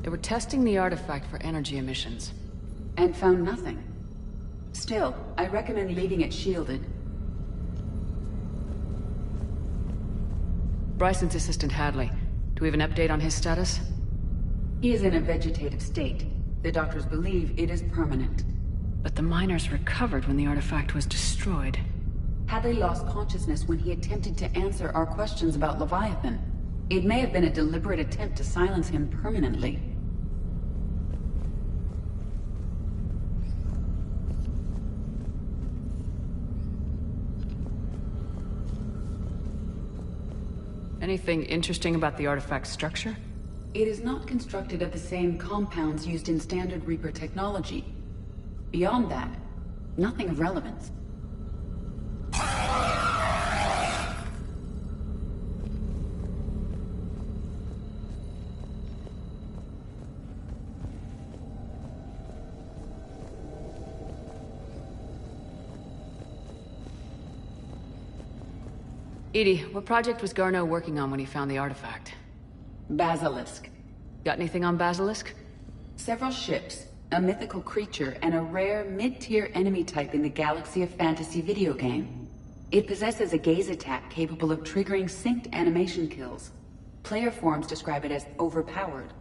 They were testing the artifact for energy emissions. And found nothing. Still, I recommend leaving it shielded. Bryson's assistant Hadley. Do we have an update on his status? He is in a vegetative state. The doctors believe it is permanent. But the miners recovered when the artifact was destroyed. Hadley lost consciousness when he attempted to answer our questions about Leviathan. It may have been a deliberate attempt to silence him permanently. Anything interesting about the artifact's structure? It is not constructed of the same compounds used in standard Reaper technology. Beyond that, nothing of relevance. EDI, what project was Garneau working on when he found the artifact? Basilisk. Got anything on Basilisk? Several ships, a mythical creature, and a rare mid-tier enemy type in the Galaxy of Fantasy video game. It possesses a gaze attack capable of triggering synced animation kills. Player forums describe it as overpowered.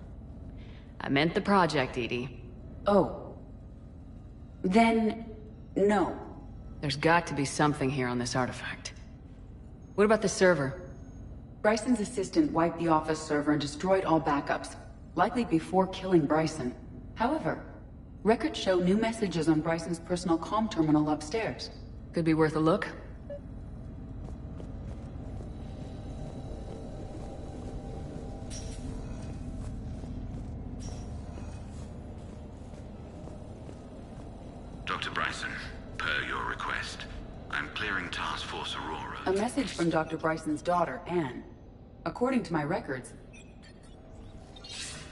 I meant the project, EDI. Oh. Then, no. There's got to be something here on this artifact. What about the server? Bryson's assistant wiped the office server and destroyed all backups, likely before killing Bryson. However, records show new messages on Bryson's personal comm terminal upstairs. Could be worth a look. Dr. Bryson, per your request, I'm clearing Task Force Aurora. A message from Dr. Bryson's daughter, Anne. According to my records...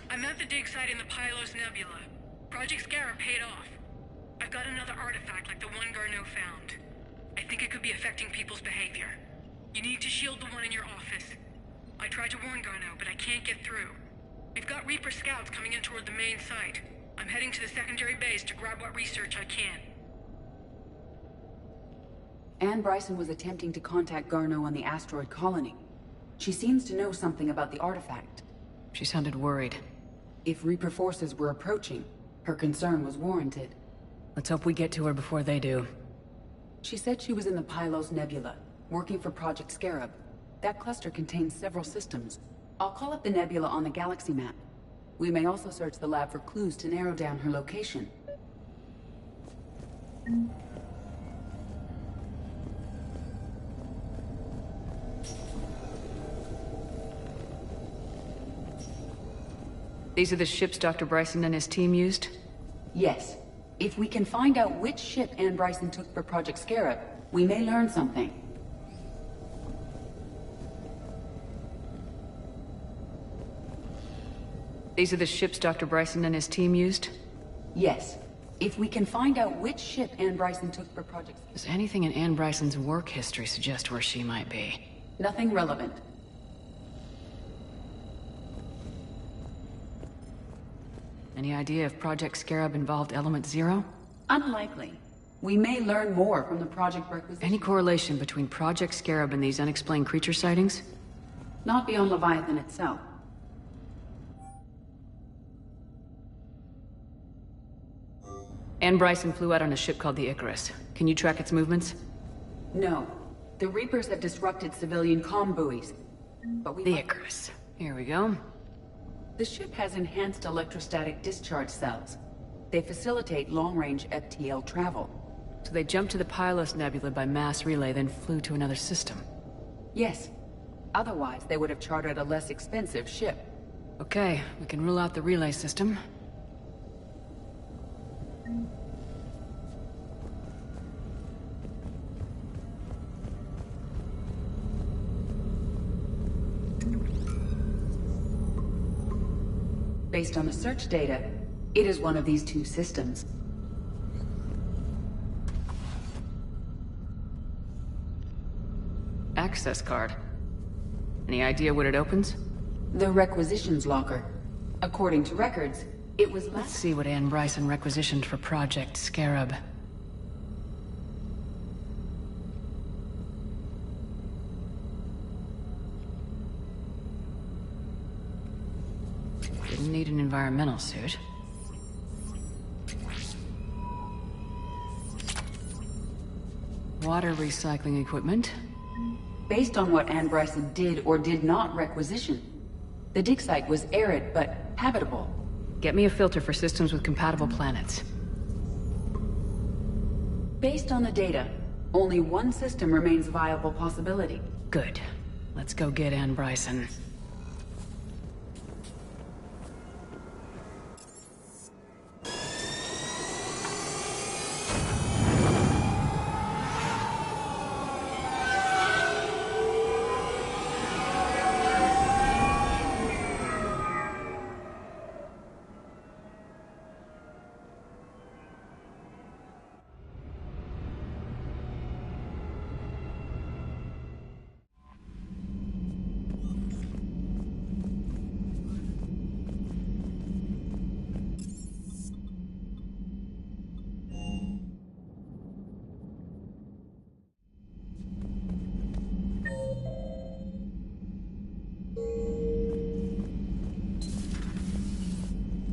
I'm at the dig site in the Pylos Nebula. Project Scarab paid off. I've got another artifact like the one Garneau found. I think it could be affecting people's behavior. You need to shield the one in your office. I tried to warn Garneau, but I can't get through. We've got Reaper scouts coming in toward the main site. I'm heading to the secondary base to grab what research I can. Anne Bryson was attempting to contact Garneau on the asteroid colony. She seems to know something about the artifact. She sounded worried. If Reaper forces were approaching, her concern was warranted. Let's hope we get to her before they do. She said she was in the Pylos Nebula, working for Project Scarab. That cluster contains several systems. I'll call up the nebula on the galaxy map. We may also search the lab for clues to narrow down her location. These are the ships Dr. Bryson and his team used? Yes. If we can find out which ship Anne Bryson took for Project Scarab, we may learn something. These are the ships Dr. Bryson and his team used? Yes. If we can find out which ship Anne Bryson took for Project... Does anything in Anne Bryson's work history suggest where she might be? Nothing relevant. Any idea if Project Scarab involved Element Zero? Unlikely. We may learn more from the project requisition. Any correlation between Project Scarab and these unexplained creature sightings? Not beyond Leviathan itself. Anne Bryson flew out on a ship called the Icarus. Can you track its movements? No. The Reapers have disrupted civilian comm buoys. But we... The Icarus. Here we go. The ship has enhanced electrostatic discharge cells. They facilitate long-range FTL travel. So they jumped to the Pylos Nebula by mass relay, then flew to another system. Yes. Otherwise, they would have chartered a less expensive ship. Okay, we can rule out the relay system. Based on the search data, it is one of these two systems. Access card. Any idea what it opens? The requisitions locker. According to records, it was Let's see what Anne Bryson requisitioned for Project Scarab. Didn't need an environmental suit. Water recycling equipment. Based on what Anne Bryson did or did not requisition, the dig site was arid but habitable. Get me a filter for systems with compatible planets. Based on the data, only one system remains a viable possibility. Good. Let's go get Anne Bryson.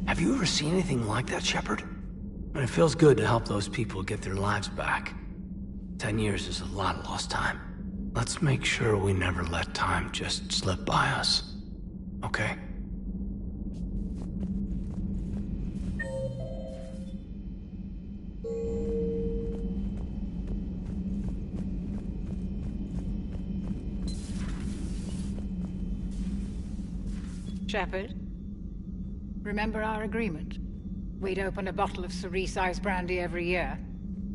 Have you ever seen anything like that, Shepard? And it feels good to help those people get their lives back. 10 years is a lot of lost time. Let's make sure we never let time just slip by us. Okay? Shepard, remember our agreement? We'd open a bottle of cerise ice brandy every year,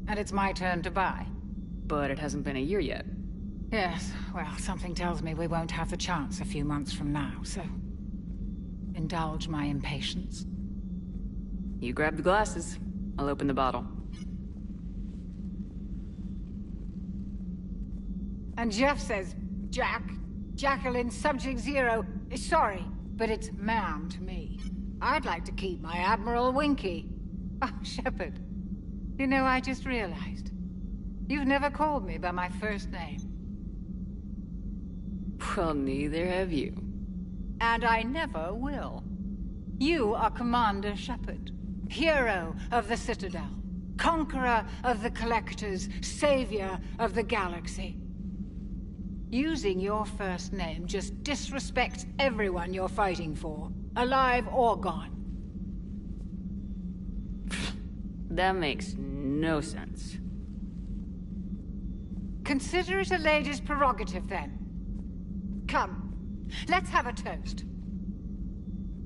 and it's my turn to buy. But it hasn't been a year yet. Yes, well, something tells me we won't have the chance a few months from now, so... indulge my impatience. You grab the glasses. I'll open the bottle. And Jeff says, Jacqueline Subject Zero is sorry, but it's ma'am to me. I'd like to keep my Admiral Winky. Oh, Shepard, you know, I just realized. You've never called me by my first name. Well, neither have you. And I never will. You are Commander Shepard, hero of the Citadel, conqueror of the Collectors, savior of the galaxy. Using your first name just disrespects everyone you're fighting for, alive or gone. That makes no sense. Consider it a lady's prerogative, then. Come, let's have a toast.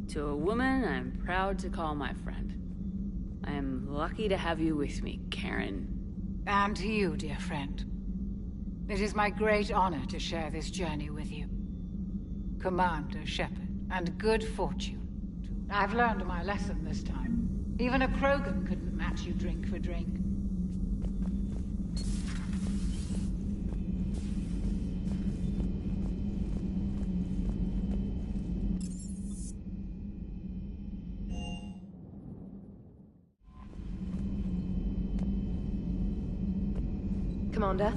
To a woman I'm proud to call my friend. I am lucky to have you with me, Karen. And to you, dear friend. It is my great honor to share this journey with you. Commander Shepard, and good fortune. I've learned my lesson this time. Even a Krogan couldn't match you drink for drink. Commander?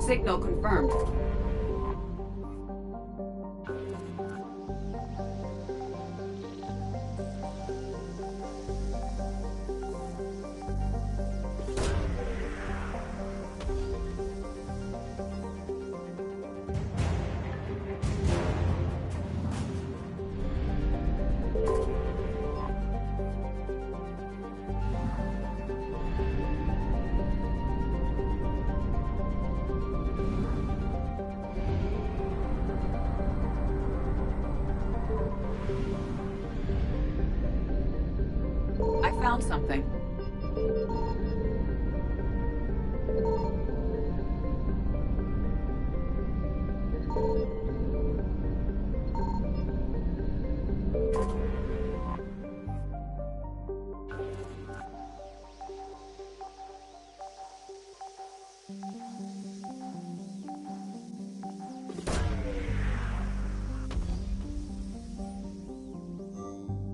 Signal confirmed. I found something.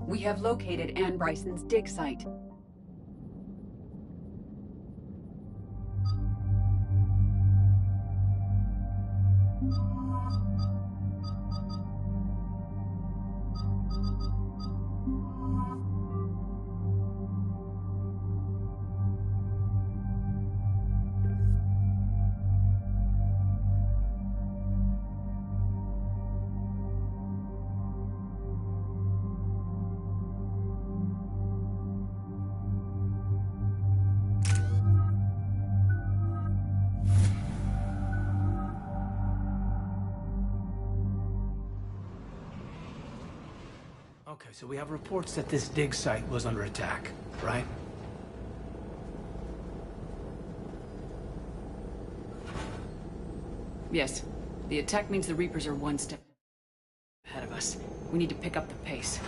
We have located Anne Bryson's dig site. Okay, so we have reports that this dig site was under attack, right? Yes. The attack means the Reapers are one step ahead of us. We need to pick up the pace.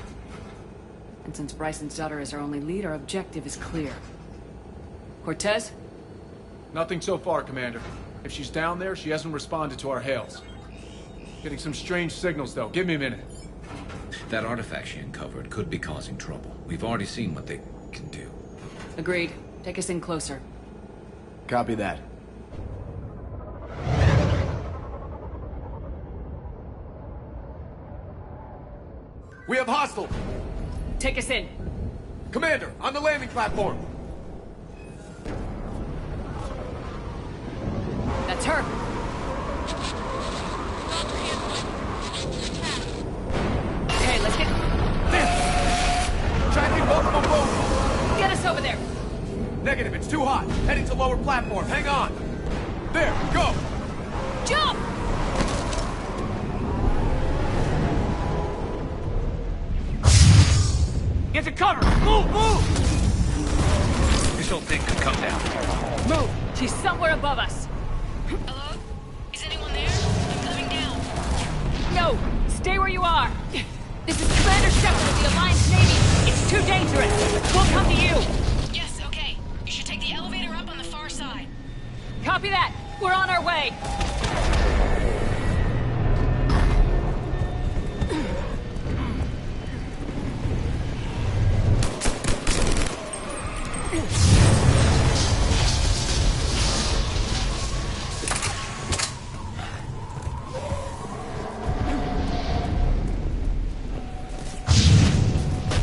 And since Bryson's daughter is our only lead, our objective is clear. Cortez? Nothing so far, Commander. If she's down there, she hasn't responded to our hails. Getting some strange signals, though. Give me a minute. That artifact she uncovered could be causing trouble. We've already seen what they can do. Agreed. Take us in closer. Copy that. We have hostile! Take us in. Commander, on the landing platform! That's her. Okay, let's get... Tracking multiple boats! Get us over there! Negative, it's too hot. Heading to lower platform. Hang on. There, go! Jump! Get to cover! Move, move! This whole thing could come down. Move! She's somewhere above us. Hello? Is anyone there? I'm coming down. No! Stay where you are! This is Commander Shepard of the Alliance Navy! It's too dangerous! We'll come to you! Yes, okay. You should take the elevator up on the far side. Copy that! We're on our way!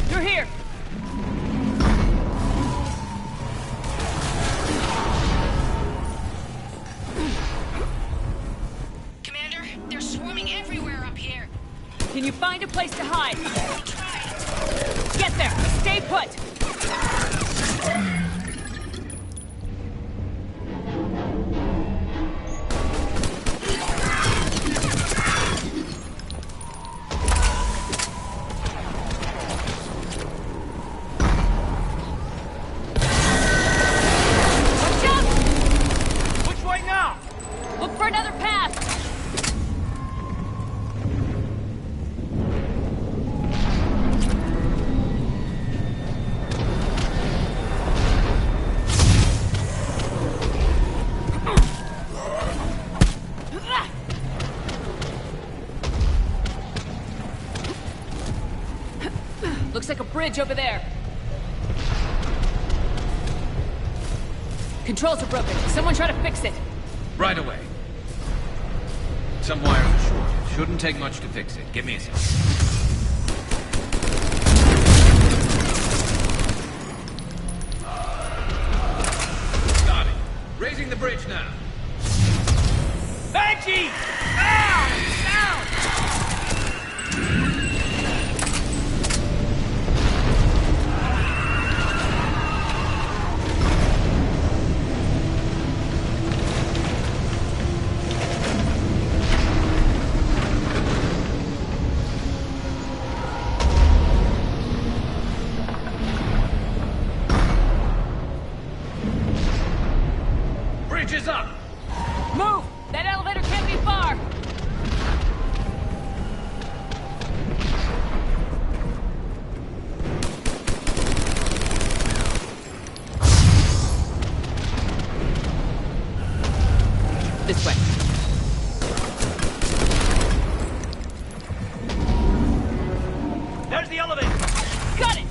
You're here! Commander, they're swarming everywhere up here. Can you find a place to hide? I'll try. Get there! Stay put! Watch out! Which way now? Look for another path! Looks like a bridge over there. Controls are broken. Someone try to fix it. Right away. Some wires are short. Shouldn't take much to fix it. Give me a sec. Got it. Raising the bridge now. Banshee! Bridge is up! Move! That elevator can't be far! This way. There's the elevator! Got it!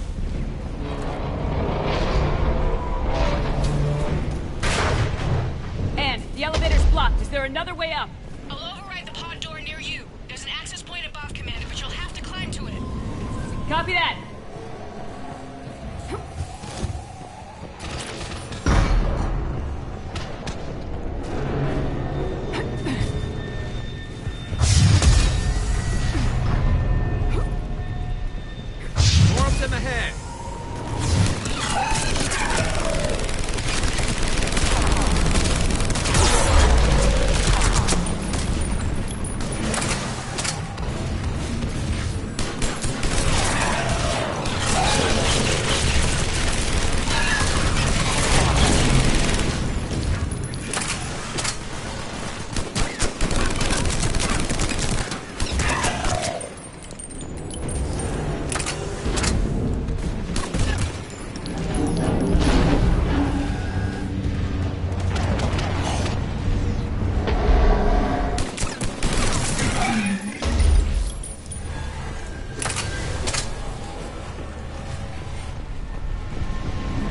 Anne, the elevator's blocked. Is there another way up? I'll override the pod door near you. There's an access point above, Commander, but you'll have to climb to it. Copy that. More of them ahead.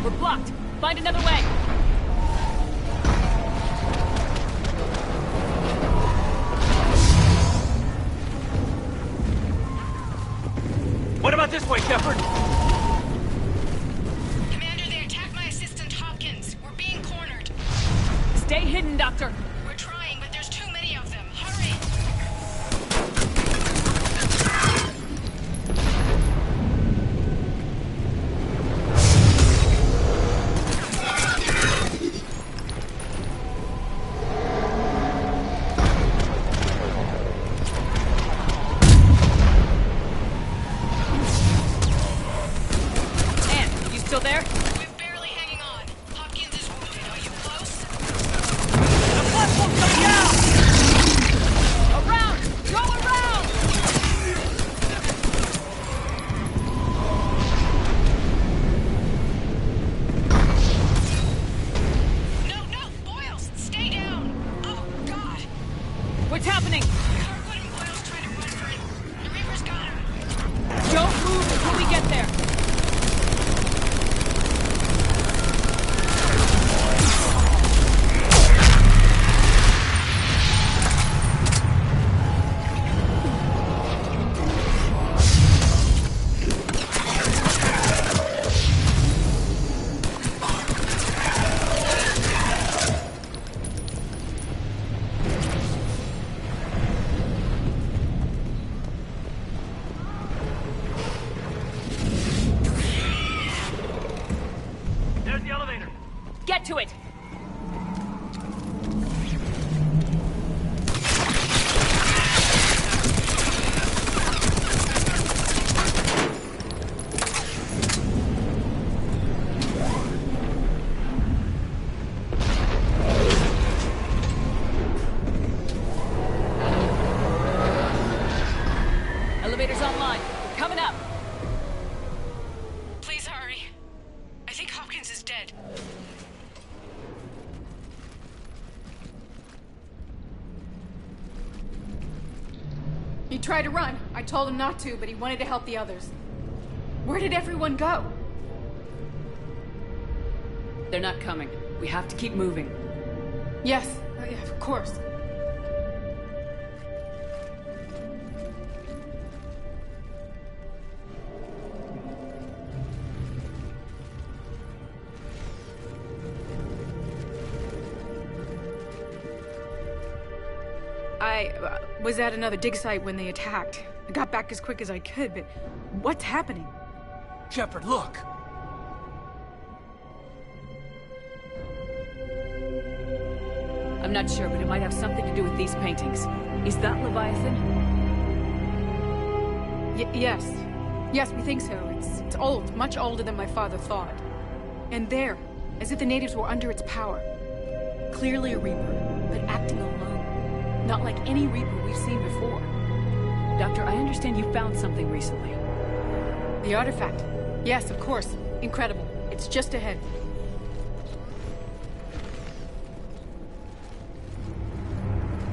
We're blocked. Find another way. What about this way, Shepard? Commander, they attacked my assistant, Hopkins. We're being cornered. Stay hidden, Doctor. We're trying, but there's too many of them. Hurry! Anne, you still there? We're barely hanging on. Hopkins is wounded. Are you close? The platform's coming down! Around! Go around! No, Boyles! Stay down! Oh, God! What's happening? Kirkwood and Boyles trying to run for it. The Reaper's got him. Don't move until we get there. There's the elevator. Get to it! Elevator's online. We're coming up. Please hurry. I think Hopkins is dead. He tried to run. I told him not to, but he wanted to help the others. Where did everyone go? They're not coming. We have to keep moving. Yes, oh, yeah, of course. I was at another dig site when they attacked. I got back as quick as I could, but what's happening? Shepard, look! I'm not sure, but it might have something to do with these paintings. Is that Leviathan? Yes. Yes, we think so. It's old, much older than my father thought. And there, as if the natives were under its power. Clearly a Reaper, but acting alone. Not like any Reaper we've seen before. Doctor, I understand you found something recently. The artifact. Yes, of course. Incredible. It's just ahead.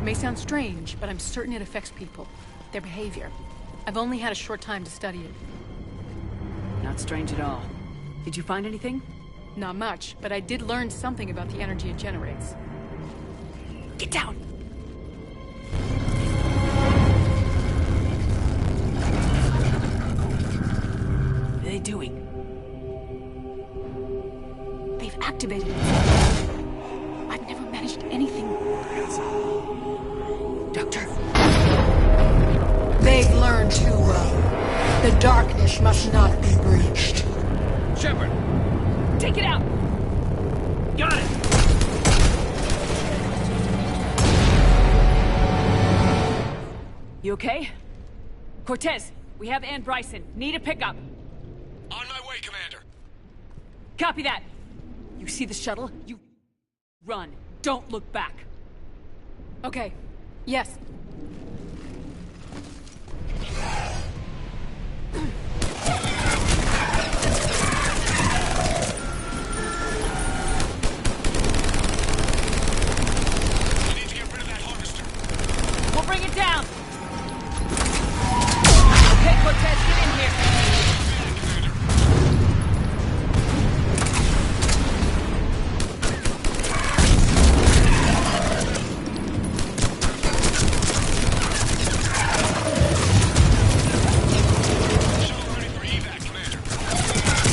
It may sound strange, but I'm certain it affects people. Their behavior. I've only had a short time to study it. Not strange at all. Did you find anything? Not much, but I did learn something about the energy it generates. Get down! What are they doing? They've activated it. I've never managed anything. Doctor. They've learned too well. The darkness must not be breached. Shepard! Take it out! Got it! You okay? Cortez, we have Ann Bryson. Need a pickup. On my way, Commander. Copy that. You see the shuttle? You run. Don't look back. Okay. Yes. We'll bring it down! Okay, Cortez, get in here!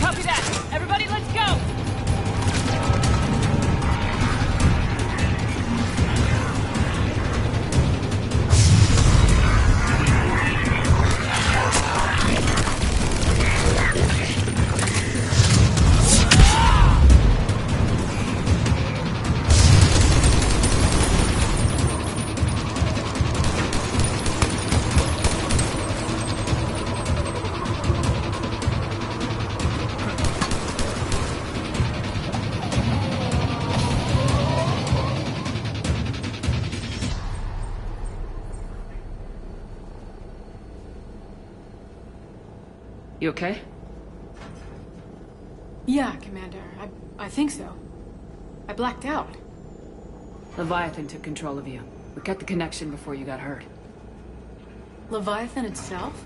Copy that! Everybody, let's go! You okay? Yeah, Commander. I think so. I blacked out. Leviathan took control of you. We cut the connection before you got hurt. Leviathan itself?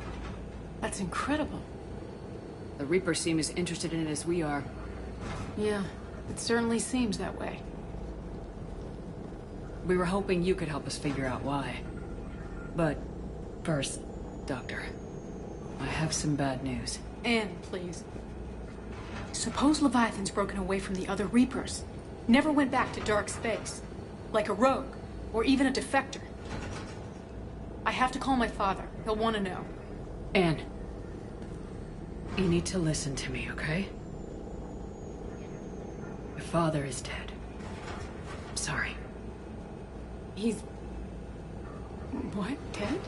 That's incredible. The Reapers seem as interested in it as we are. Yeah, it certainly seems that way. We were hoping you could help us figure out why. But first, Doctor, I have some bad news. Ann, please. Suppose Leviathan's broken away from the other Reapers. Never went back to dark space. Like a rogue, or even a defector. I have to call my father. He'll want to know. Ann, you need to listen to me, okay? Your father is dead. I'm sorry. He's... What? Dead?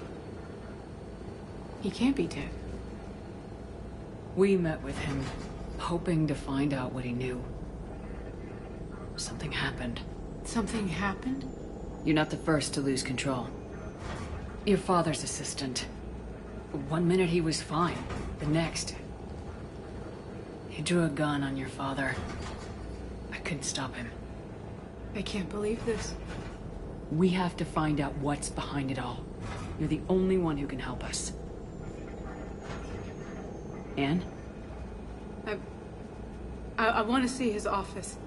He can't be dead. We met with him, hoping to find out what he knew. Something happened. Something happened? You're not the first to lose control. Your father's assistant. One minute he was fine. The next... he drew a gun on your father. I couldn't stop him. I can't believe this. We have to find out what's behind it all. You're the only one who can help us. Ann? I want to see his office.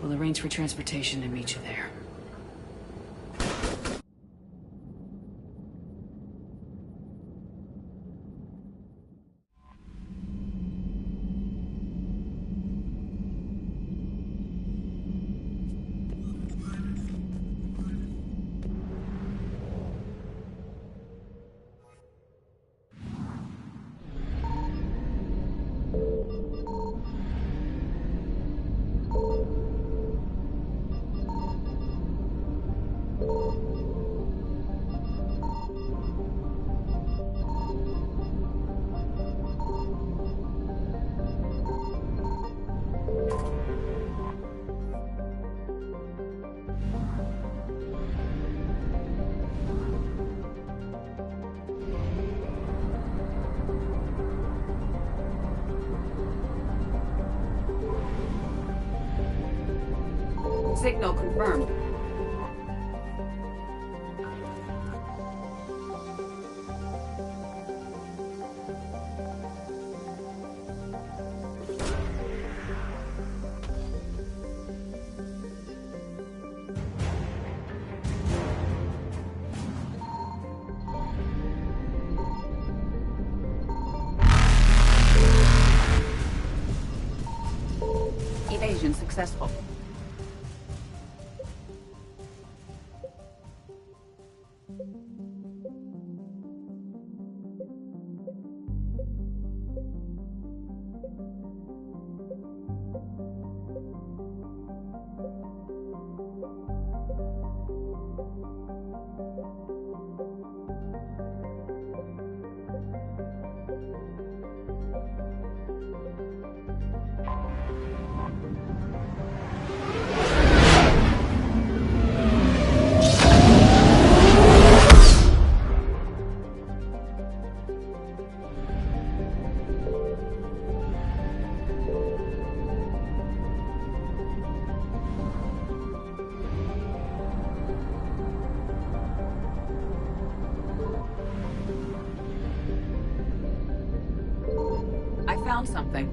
We'll arrange for transportation and meet you there. Signal confirmed. Evasion successful. I found something.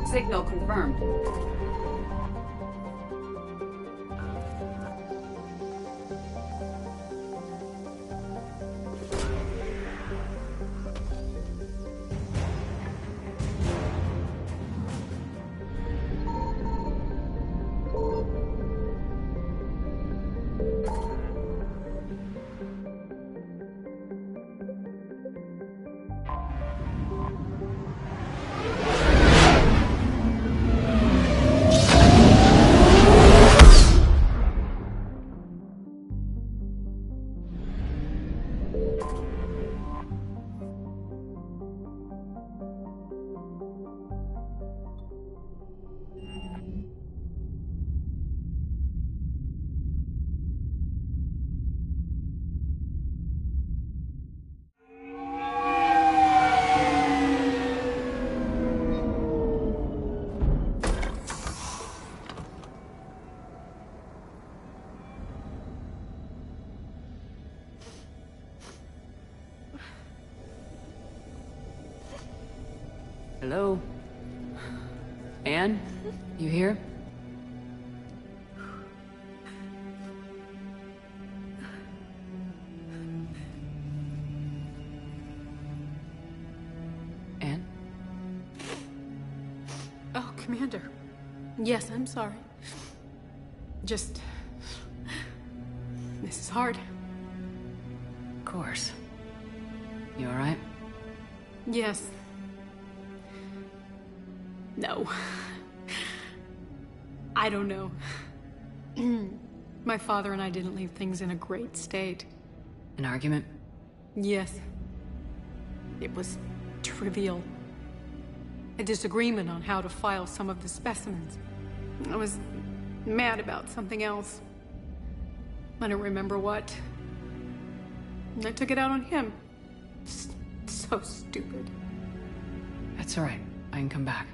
Signal confirmed. Hello? Anne? You here? Anne? Oh, Commander. Yes, I'm sorry. Just... This is hard. Of course. You alright? Yes. No. I don't know. My father and I didn't leave things in a great state. An argument? Yes. It was trivial. A disagreement on how to file some of the specimens. I was mad about something else. I don't remember what. And I took it out on him. So stupid. That's alright. I can come back.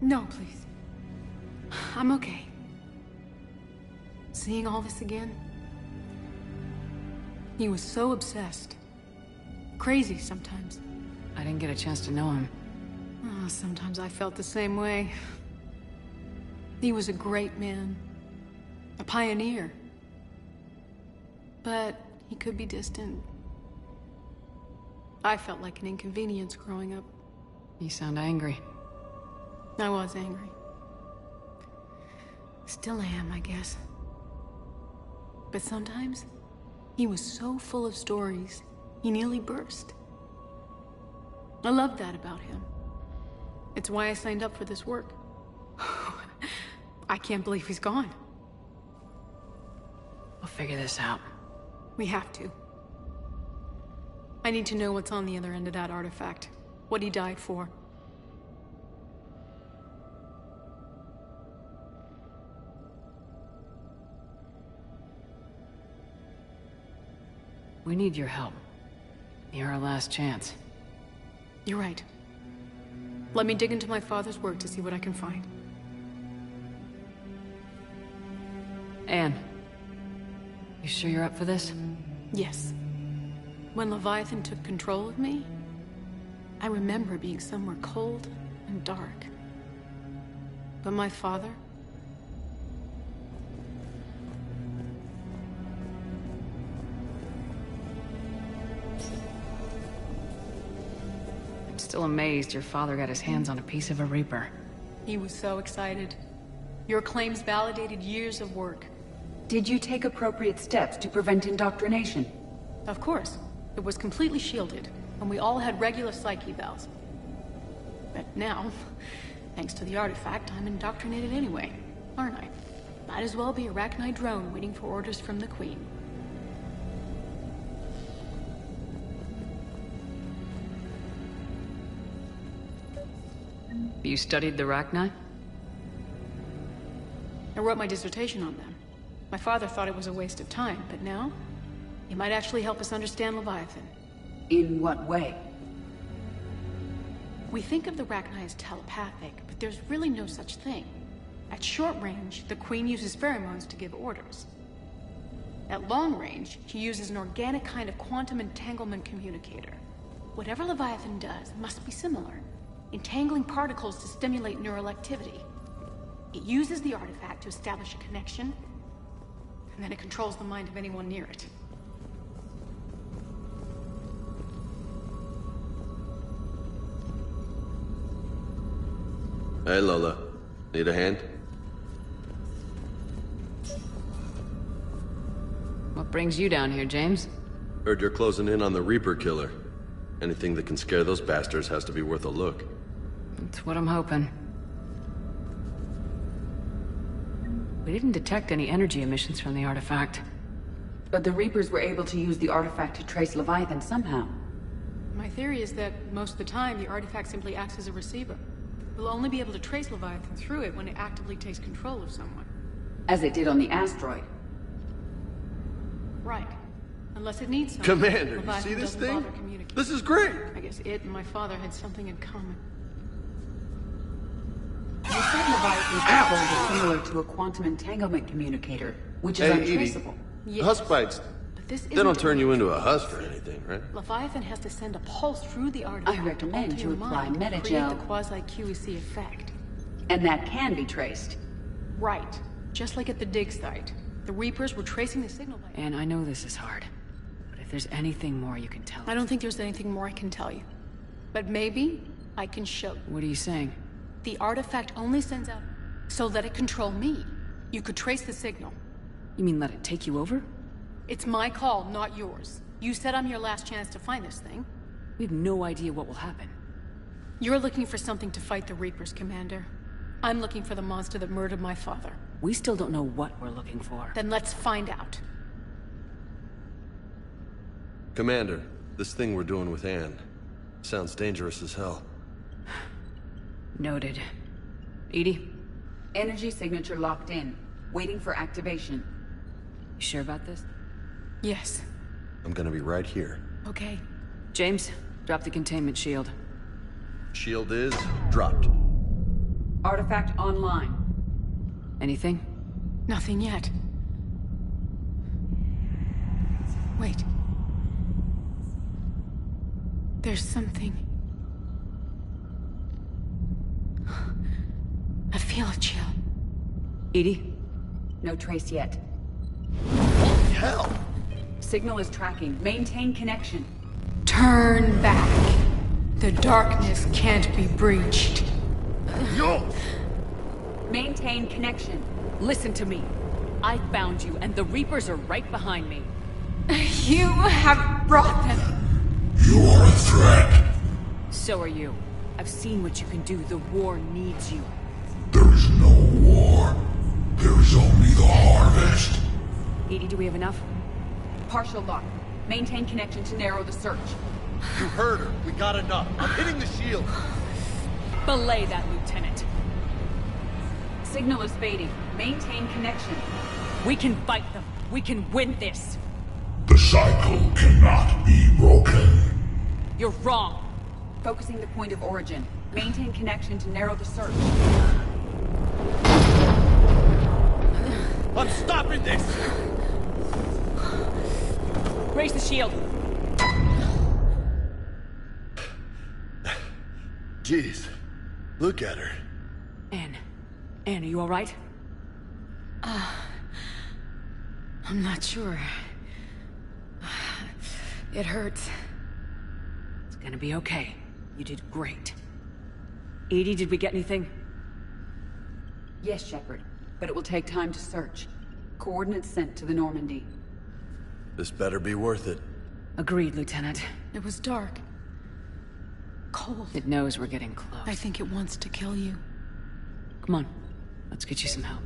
No, please. I'm okay. Seeing all this again? He was so obsessed. Crazy sometimes. I didn't get a chance to know him. Oh, sometimes I felt the same way. He was a great man. A pioneer. But He could be distant. I felt like an inconvenience growing up. You sound angry. I was angry. Still am, I guess. But sometimes, he was so full of stories, he nearly burst. I loved that about him. It's why I signed up for this work. I can't believe he's gone. We'll figure this out. We have to. I need to know what's on the other end of that artifact. What he died for. We need your help. You're our last chance. You're right. Let me dig into my father's work to see what I can find. Anne, you sure you're up for this? Yes. When Leviathan took control of me, I remember being somewhere cold and dark. But my father... I'm still amazed your father got his hands on a piece of a Reaper. He was so excited. Your claims validated years of work. Did you take appropriate steps to prevent indoctrination? Of course. It was completely shielded, and we all had regular psych evals. But now, thanks to the artifact, I'm indoctrinated anyway, aren't I? Might as well be a Arachnite drone waiting for orders from the Queen. You studied the Arachnite? I wrote my dissertation on them. My father thought it was a waste of time, but now, it might actually help us understand Leviathan. In what way? We think of the Arachnite as telepathic, but there's really no such thing. At short range, the Queen uses pheromones to give orders. At long range, she uses an organic kind of quantum entanglement communicator. Whatever Leviathan does must be similar, entangling particles to stimulate neural activity. It uses the artifact to establish a connection, and then it controls the mind of anyone near it. Hey, Lola. Need a hand? What brings you down here, James? Heard you're closing in on the Reaper killer. Anything that can scare those bastards has to be worth a look. That's what I'm hoping. We didn't detect any energy emissions from the artifact. But the Reapers were able to use the artifact to trace Leviathan somehow. My theory is that most of the time, the artifact simply acts as a receiver. We'll only be able to trace Leviathan through it when it actively takes control of someone. As it did on the asteroid. Right. Unless it needs someone. Commander, you Leviathan see this doesn't thing? bother communicating. This is great! I guess it and my father had something in common. You said Leviathan's control is similar to a quantum entanglement communicator, which is Hey, Edie. untraceable. Yes. Husk bites, But this they don't isn't turn you direct. into a husk or anything, right? Leviathan has to send a pulse through the artifact. I recommend onto you your apply mind to Metagel. create the quasi-QEC effect. And that can be traced. Right. Just like at the dig site. The Reapers were tracing the signal by... And I know this is hard, but if there's anything more you can tell I don't think there's anything more I can tell you. But maybe I can show you. What are you saying? The artifact only sends out... so let it control me. You could trace the signal. You mean let it take you over? It's my call, not yours. You said I'm your last chance to find this thing. We have no idea what will happen. You're looking for something to fight the Reapers, Commander. I'm looking for the monster that murdered my father. We still don't know what we're looking for. Then let's find out. Commander, this thing we're doing with Anne sounds dangerous as hell. Noted. Edie? Energy signature locked in, waiting for activation. You sure about this? Yes. I'm gonna be right here. Okay. James, drop the containment shield. Shield is dropped. Artifact online. Anything? Nothing yet. Wait. There's something. I feel a chill. Edie? No trace yet. Holy hell! signal is tracking. Maintain connection. Turn back. The darkness can't be breached. Yo! Maintain connection. Listen to me. I found you, and the Reapers are right behind me. You have brought them. You are a threat. So are you. I've seen what you can do. The war needs you. There is no war. There is only the harvest. EDI, do we have enough? Partial lock. Maintain connection to narrow the search. You heard her. We got enough. I'm hitting the shield. Belay that, Lieutenant. Signal is fading. Maintain connection. We can fight them. We can win this. The cycle cannot be broken. You're wrong. Focusing the point of origin. Maintain connection to narrow the search. I'm stopping this! Raise the shield. Jeez. Look at her. Anne, are you alright? I'm not sure. It hurts. It's gonna be okay. You did great. EDI, did we get anything? Yes, Shepard. But it will take time to search. Coordinates sent to the Normandy. This better be worth it. Agreed, Lieutenant. It was dark. Cold. It knows we're getting close. I think it wants to kill you. Come on. Let's get you some help.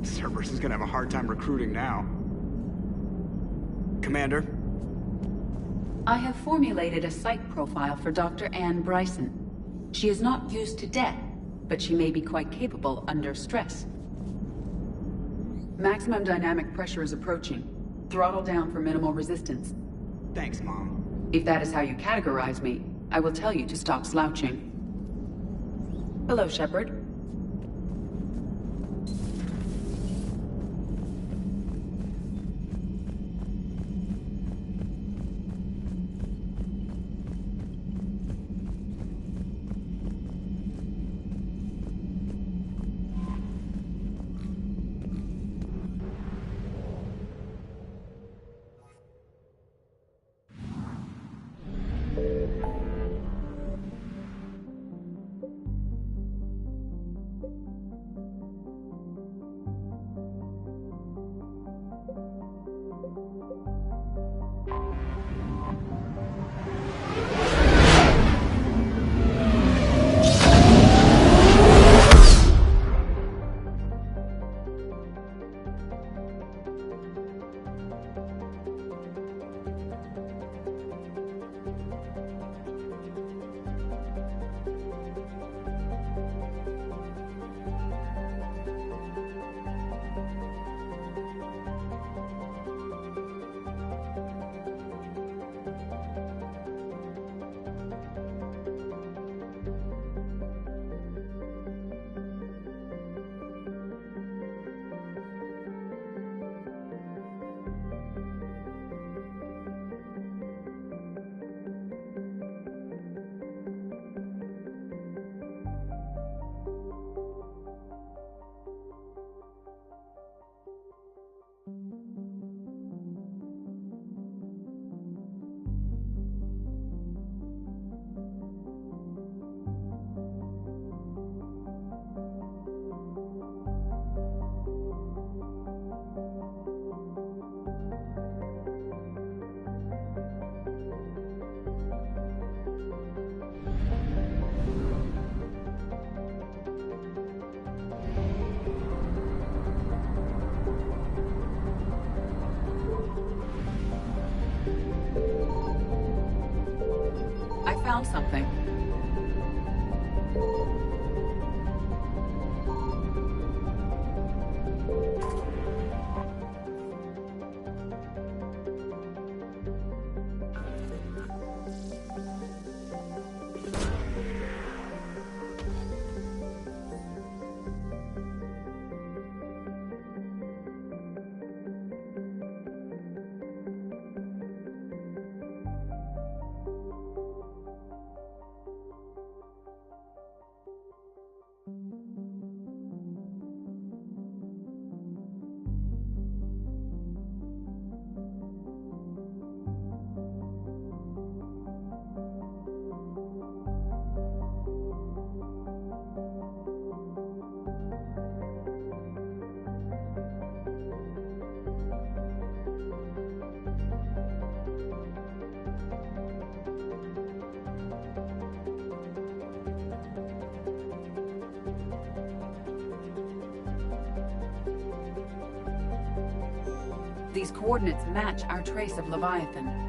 Cerberus is gonna have a hard time recruiting now. Commander? I have formulated a psych profile for Dr. Anne Bryson. She is not used to death, but she may be quite capable under stress. Maximum dynamic pressure is approaching. Throttle down for minimal resistance. Thanks, Mom. If that is how you categorize me, I will tell you to stop slouching. Hello, Shepard. found something. These coordinates match our trace of Leviathan.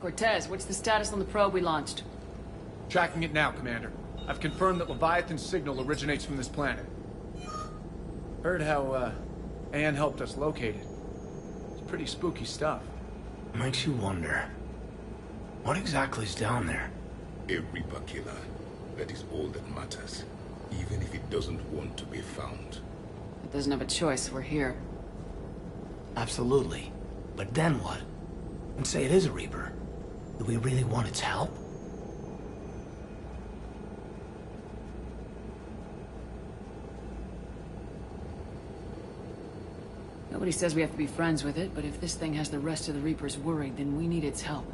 Cortez, what's the status on the probe we launched? Tracking it now, Commander. I've confirmed that Leviathan's signal originates from this planet. Heard how, Anne helped us locate it. It's pretty spooky stuff. Makes you wonder. What exactly is down there? A Reaper killer. That is all that matters. Even if it doesn't want to be found. It doesn't have a choice, we're here. Absolutely. But then what? And say it is a Reaper. Do we really want its help? Nobody says we have to be friends with it, but if this thing has the rest of the Reapers worried, then we need its help.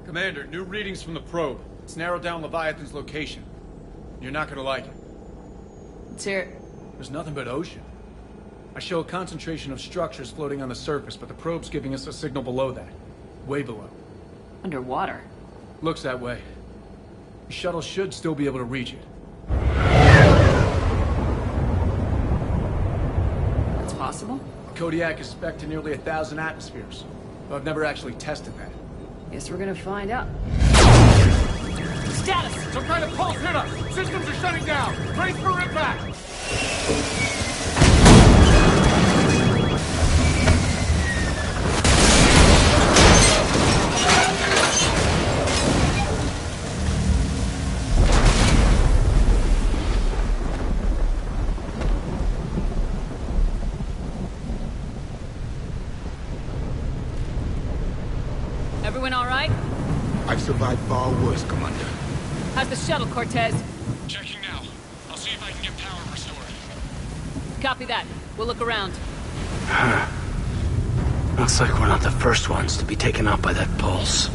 Commander, new readings from the probe. It's narrowed down Leviathan's location. You're not gonna like it. Let's hear it. There's nothing but ocean. I show a concentration of structures floating on the surface, but the probe's giving us a signal below that. Way below. Underwater? Looks that way. The shuttle should still be able to reach it. That's possible? Kodiak is spec'd to nearly 1,000 atmospheres, but I've never actually tested that. Guess we're gonna find out. Status! Some kind of pulse hit us! Systems are shutting down! Brace for impact! Everyone all right? I've survived far worse, Commander. How's the shuttle, Cortez? Checking now. I'll see if I can get power restored. Copy that. We'll look around. Looks like we're not the first ones to be taken out by that pulse.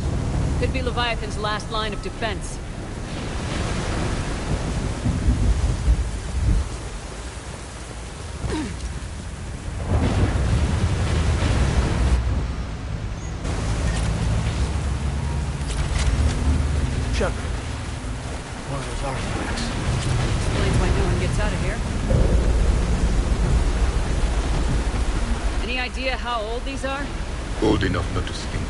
Could be Leviathan's last line of defense. Shepard. One of those artifacts. Explains why no one gets out of here. Any idea how old these are? Old enough not to stink.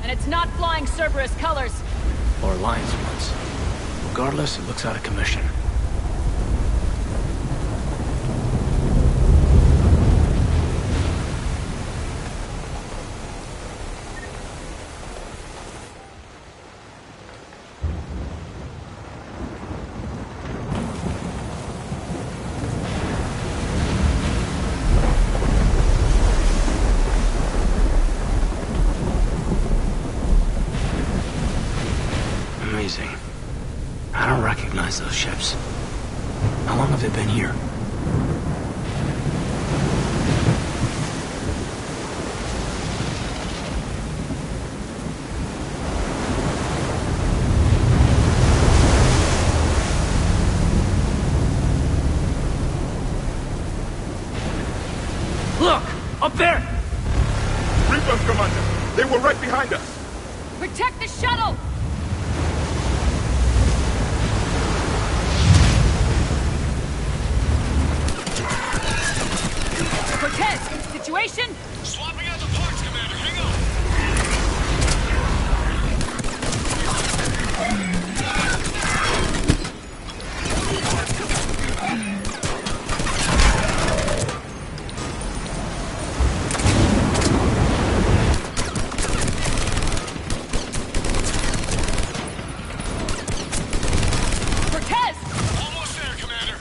And it's not flying Cerberus colors. Or Alliance ones. Regardless, it looks out of commission. Amazing. I don't recognize those ships. How long have they been here? Look! Up there! Reapers, Commander! They were right behind us! Protect the shuttle! Cortez, situation? Swapping out the parts, Commander. Hang on. Cortez! Almost there, Commander.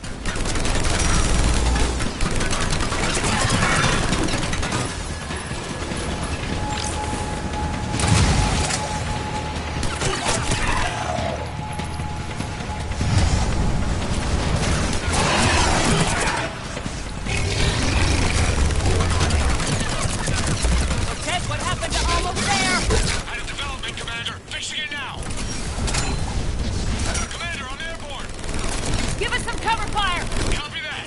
Cortez, what happened to almost there? Out of development, Commander. Fixing it now. Commander, I'm airborne. Give us some cover fire! Copy that.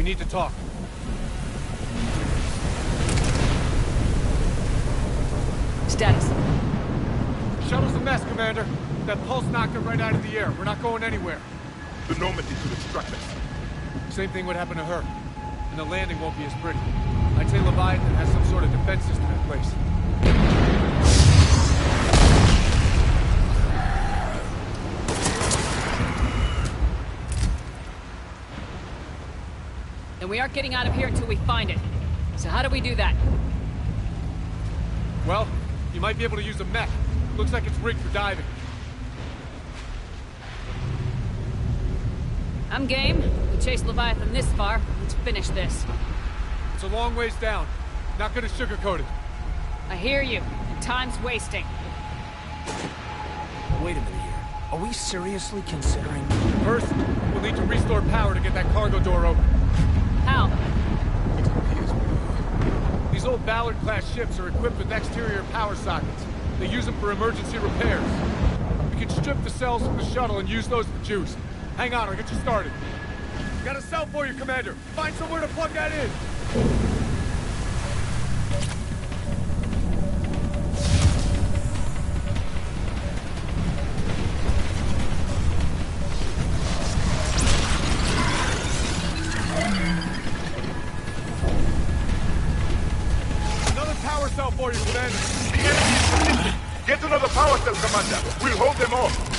need to talk. Status. Shuttle's a mess, Commander. That pulse knocked it right out of the air. We're not going anywhere. The Normandy could extract us. Same thing would happen to her. And the landing won't be as pretty. I'd say Leviathan has some sort of defense system in place. And we aren't getting out of here until we find it. So how do we do that? Well, you might be able to use a mech. Looks like it's rigged for diving. I'm game. We chased Leviathan this far. Let's finish this. It's a long ways down. Not gonna sugarcoat it. I hear you. And time's wasting. Wait a minute here. Are we seriously considering... First, we'll need to restore power to get that cargo door open. How? These old Ballard-class ships are equipped with exterior power sockets. They use them for emergency repairs. We can strip the cells from the shuttle and use those for juice. Hang on, I'll get you started. Got a cell for you, Commander. Find somewhere to plug that in. Another power cell for you, Commander. The enemy is resisting. Get another power cell, Commander. We'll hold them off.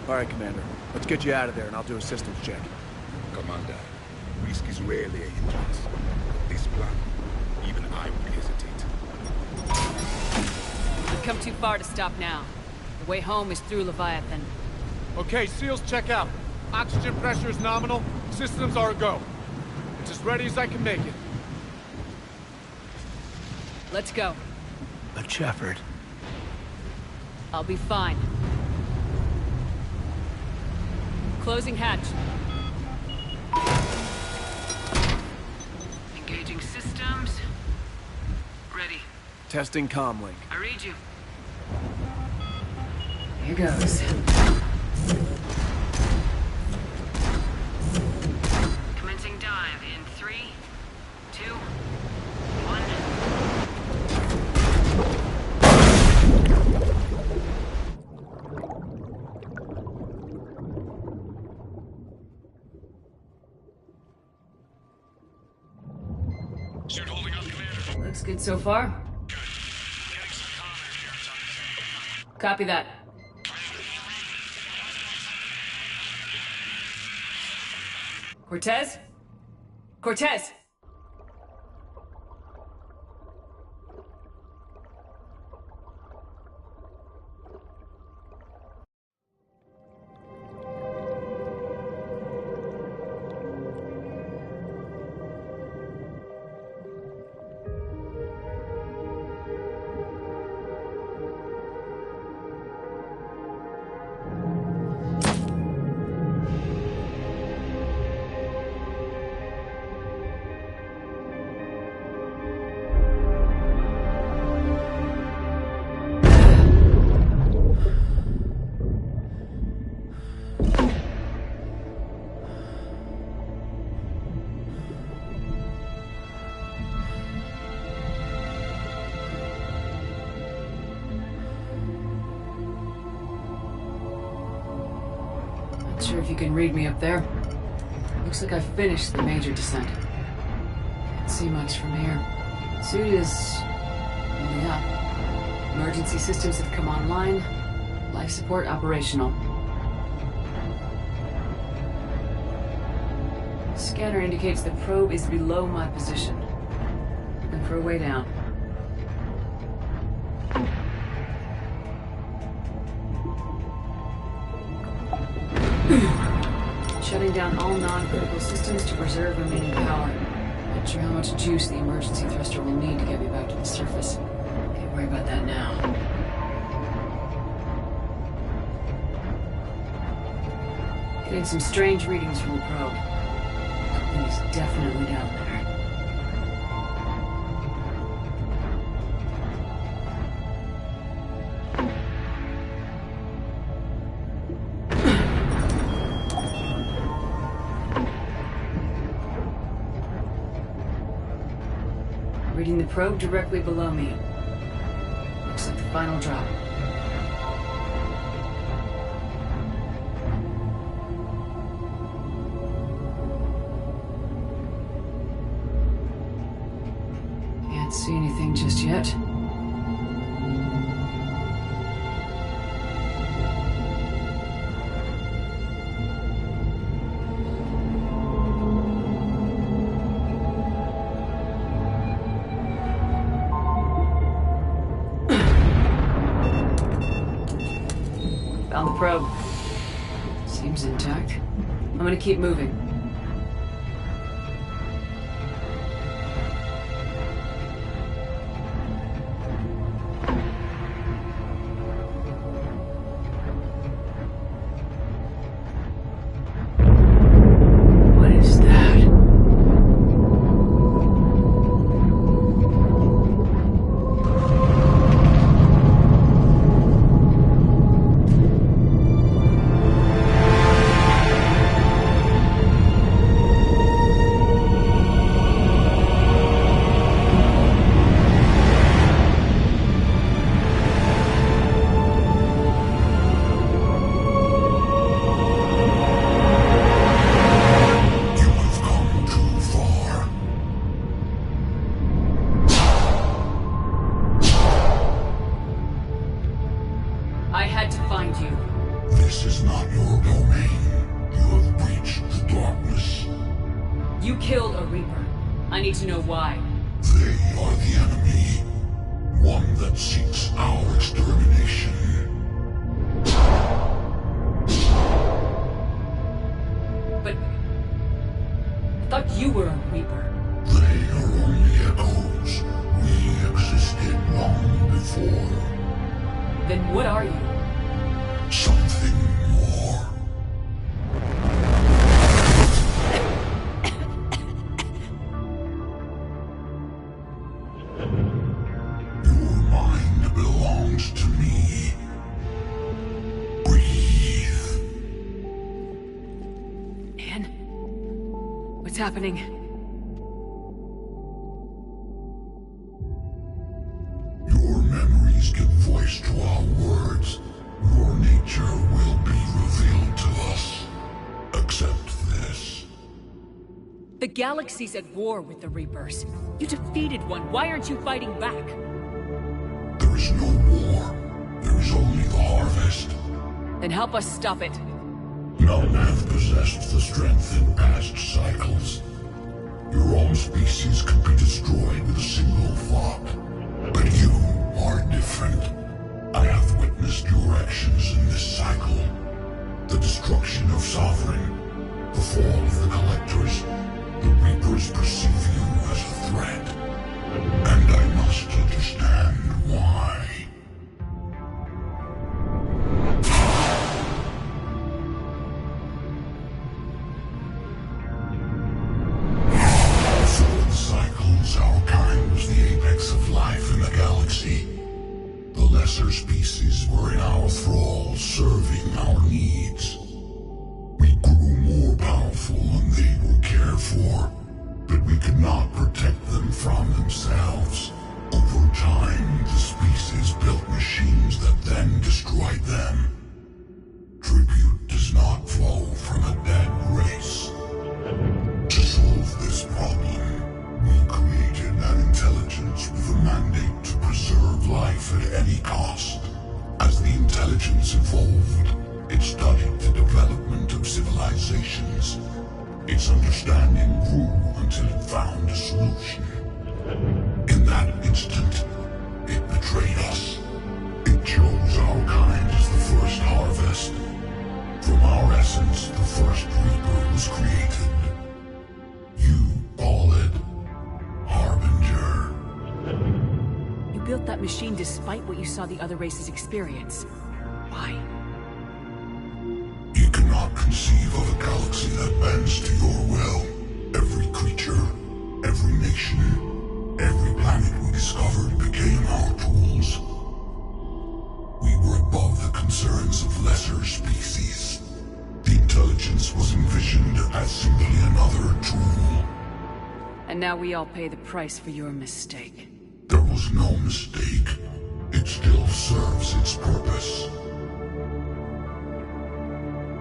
All right, Commander. Let's get you out of there, and I'll do a systems check. Commander, risk is rarely a hindrance. But this plan, even I would hesitate. We've come too far to stop now. The way home is through Leviathan. Okay, SEALs check out. Oxygen pressure is nominal. Systems are a go. It's as ready as I can make it. Let's go. But Shepard... I'll be fine. Closing hatch. Engaging systems. Ready. Testing comlink. I read you. Here goes. Commencing dive in 3, 2, 1. Suit holding up, Commander. Looks good so far. Good. Getting some comm here. It's on Copy that. Cortez? Cortez! Not sure if you can read me up there. Looks like I've finished the major descent. Can't see much from here. Suit is holding up. Emergency systems have come online. Life support operational. Scanner indicates the probe is below my position. Looking for a way down. Shutting down all non-critical systems to preserve remaining power. Not sure how much juice the emergency thruster will need to get me back to the surface. Can't worry about that now. Getting some strange readings from the probe. Something is definitely down there. Reading the probe directly below me. Looks like the final drop. Can't see anything just yet. Found the probe. Seems intact. I'm gonna keep moving. What is that? I had to find you. This is not your domain. You have breached the darkness. You killed a Reaper. I need to know why. They are the enemy. One that seeks our extermination. But I thought you were a Reaper. They are only echoes. We existed long before. Then what are you? Something more. Your mind belongs to me. Breathe. Anne? What's happening? Your memories give voice to our words. Your nature will be revealed to us. Accept this. The galaxy's at war with the Reapers. You defeated one. Why aren't you fighting back? There is no war. There is only the harvest. Then help us stop it. None have possessed the strength in past cycles. Your own species could be destroyed with a single thought. But you are different. I have witnessed your actions in this cycle. The destruction of Sovereign, the fall of the Collectors. The Reapers perceive you as a threat. And I must understand why. Before the cycles, our kind was the apex of life in the galaxy. The lesser species were in our thrall, serving our needs. We grew more powerful and they were cared for, but we could not protect them from themselves. Over time, the species built machines that then destroyed them. Tribute does not flow grew until it found a solution. In that instant, it betrayed us. It chose our kind as the first harvest. From our essence, the first Reaper was created. You call it Harbinger. You built that machine despite what you saw the other races experience. Why? You cannot conceive of a galaxy that bends to your will. Every creature, every nation, every planet we discovered became our tools. We were above the concerns of lesser species. The intelligence was envisioned as simply another tool. And now we all pay the price for your mistake. There was no mistake. It still serves its purpose.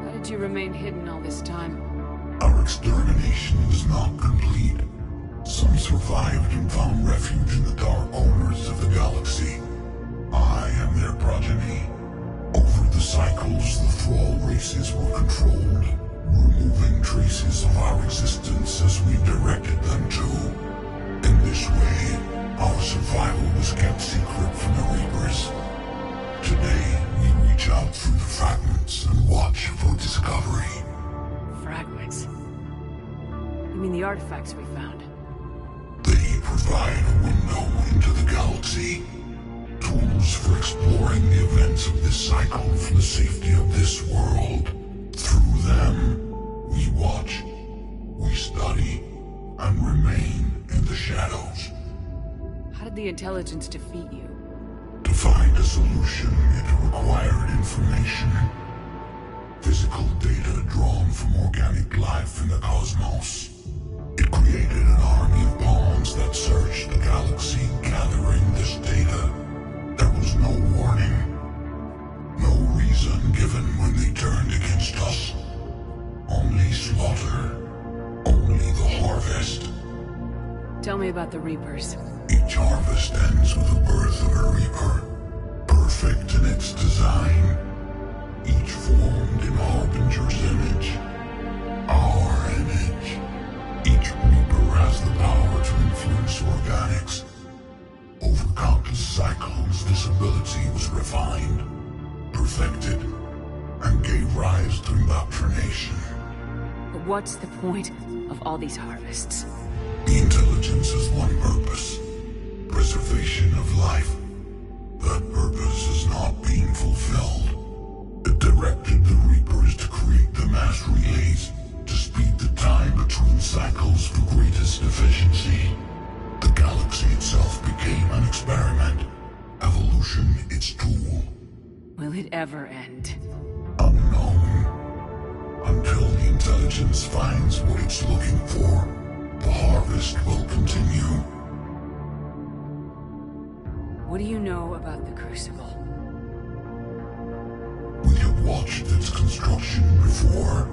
How did you remain hidden all this time? Our extermination was not complete. Some survived and found refuge in the dark corners of the galaxy. I am their progeny. Over the cycles, the Thrall races were controlled, removing traces of our existence as we directed them to. In this way, our survival was kept secret from the Reapers. Today, we reach out through the fragments and watch for discovery. Fragments? You mean the artifacts we found? They provide a window into the galaxy. Tools for exploring the events of this cycle from the safety of this world. Through them, we watch, we study, and remain in the shadows. How did the intelligence defeat you? To find a solution, it required information. Physical data drawn from organic life in the cosmos. It created an army of pawns that searched the galaxy, gathering this data. There was no warning. No reason given when they turned against us. Only slaughter. Only the harvest. Tell me about the Reapers. Each harvest ends with the birth of a Reaper. Perfect in its design. Each formed in Harbinger's image. Our image. Each Reaper has the power to influence organics. Over countless cycles, this ability was refined, perfected, and gave rise to indoctrination. But what's the point of all these harvests? The intelligence has one purpose. Preservation of life. That purpose is not being fulfilled. It directed the Reapers to create the mass relays to speed the time between cycles for greatest efficiency. The galaxy itself became an experiment. Evolution its tool. Will it ever end? Unknown. Until the intelligence finds what it's looking for, the harvest will continue. What do you know about the Crucible? We have watched its construction before.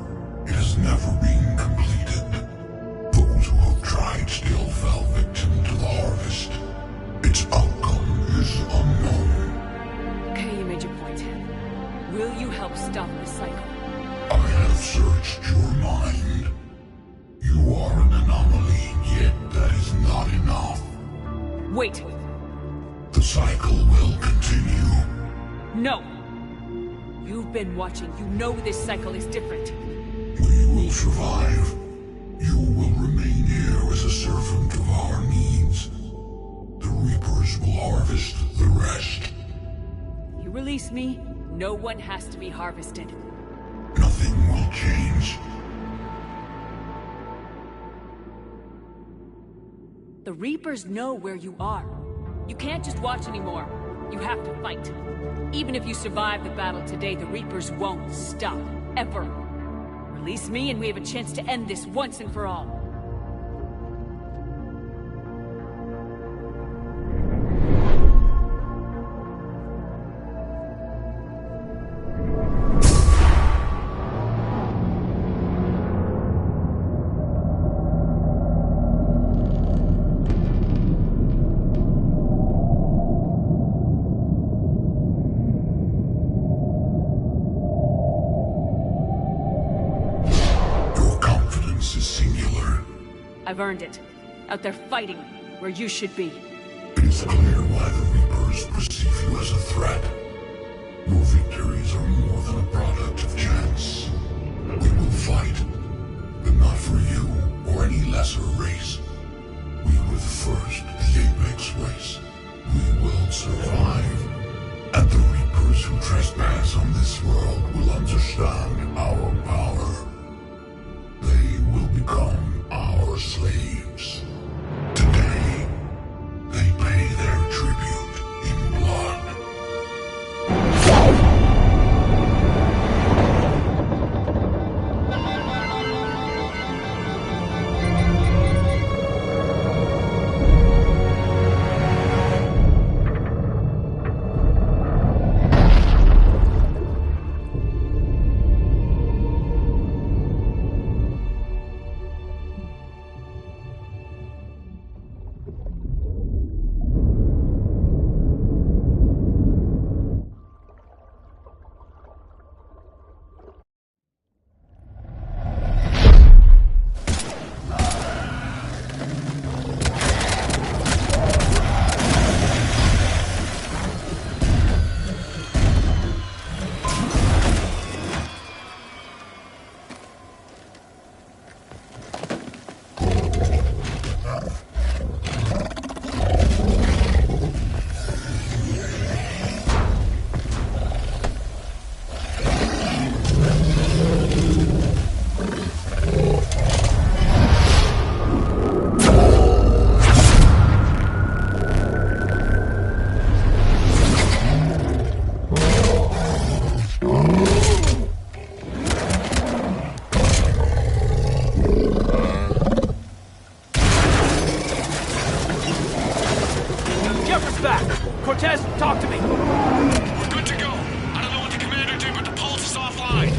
It has never been completed. Those who have tried still fell victim to the harvest. Its outcome is unknown. Okay, you made your point. Will you help stop the cycle? I have searched your mind. You are an anomaly, yet that is not enough. Wait! The cycle will continue. No! You've been watching. You know this cycle is different. We will survive. You will remain here as a servant of our needs. The Reapers will harvest the rest. You release me, no one has to be harvested. Nothing will change. The Reapers know where you are. You can't just watch anymore. You have to fight. Even if you survive the battle today, the Reapers won't stop. Ever. Release me and we have a chance to end this once and for all. I've earned it. Out there fighting, where you should be. It is clear why the Reapers perceive you as a threat. Your victories are more than a product of chance. We will fight, but not for you or any lesser race. We were the first, the Apex race. We will survive. And the Reapers who trespass on this world will understand our power. They will become our slaves. Today, they pay their tribute in blood. Cortez, talk to me! We're good to go. I don't know what the commander did, but the pulse is offline.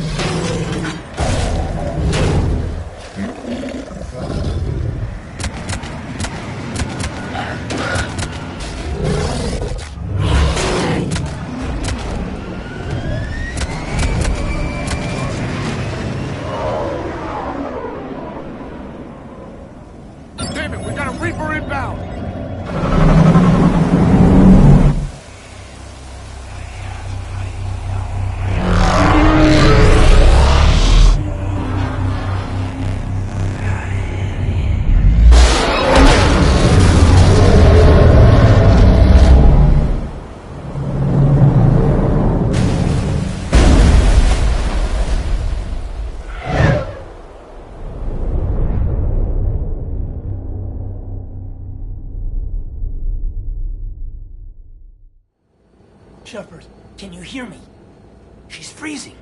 Damn it, we got a Reaper inbound! Shepard, can you hear me? She's freezing.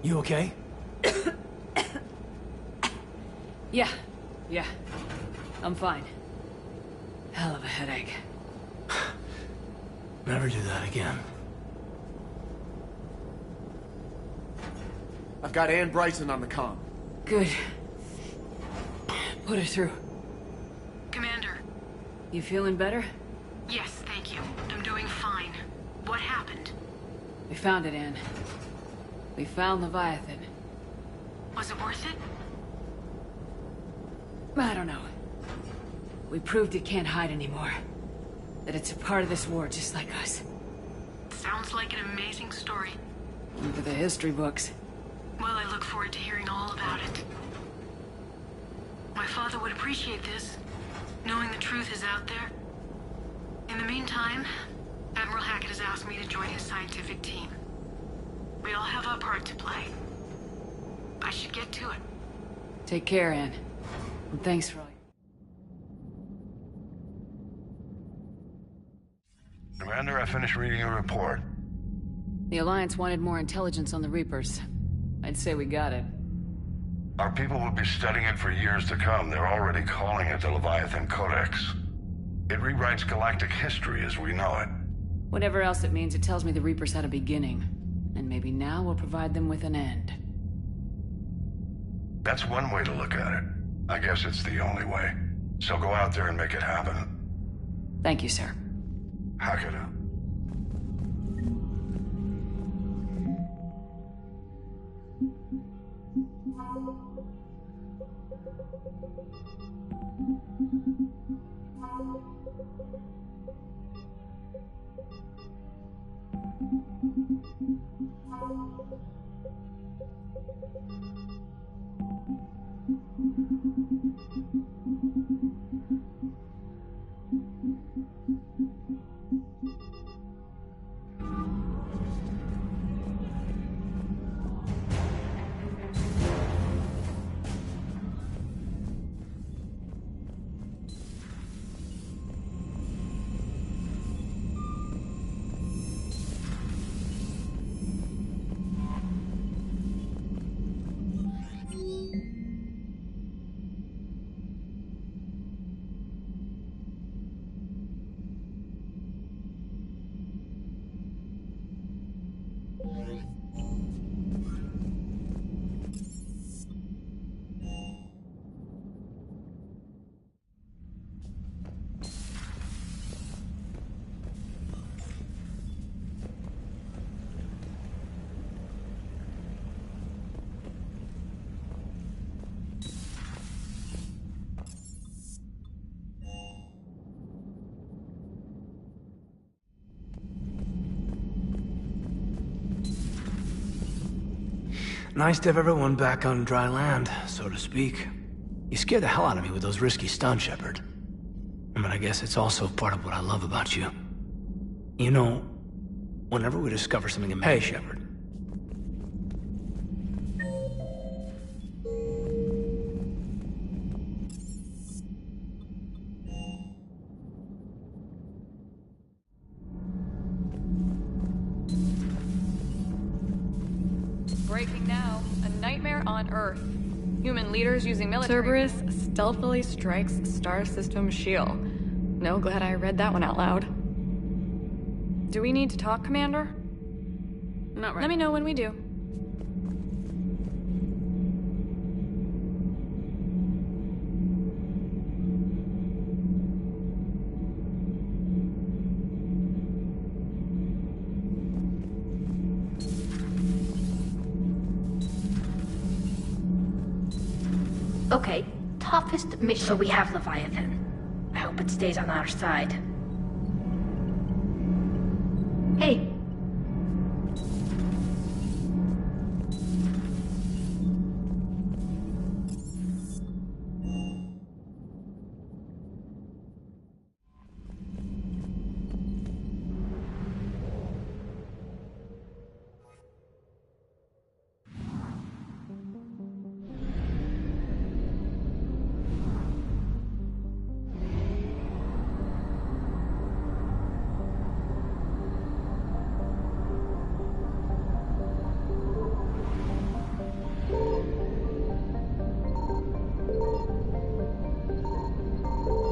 You okay? Yeah. I'm fine. Hell of a headache. Never do that again. I've got Ann Bryson on the comm. Good. Put her through. Commander. You feeling better? Yes, thank you. I'm doing fine. What happened? We found it, Ann. We found Leviathan. Was it worth it? I don't know. We proved it can't hide anymore. That it's a part of this war just like us. Sounds like an amazing story. Into the history books. Well, I look forward to hearing all about it. My father would appreciate this, knowing the truth is out there. In the meantime, Admiral Hackett has asked me to join his scientific team. We all have our part to play. I should get to it. Take care, Ann. And thanks for all Commander, I finished reading your report. The Alliance wanted more intelligence on the Reapers. I'd say we got it. Our people will be studying it for years to come. They're already calling it the Leviathan Codex. It rewrites galactic history as we know it. Whatever else it means, it tells me the Reapers had a beginning. And maybe now we'll provide them with an end. That's one way to look at it. I guess it's the only way. So go out there and make it happen. Thank you, sir. Hack it up. Nice to have everyone back on dry land, so to speak. You scared the hell out of me with those risky stunts, Shepard. But I guess it's also part of what I love about you. You know, whenever we discover something amazing... Hey, Shepard. Breaking now. A nightmare on Earth. Human leaders using military... Cerberus stealthily strikes Star System shield. No, glad I read that one out loud. Do we need to talk, Commander? Not right. Let me know when we do. Okay, toughest mission we have, Leviathan. I hope it stays on our side. Hey!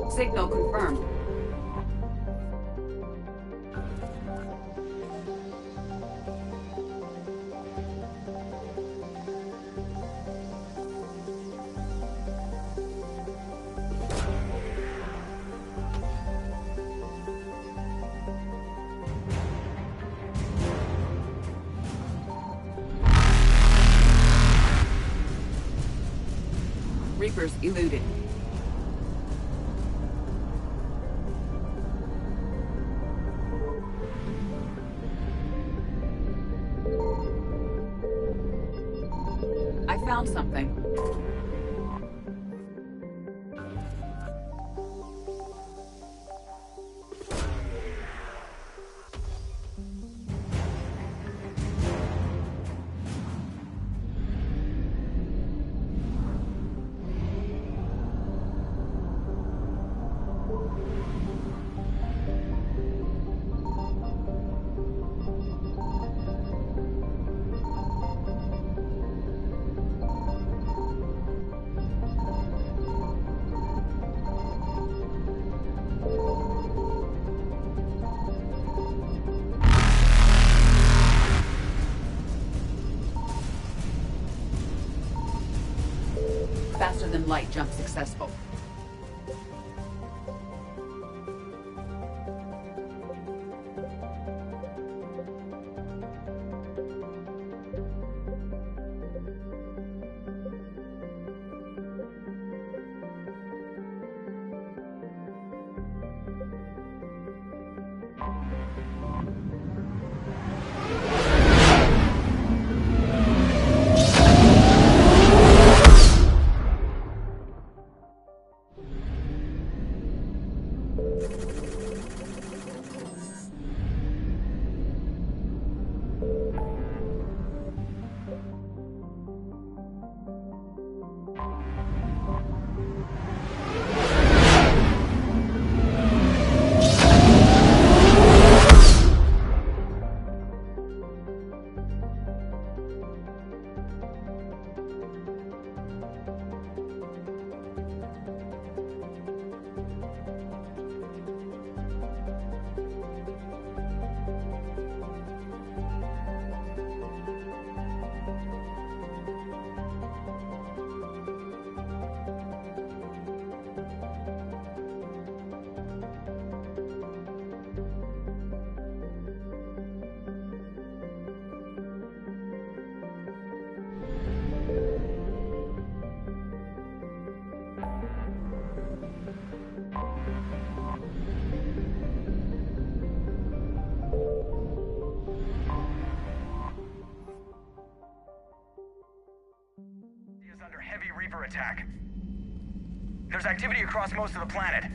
Signal confirmed. Reapers eluded. I found something. Faster than light jump successful. Under heavy Reaper attack. There's activity across most of the planet.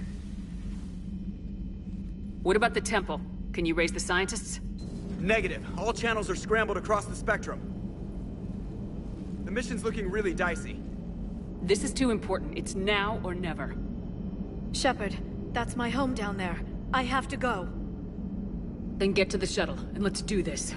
What about the temple? Can you raise the scientists? Negative. All channels are scrambled across the spectrum. The mission's looking really dicey. This is too important. It's now or never. Shepard, that's my home down there. I have to go. Then get to the shuttle, and let's do this.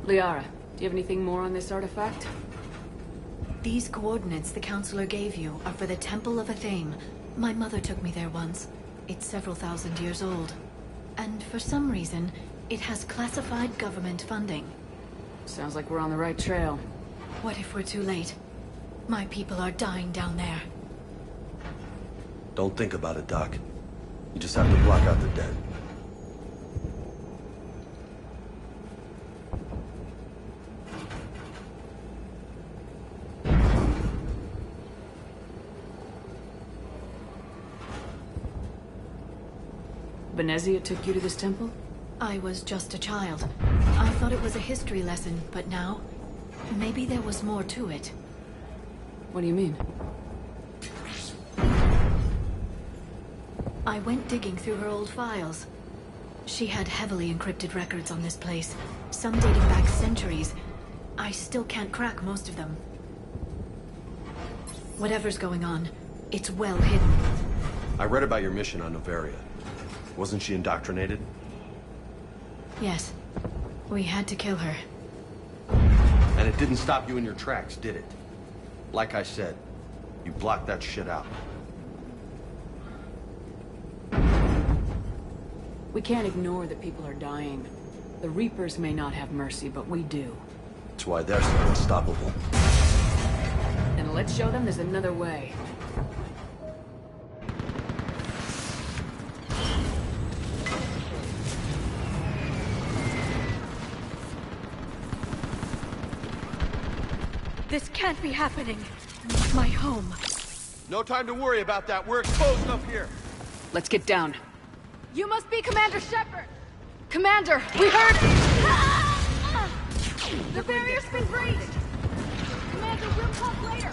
Liara, do you have anything more on this artifact? These coordinates the Counselor gave you are for the Temple of Athame. My mother took me there once. It's several thousand years old. And for some reason, it has classified government funding. Sounds like we're on the right trail. What if we're too late? My people are dying down there. Don't think about it, Doc. You just have to block out the dead. Benezia took you to this temple? I was just a child. I thought it was a history lesson, but now... maybe there was more to it. What do you mean? I went digging through her old files. She had heavily encrypted records on this place, some dating back centuries. I still can't crack most of them. Whatever's going on, it's well hidden. I read about your mission on Noveria. Wasn't she indoctrinated? Yes. We had to kill her. And it didn't stop you in your tracks, did it? Like I said, you blocked that shit out. We can't ignore that people are dying. The Reapers may not have mercy, but we do. That's why they're so unstoppable. And let's show them there's another way. This can't be happening. My home. No time to worry about that. We're exposed up here. Let's get down. You must be Commander Shepard! Commander, we heard... The barrier's been breached! Commander, we'll talk later!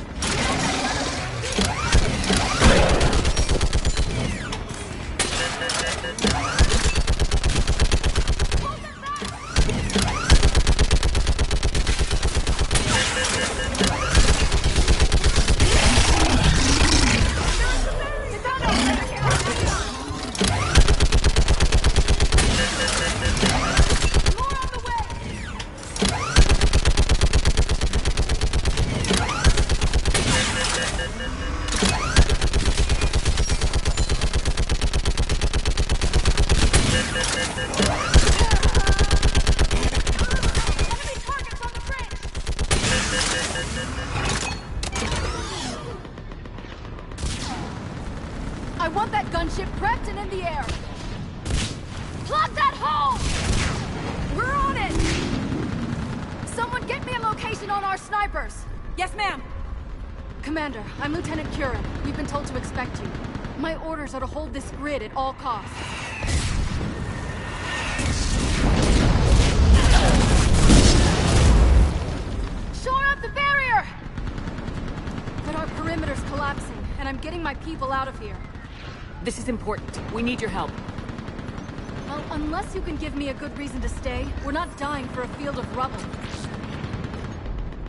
I want that gunship prepped and in the air! Plug that hole! We're on it! Someone get me a location on our snipers! Yes, ma'am! Commander, I'm Lieutenant Curran. We've been told to expect you. My orders are to hold this grid at all costs. Shore up the barrier! But our perimeter's collapsing, and I'm getting my people out of here. This is important. We need your help. Well, unless you can give me a good reason to stay, we're not dying for a field of rubble.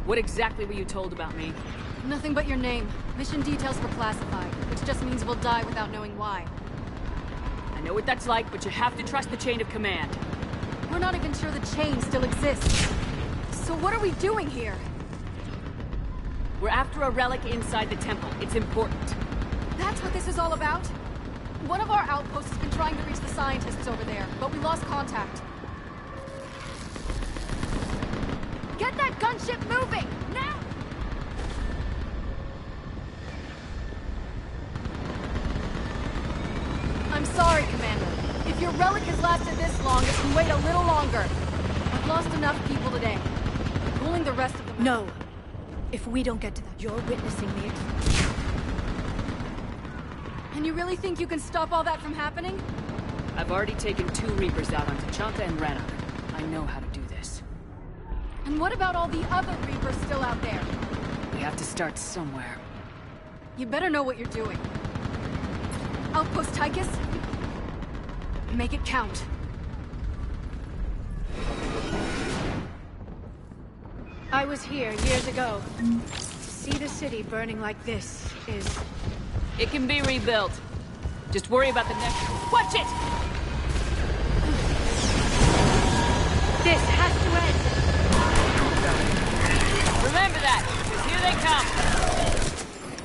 What exactly were you told about me? Nothing but your name. Mission details were classified, which just means we'll die without knowing why. I know what that's like, but you have to trust the chain of command. We're not even sure the chain still exists. So what are we doing here? We're after a relic inside the temple. It's important. That's what this is all about? One of our outposts has been trying to reach the scientists over there, but we lost contact. Get that gunship moving! Now! I'm sorry, Commander. If your relic has lasted this long, it can wait a little longer. I've lost enough people today. I'm pulling the rest of them. No. If we don't get to that, you're witnessing the execution. And you really think you can stop all that from happening? I've already taken 2 Reapers out on Tachanta and Rannoch. I know how to do this. And what about all the other Reapers still out there? We have to start somewhere. You better know what you're doing. Outpost Tychus? Make it count. I was here years ago. To see the city burning like this is... It can be rebuilt. Just worry about the next... Watch it! This has to end! Remember that, because here they come.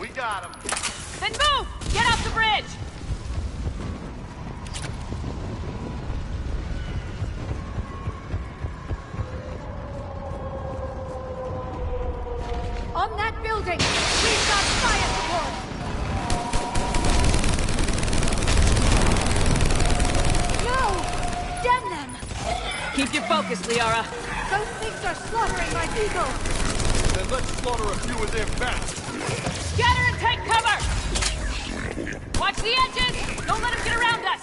We got them. Then move! Get off the bridge! On that building! We've got fire support! No! Damn them! Keep your focus, Liara. Those things are slaughtering my people! Then let's slaughter a few of them back. Scatter and take cover! Watch the edges! Don't let them get around us!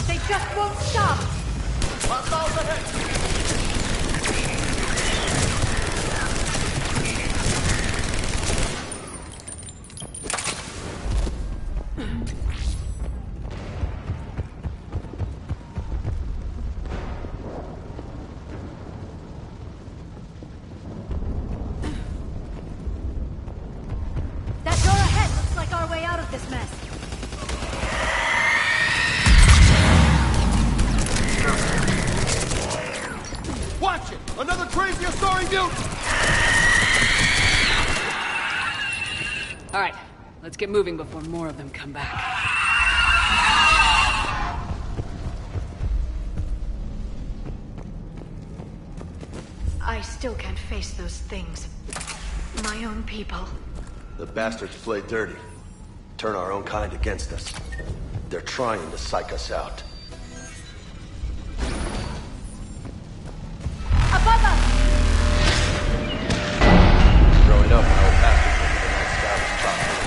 They just won't stop! Hostiles ahead! That door ahead looks like our way out of this mess. Watch it! Another crazy Asari mutant! All right, let's get moving before more of them come back. I still can't face those things. My own people. The bastards play dirty. Turn our own kind against us. They're trying to psych us out. Above us! Growing up, my old bastards were the night sky was chocolate.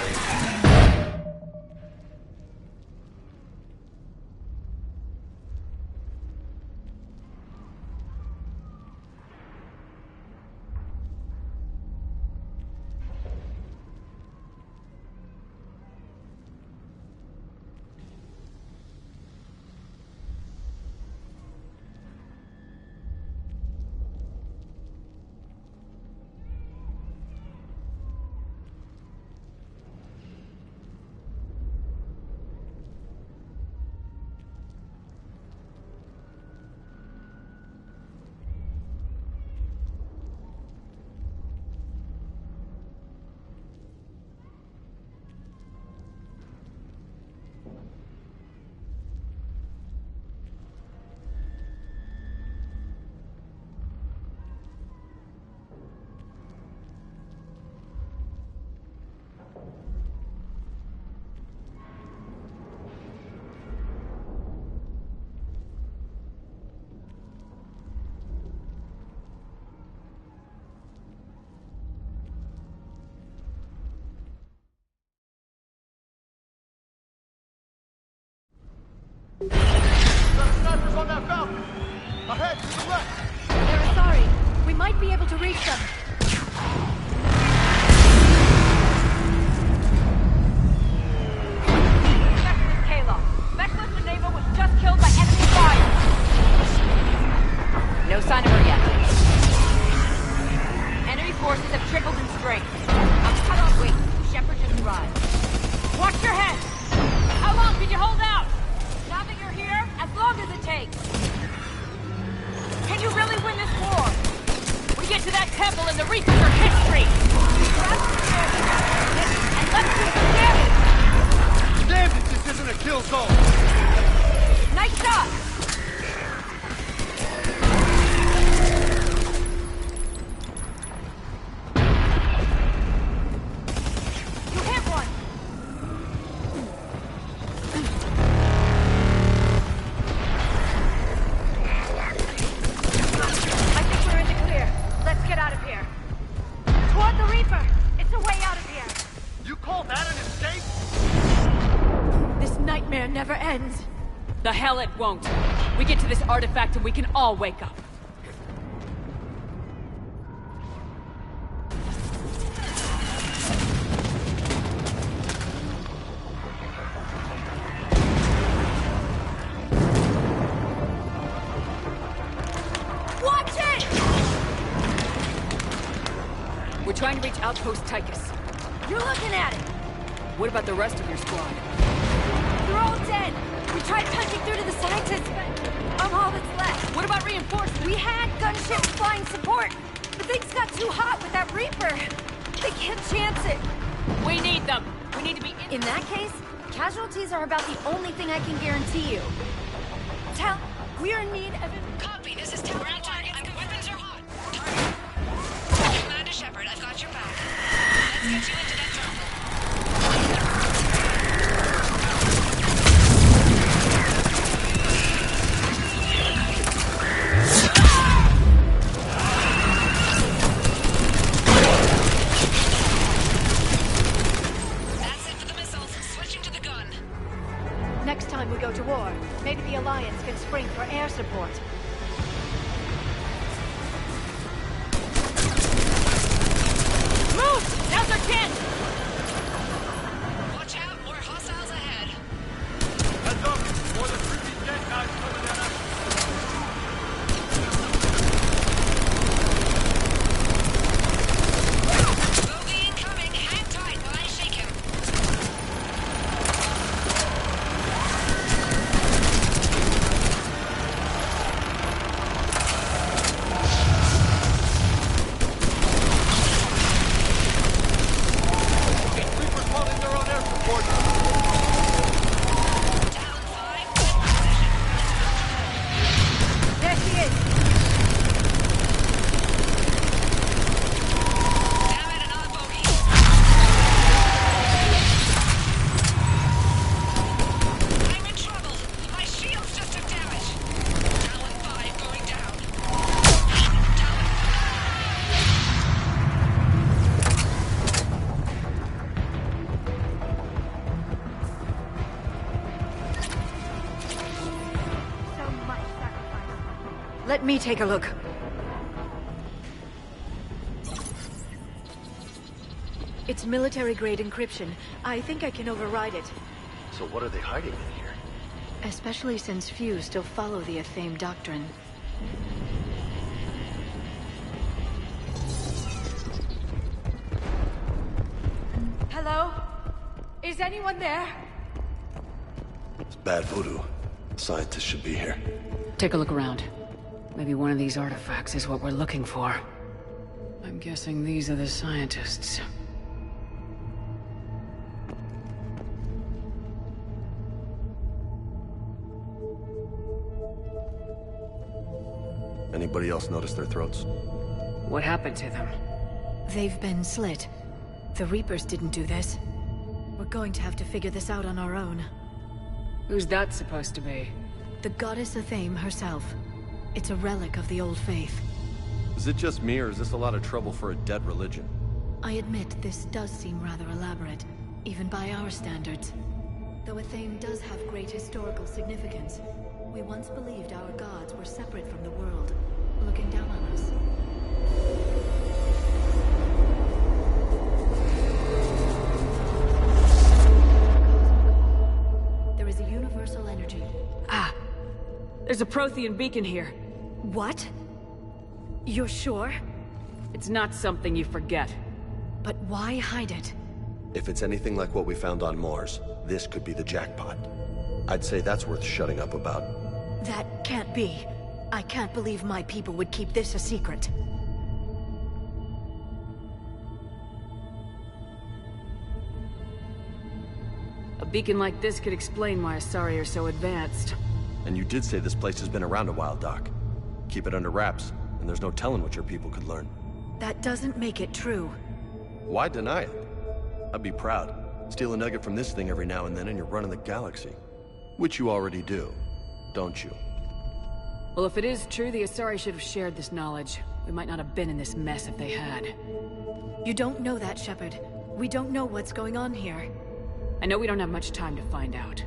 Snipers on that falcon! Ahead, to the left! They're Asari. We might be able to reach them. Specialist Kayla. Specialist Eneva was just killed by enemy fire. No sign of her yet. Enemy forces have tripled in strength. I'm cut off. Wait, Shepard just arrived. Watch your head! How long can you hold out? Now that you're here, as long as it takes. Can you really win this war? We get to that temple and the Reapers are history! And let's do some damage! Damn it, this isn't a kill zone! Nice shot! You hit one! I think we're in the clear. Let's get out of here. Toward the Reaper! It's a way out of here! You call that an escape? This nightmare never ends. The hell it won't. We get to this artifact and we can all wake up. Watch it! Outpost Tychus. You're looking at it! What about the rest of your squad? They're all dead! We tried punching through to the scientists, but I'm all that's left. What about reinforcements? We had gunships flying support, but things got too hot with that Reaper. They can't chance it. We need them. We need to be in that case, casualties are about the only thing I can guarantee you. Tal, we're in need of... Copy, this is Tal. We're on target. Weapons are hot. Target. Commander Shepard, I've got your back. Let's get you into that terminal. Next time we go to war, maybe the Alliance can spring for air support. Move! Now's our chance! Watch out, more hostiles ahead. Heads up! More than 3 dead guys coming at us! Bogey incoming! Hang tight while I shake him. There she is! Damn it, another bogey. I'm in trouble. My shields just took damage. Talon 5 going down. So much sacrifice. Let me take a look. It's military-grade encryption. I think I can override it. So what are they hiding in here? Especially since few still follow the Athame doctrine. Hello? Is anyone there? It's bad voodoo. Scientists should be here. Take a look around. Maybe one of these artifacts is what we're looking for. I'm guessing these are the scientists. Anybody else notice their throats? What happened to them? They've been slit. The Reapers didn't do this. We're going to have to figure this out on our own. Who's that supposed to be? The goddess Athame herself. It's a relic of the old faith. Is it just me, or is this a lot of trouble for a dead religion? I admit this does seem rather elaborate, even by our standards. Though Athame does have great historical significance, we once believed our gods were separate from the world, looking down on us. There is a universal energy. Ah! There's a Prothean beacon here. What? You're sure? It's not something you forget. But why hide it? If it's anything like what we found on Mars, this could be the jackpot. I'd say that's worth shutting up about. That can't be. I can't believe my people would keep this a secret. A beacon like this could explain why Asari are so advanced. And you did say this place has been around a while, Doc. Keep it under wraps, and there's no telling what your people could learn. That doesn't make it true. Why deny it? I'd be proud. Steal a nugget from this thing every now and then and you're running the galaxy. Which you already do, don't you? Well, if it is true, the Asari should have shared this knowledge. We might not have been in this mess if they had. You don't know that, Shepard. We don't know what's going on here. I know we don't have much time to find out.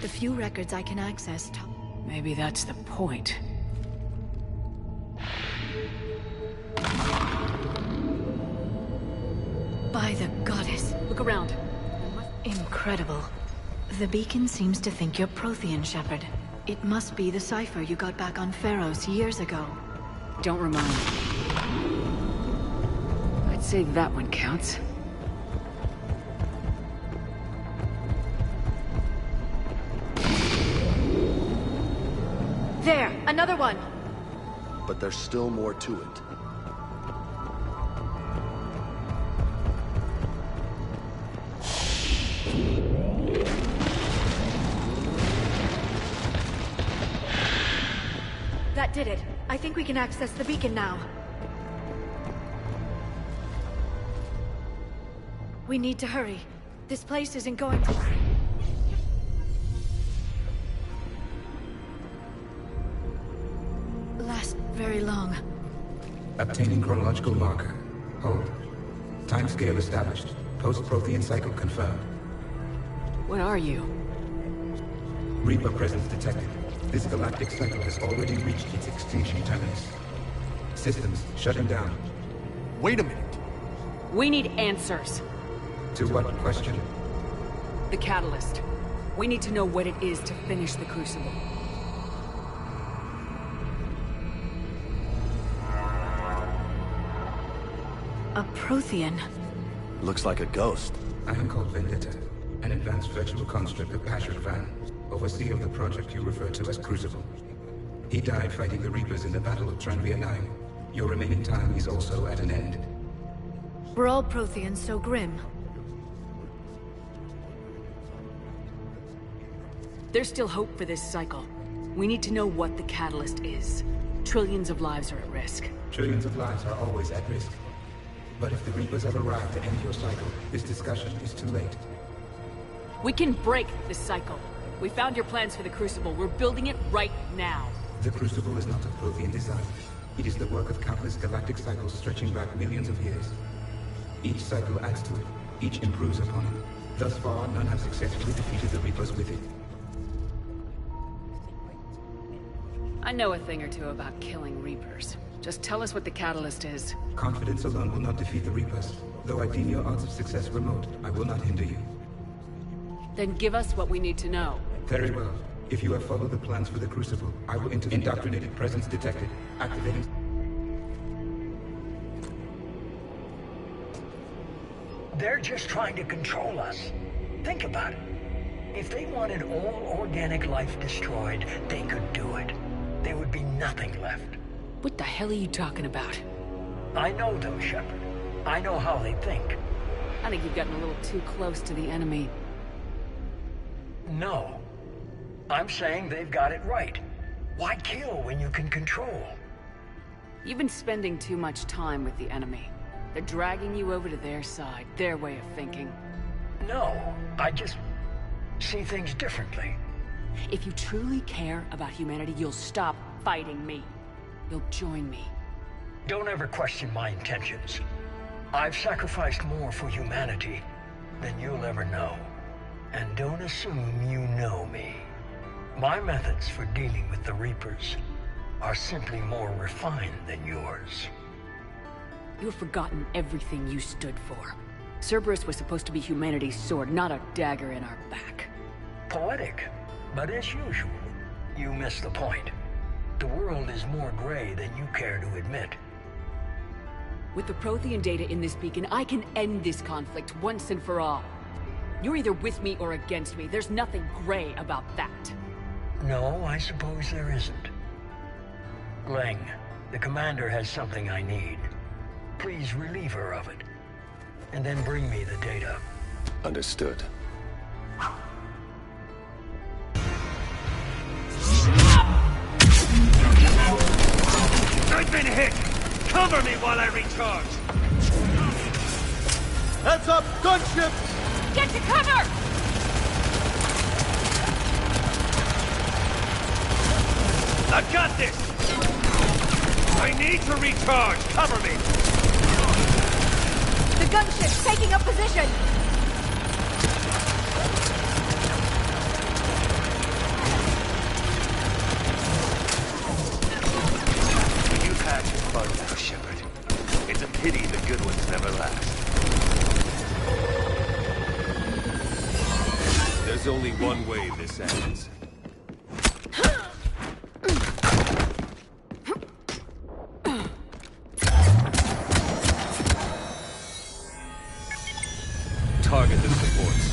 The few records I can access Maybe that's the point. By the goddess. Look around. Incredible. The beacon seems to think you're Prothean, Shepard. It must be the cipher you got back on Pharos years ago. Don't remind me. I'd say that one counts. There, another one. But there's still more to it. That did it. I think we can access the beacon now. We need to hurry. This place isn't going to... last very long. Obtaining chronological marker. Hold. Timescale established. Post-Prothean cycle confirmed. What are you? Reaper presence detected. This galactic cycle has already reached its extinction terminus. Systems shutting down. Wait a minute. We need answers. To what question? The catalyst. We need to know what it is to finish the Crucible. A Prothean. Looks like a ghost. I am called Vendetta, an advanced virtual construct of Patrick Van, overseer of the project you refer to as Crucible. He died fighting the Reapers in the Battle of Tranvia 9. Your remaining time is also at an end. We're all Protheans, so grim. There's still hope for this cycle. We need to know what the catalyst is. Trillions of lives are at risk. Trillions of lives are always at risk. But if the Reapers have arrived to end your cycle, this discussion is too late. We can break this cycle. We found your plans for the Crucible. We're building it right now. The Crucible is not of Prothean design. It is the work of countless galactic cycles stretching back millions of years. Each cycle adds to it. Each improves upon it. Thus far, none have successfully defeated the Reapers with it. I know a thing or two about killing Reapers. Just tell us what the catalyst is. Confidence alone will not defeat the Reapers. Though I deem your odds of success remote, I will not hinder you. Then give us what we need to know. Very well. If you have followed the plans for the Crucible, I will enter indoctrinated presence detected. Activating... They're just trying to control us. Think about it. If they wanted all organic life destroyed, they could do it. There would be nothing left. What the hell are you talking about? I know them, Shepard. I know how they think. I think you've gotten a little too close to the enemy. No. I'm saying they've got it right. Why kill when you can control? You've been spending too much time with the enemy. They're dragging you over to their side, their way of thinking. No, I just see things differently. If you truly care about humanity, you'll stop fighting me. You'll join me. Don't ever question my intentions. I've sacrificed more for humanity than you'll ever know. And don't assume you know me. My methods for dealing with the Reapers are simply more refined than yours. You've forgotten everything you stood for. Cerberus was supposed to be humanity's sword, not a dagger in our back. Poetic, but as usual, you miss the point. The world is more gray than you care to admit. With the Prothean data in this beacon, I can end this conflict once and for all. You're either with me or against me. There's nothing gray about that. No, I suppose there isn't. Leng, the commander has something I need. Please relieve her of it. And then bring me the data. Understood. I've been hit! Cover me while I recharge! Heads up! Gunship! Get to cover! I've got this! I need to recharge! Cover me! The gunship's taking up position! You've had your fun now, Shepard. It's a pity the good ones never last. There's only one way this ends. target the supports.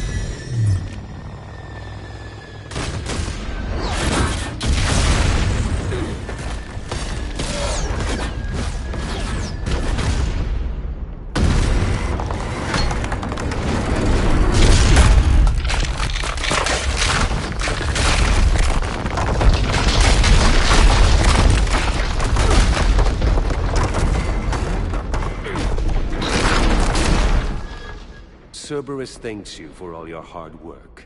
Cerberus thanks you for all your hard work.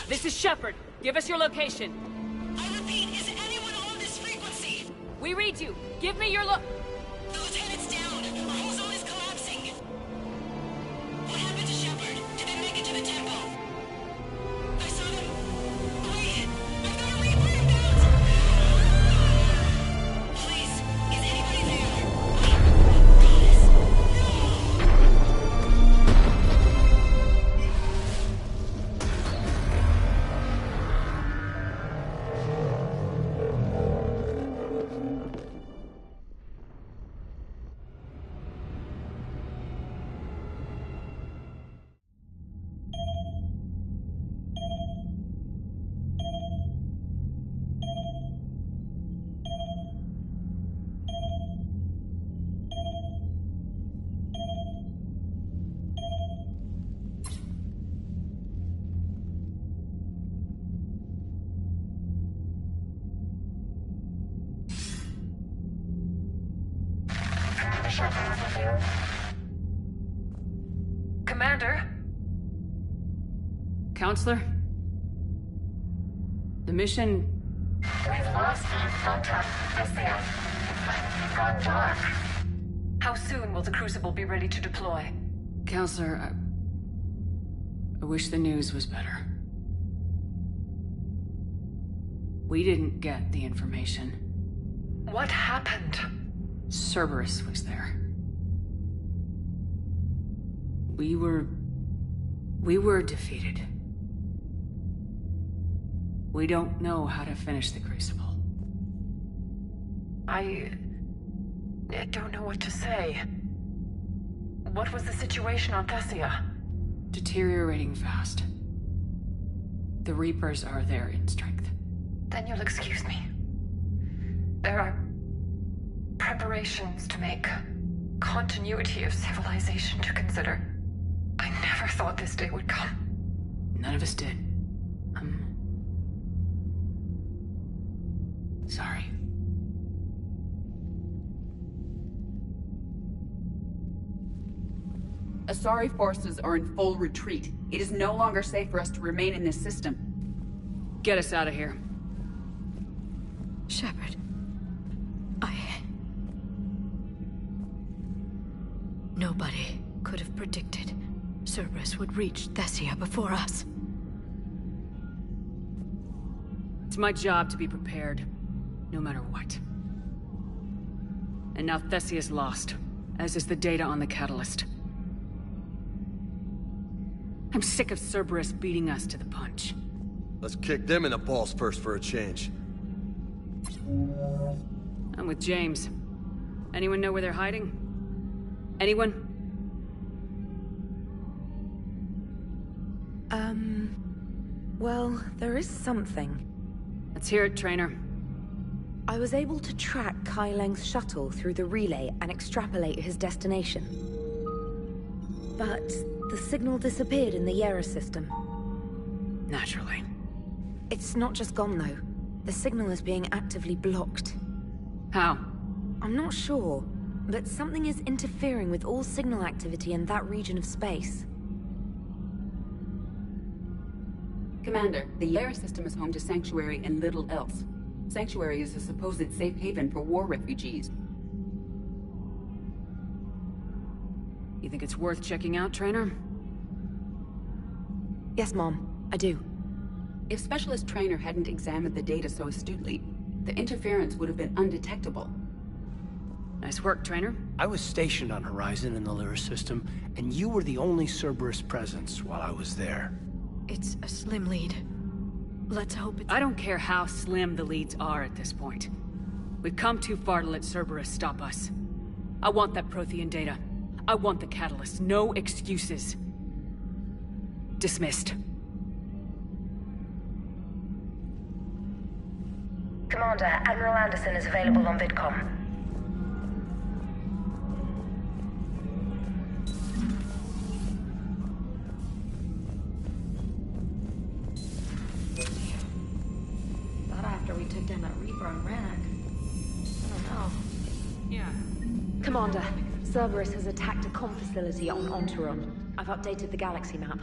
This is Shepard. Give us your location. I repeat, is anyone on this frequency? We read you. Give me your The lieutenant's down. Our whole zone is collapsing. What happened to Shepard? Did they make it to the temple? I saw them. Wait! I've got a Reaper inbound! Please, is anybody there? Goddess, Commander? Counselor? The mission... We've lost contact with the It's gone dark. How soon will the Crucible be ready to deploy? Counselor, I wish the news was better. We didn't get the information. What happened? Cerberus was there. We were defeated. We don't know how to finish the Crucible. I don't know what to say. What was the situation on Thessia? Deteriorating fast. The Reapers are there in strength. Then you'll excuse me. There are preparations to make, continuity of civilization to consider. I never thought this day would come. None of us did. I'm sorry. Asari forces are in full retreat. It is no longer safe for us to remain in this system. Get us out of here. Shepard. Nobody could have predicted Cerberus would reach Thessia before us. It's my job to be prepared, no matter what. And now Thessia's lost, as is the data on the Catalyst. I'm sick of Cerberus beating us to the punch. Let's kick them in the balls first for a change. I'm with James. Anyone know where they're hiding? Anyone? Well, there is something. Let's hear it, Trainer. I was able to track Kai Leng's shuttle through the relay and extrapolate his destination. But the signal disappeared in the Yera system. Naturally. It's not just gone, though. The signal is being actively blocked. How? I'm not sure, but something is interfering with all signal activity in that region of space. Commander, the Yera system is home to Sanctuary and little else. Sanctuary is a supposed safe haven for war refugees. You think it's worth checking out, Trainer? Yes, Mom. I do. If Specialist Trainer hadn't examined the data so astutely, the interference would have been undetectable. Nice work, Trainer. I was stationed on Horizon in the Lyra system, and you were the only Cerberus presence while I was there. It's a slim lead. Let's hope it's... I don't care how slim the leads are at this point. We've come too far to let Cerberus stop us. I want that Prothean data. I want the catalyst. No excuses. Dismissed. Commander, Admiral Anderson is available on VidCom. Not after we took down that Reaper on Rannoch. I don't know. Yeah. Commander, Cerberus has attacked a comm facility on Ontaron. I've updated the galaxy map.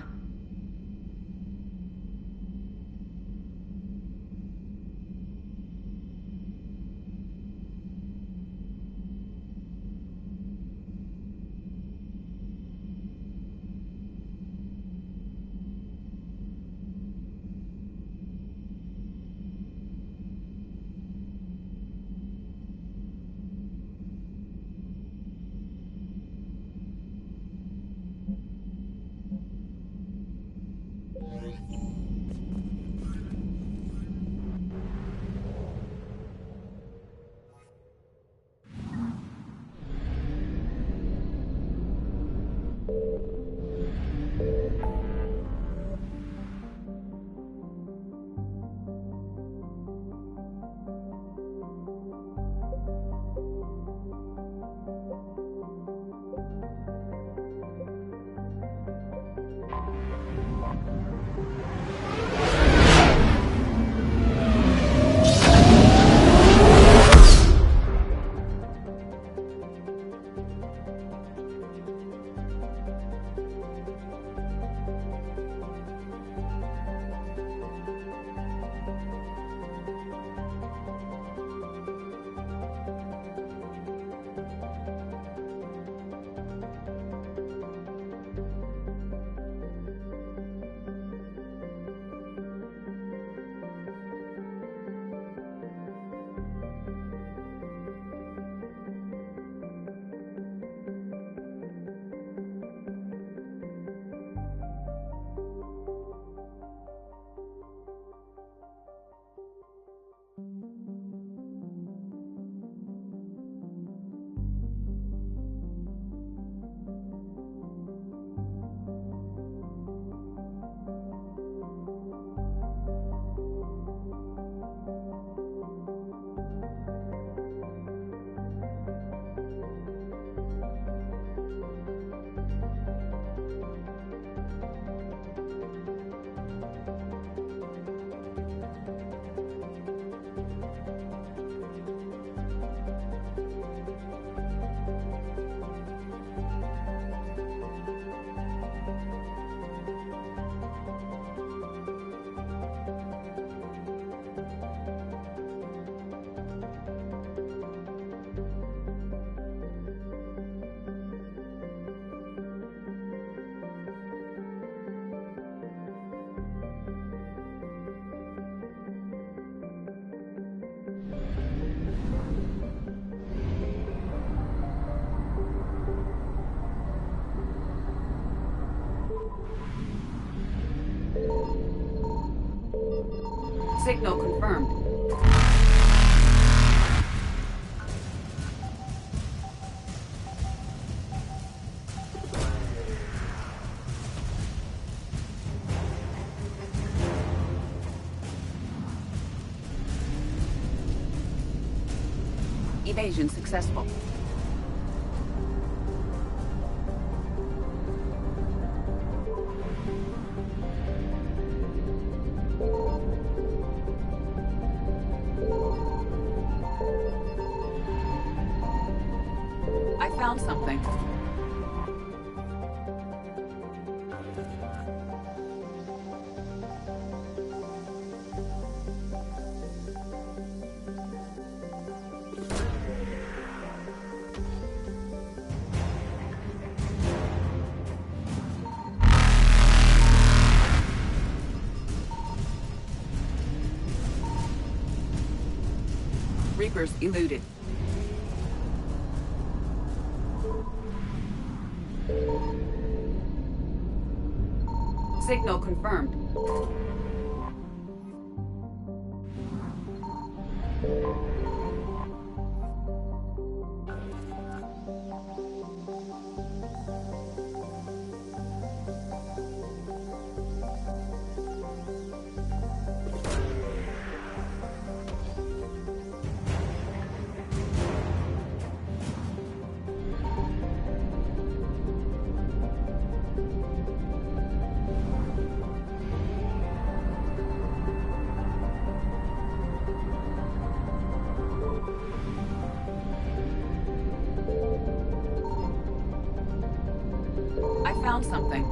Signal confirmed. Evasion successful. I found something. Reapers eluded. Signal confirmed. I found something.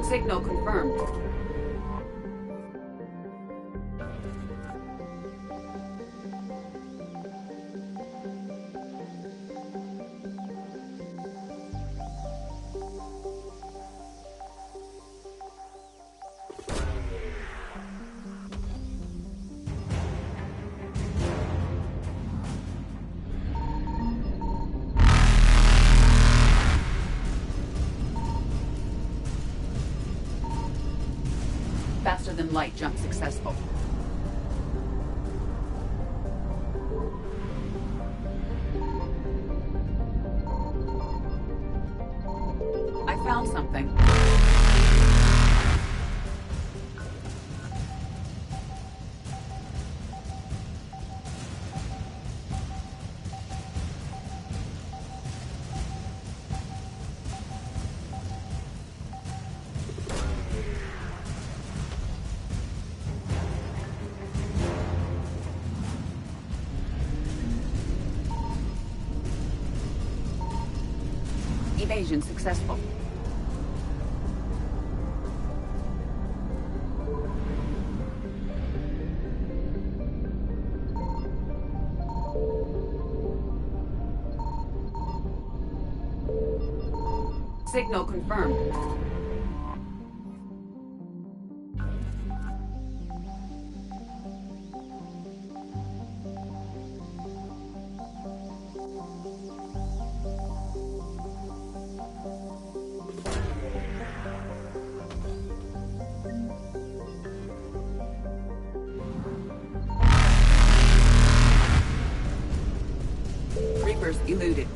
Signal confirmed. Faster than light jump successful. I found something. Evasion successful. Signal confirmed. Reapers eluded.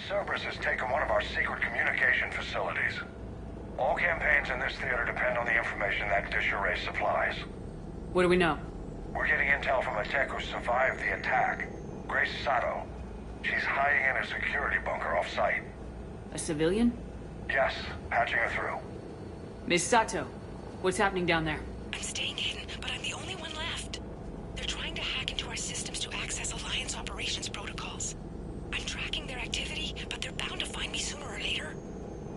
Cerberus has taken one of our secret communication facilities. All campaigns in this theater depend on the information that dish array supplies. What do we know? We're getting intel from a tech who survived the attack. Grace Sato. She's hiding in a security bunker off-site. A civilian? Yes, patching her through. Miss Sato, what's happening down there? I'm staying hidden, but I'm the only one left. They're trying to hack into our systems to access Alliance operations protocols. I'm tracking their activity, but they're bound to find me sooner or later.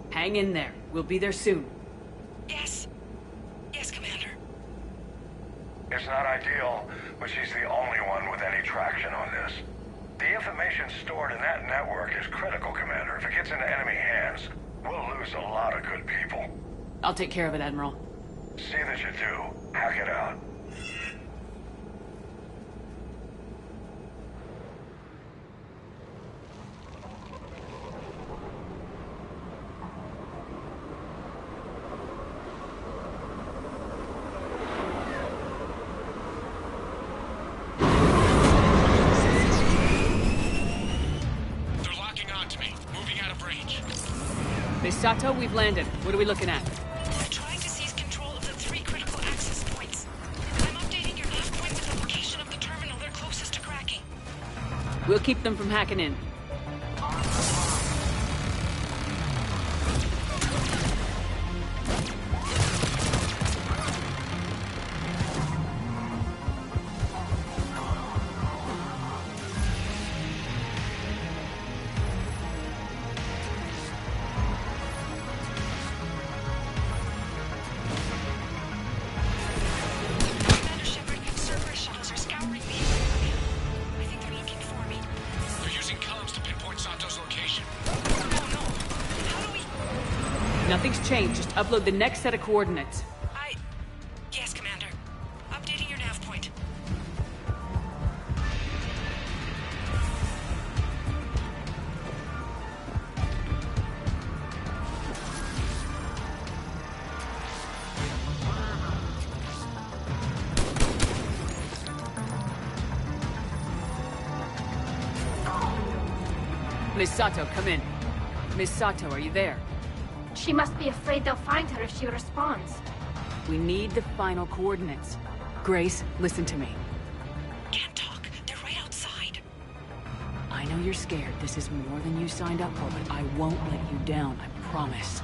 Hang in there. We'll be there soon. Yes. Yes, Commander. It's not ideal, but she's the only one with any traction on this. The information stored in that network is critical, Commander. If it gets into enemy hands, we'll lose a lot of good people. I'll take care of it, Admiral. See that you do. Hack it out. Miss Sato, we've landed. What are we looking at? I'm trying to seize control of the 3 critical access points. I'm updating your nav point with the location of the terminal they're closest to cracking. We'll keep them from hacking in. Nothing's changed. Just upload the next set of coordinates. Yes, Commander. Updating your nav point. Miss Sato, come in. Miss Sato, are you there? She must be afraid they'll find her if she responds. We need the final coordinates. Grace, listen to me. Can't talk. They're right outside. I know you're scared. This is more than you signed up for, but I won't let you down, I promise.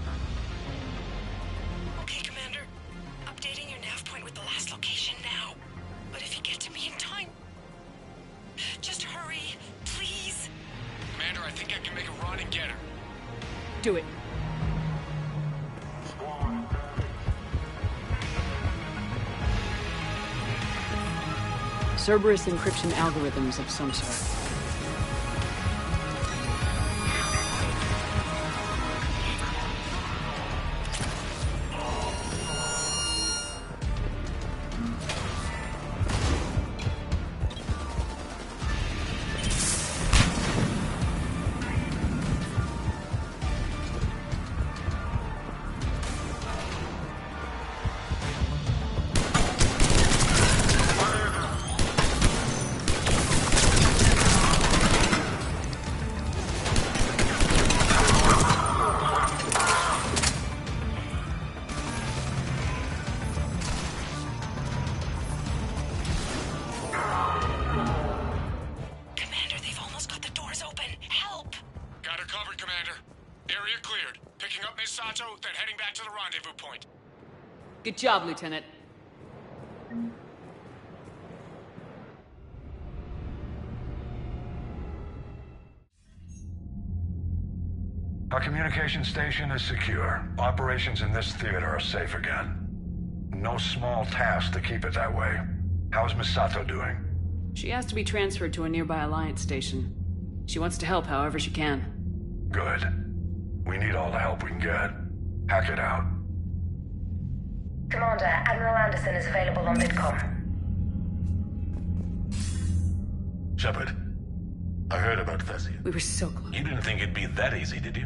think I can make a run and get her. Do it. Cerberus encryption algorithms of some sort. Good job, Lieutenant. Our communication station is secure. Operations in this theater are safe again. No small task to keep it that way. How's Misato doing? She has to be transferred to a nearby Alliance station. She wants to help however she can. Good. We need all the help we can get. Hack it out. Commander, Admiral Anderson is available on Midcom. Shepard, I heard about Thessia. We were so close. You didn't think it'd be that easy, did you?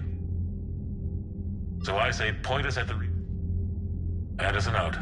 So I say point us at the Reaper. Anderson out.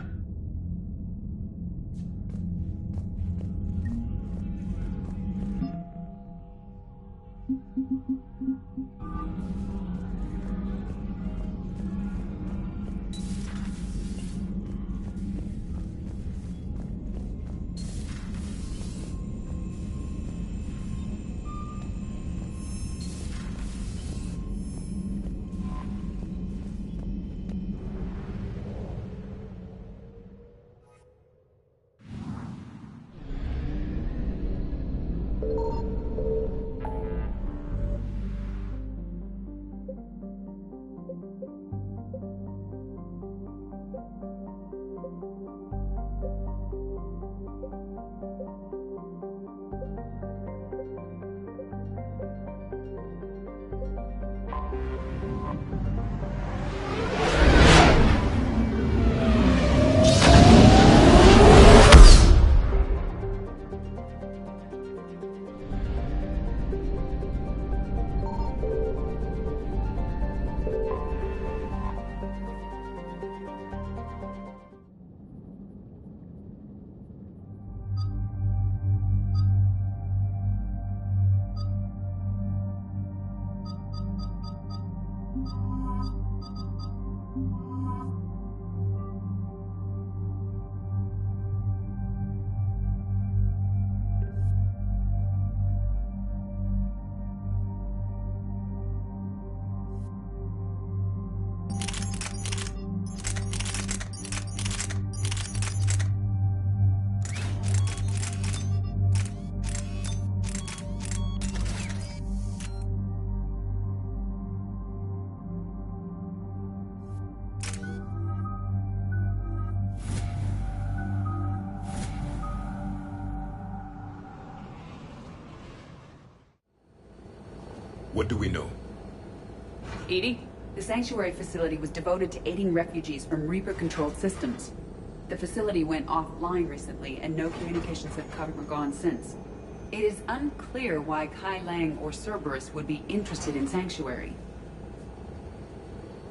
What do we know? EDI? The Sanctuary facility was devoted to aiding refugees from Reaper-controlled systems. The facility went offline recently, and no communications have come or gone since. It is unclear why Kai Lang or Cerberus would be interested in Sanctuary.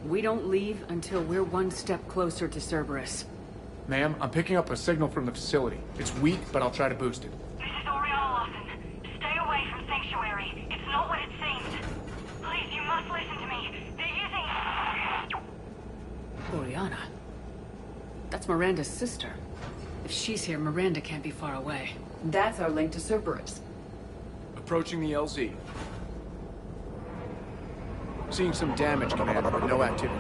We don't leave until we're one step closer to Cerberus. Ma'am, I'm picking up a signal from the facility. It's weak, but I'll try to boost it. This is Oriana Lawson. Stay away from Sanctuary. It's not what it seems. Please, you must listen to me. They're using... Oriana? That's Miranda's sister. If she's here, Miranda can't be far away. That's our link to Cerberus. Approaching the LZ. Seeing some damage, Commander, but no activity.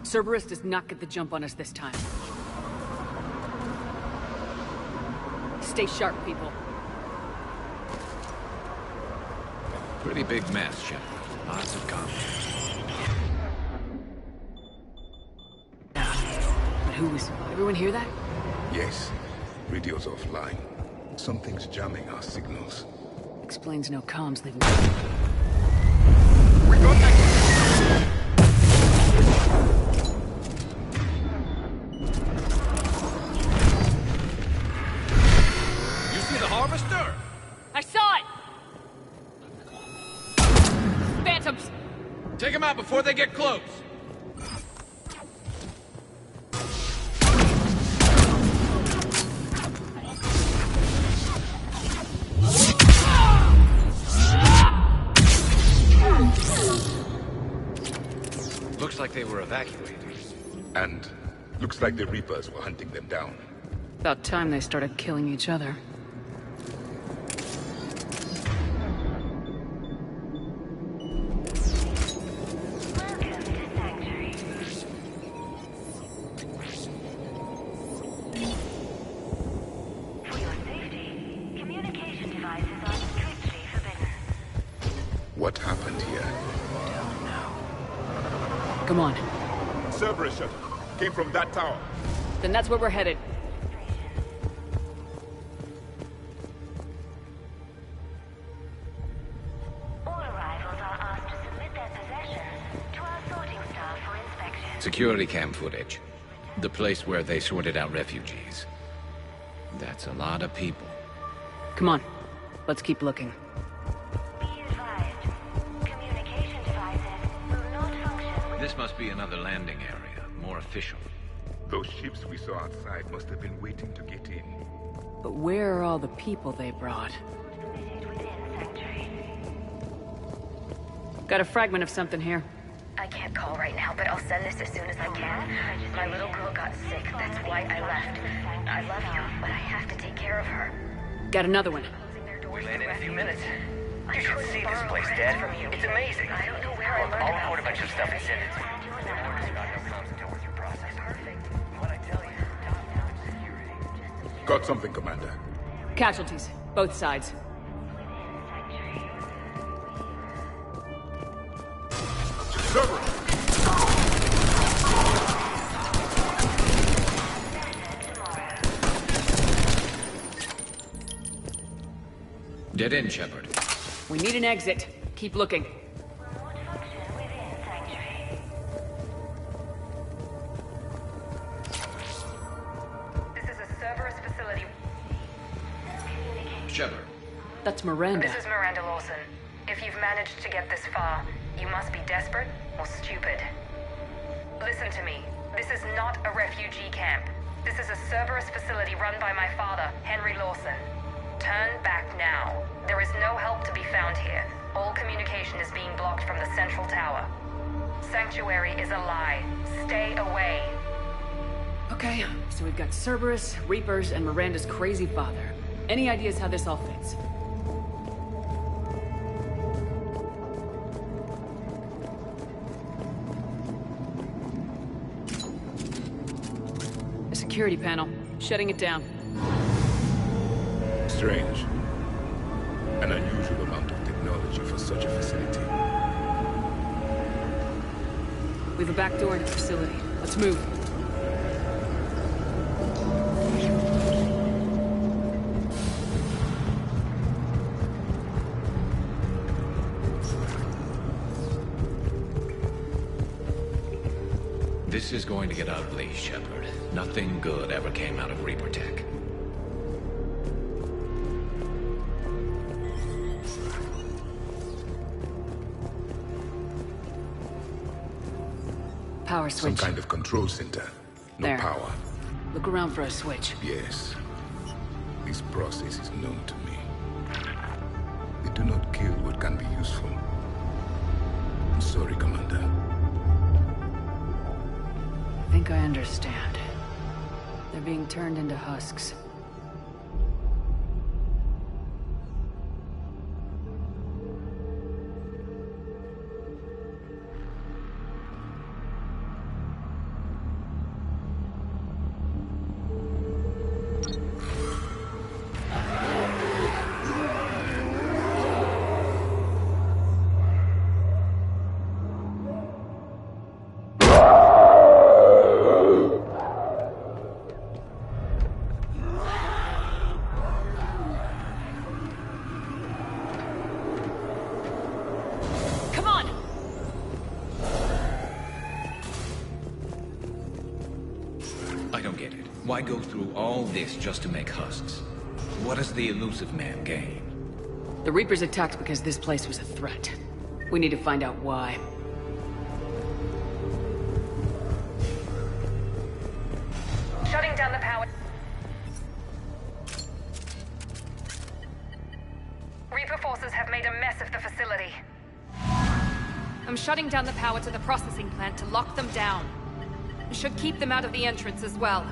Cerberus does not get the jump on us this time. Stay sharp, people. Pretty big mess, Shepard. Lots of conflict. But who was... Everyone hear that? Yes. Radio's offline. Something's jamming our signals. Explains no comms leaving... We got that! You see the harvester? I saw it! Phantoms! Take them out before they get close. Looks like they were evacuated. And looks like the Reapers were hunting them down. About time they started killing each other. What happened here? Come on. Cerberus shuttle. Came from that tower. Then that's where we're headed. All arrivals are asked to submit their possessions to our sorting staff for inspection. Security cam footage. The place where they sorted out refugees. That's a lot of people. Come on. Let's keep looking. This must be another landing area, more official. Those ships we saw outside must have been waiting to get in. But where are all the people they brought? Got a fragment of something here. I can't call right now, but I'll send this as soon as I can. My little girl got sick, that's why I left. I love you, but I have to take care of her. Got another one. We land in a few minutes. You should see this place, Dad. It's amazing. I don't know where I learned I'll about record a bunch of stuff and send it to you. Got something, Commander. Casualties. Both sides. Dead end, Shepard. We need an exit. Keep looking. This is a Cerberus facility. Shepard. That's Miranda. This is Miranda Lawson. If you've managed to get this far, you must be desperate or stupid. Listen to me. This is not a refugee camp. This is a Cerberus facility run by my father, Henry Lawson. Turn back now. There is no help to be found here. All communication is being blocked from the central tower. Sanctuary is a lie. Stay away. Okay, so we've got Cerberus, Reapers, and Miranda's crazy father. Any ideas how this all fits? A security panel. Shutting it down. Strange. An unusual amount of technology for such a facility. We have a back door to the facility. Let's move. This is going to get ugly, Shepard. Nothing good ever came out of Reaper Tech. Power Some switch. kind of control center. No There. power. Look around for a switch. Yes. This process is known to me. They do not kill what can be useful. I'm sorry, Commander. I think I understand. They're being turned into husks. Why go through all this just to make husks? What does the elusive man gain? The Reapers attacked because this place was a threat. We need to find out why. Shutting down the power. Reaper forces have made a mess of the facility. I'm shutting down the power to the processing plant to lock them down. It should keep them out of the entrance as well.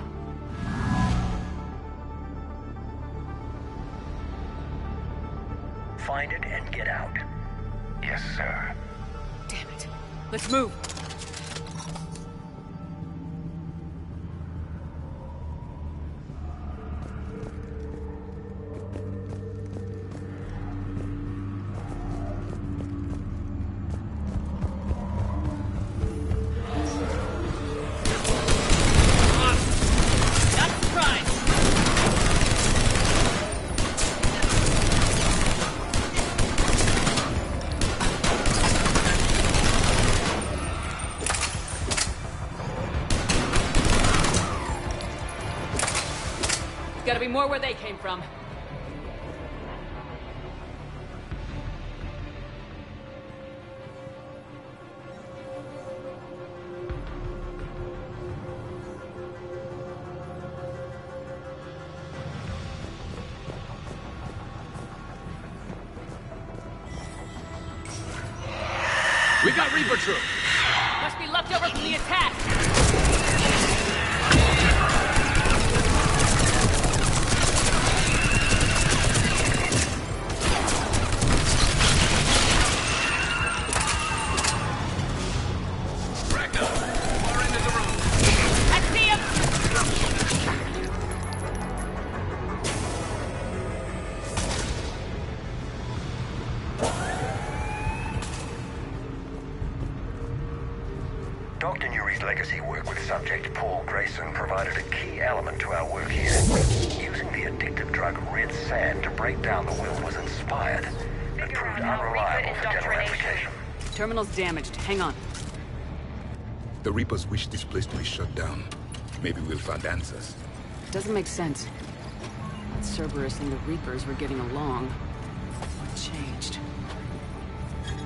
Find it and get out. Yes, sir. Damn it. Let's move. Gotta be more where they came from. We got Reaper troops! Must be left over from the attack! Dr. Nuri's legacy work with subject Paul Grayson provided a key element to our work here. Using the addictive drug Red Sand to break down the will was inspired, but proved unreliable for general application. Terminal's damaged. Hang on. The Reapers wish this place to be shut down. Maybe we'll find answers. Doesn't make sense. That Cerberus and the Reapers were getting along. What changed?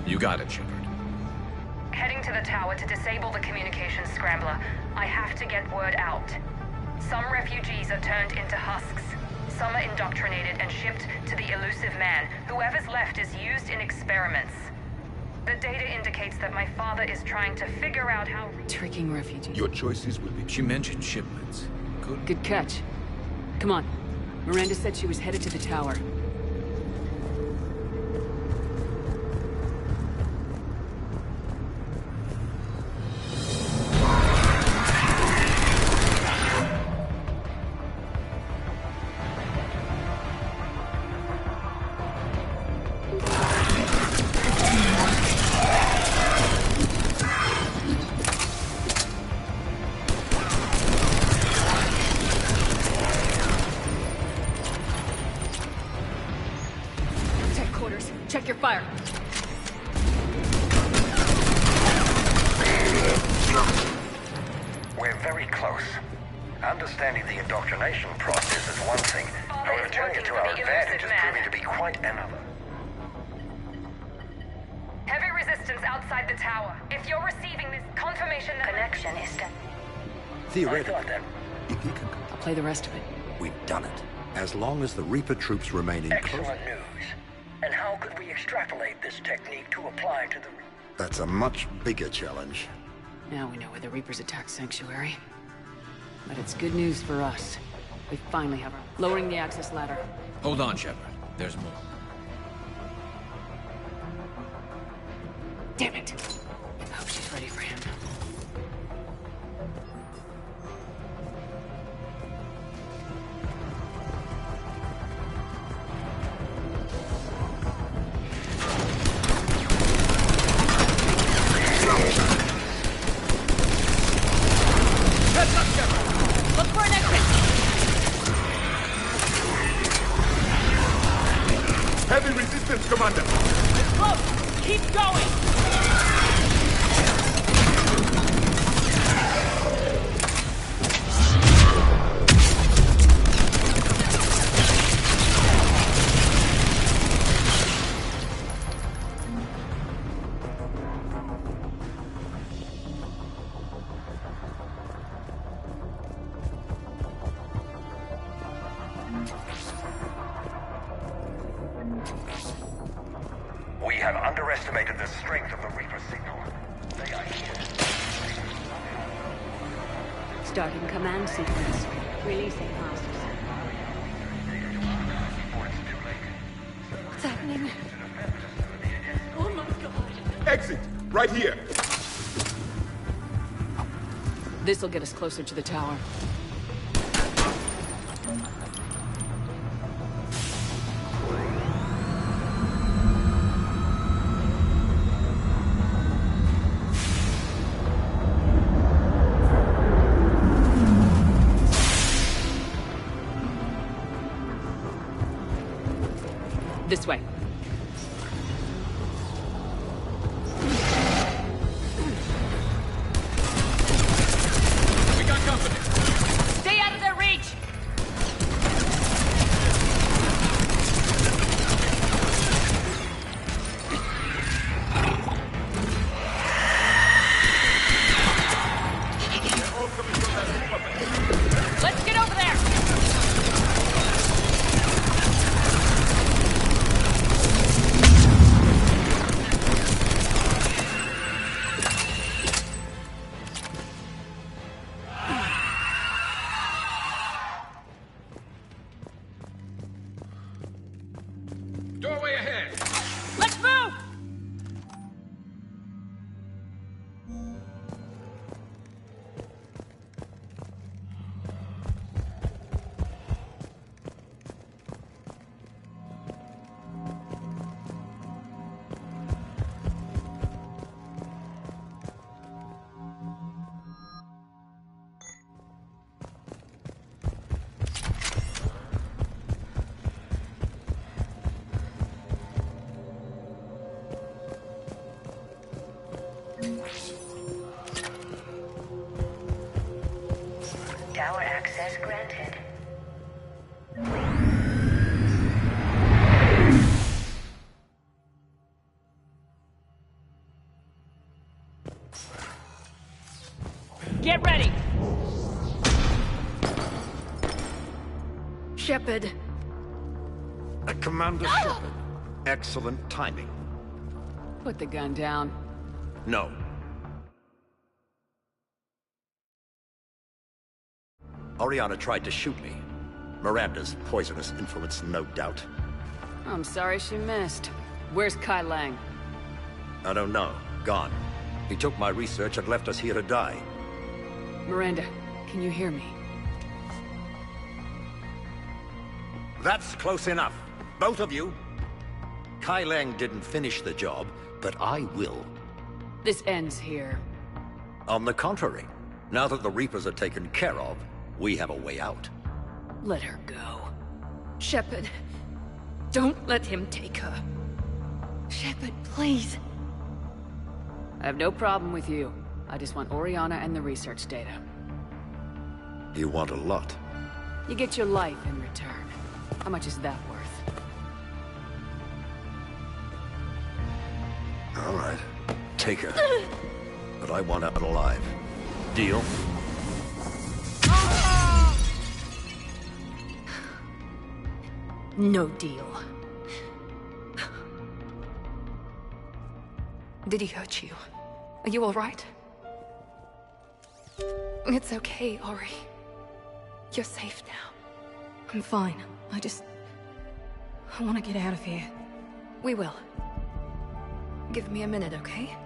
You got it, Shepard. Heading to the tower to disable the communications scrambler. I have to get word out. Some refugees are turned into husks. Some are indoctrinated and shipped to the elusive man. Whoever's left is used in experiments. The data indicates that my father is trying to figure out how... Tricking refugees. Your choices will be... She mentioned shipments. Good catch. Come on. Miranda said she was headed to the tower. Check your fire. We're very close. Understanding the indoctrination process is one thing. However, turning it to our advantage is proving to be quite another. Heavy resistance outside the tower. If you're receiving this confirmation... Connection is done. Theoretically, if he can... I'll play the rest of it. We've done it. As long as the Reaper troops remain in close... Excellent news. And how could we extrapolate this technique to apply to the... That's a much bigger challenge. Now we know where the Reapers attacked Sanctuary. But it's good news for us. We finally have her. Lowering the access ladder. Hold on, Shepard. There's more. Damn it! I hope she's ready for him. Look for an exit! Heavy resistance, Commander! It's close! Keep going! We have underestimated the strength of the Reaper signal. They are here. Starting command sequence. Releasing masters. What's happening? Oh my god. Exit! Right here! This'll get us closer to the tower. This way. We got company. Stay out of their reach! Let's get over there! Doorway ahead. Let's move! Tower access granted. Get ready! Shepard. Commander Shepard. Excellent timing. Put the gun down. No. Oriana tried to shoot me. Miranda's poisonous influence, no doubt. I'm sorry she missed. Where's Kai Lang? I don't know. Gone. He took my research and left us here to die. Miranda, can you hear me? That's close enough. Both of you. Kai Lang didn't finish the job, but I will. This ends here. On the contrary, now that the Reapers are taken care of, we have a way out. Let her go. Shepard. Don't let him take her. Shepard, please. I have no problem with you. I just want Oriana and the research data. You want a lot. You get your life in return. How much is that worth? All right. Take her. But I want her alive. Deal? No deal. Did he hurt you? Are you all right? It's okay, Ori. You're safe now. I'm fine. I want to get out of here. We will. Give me a minute, okay?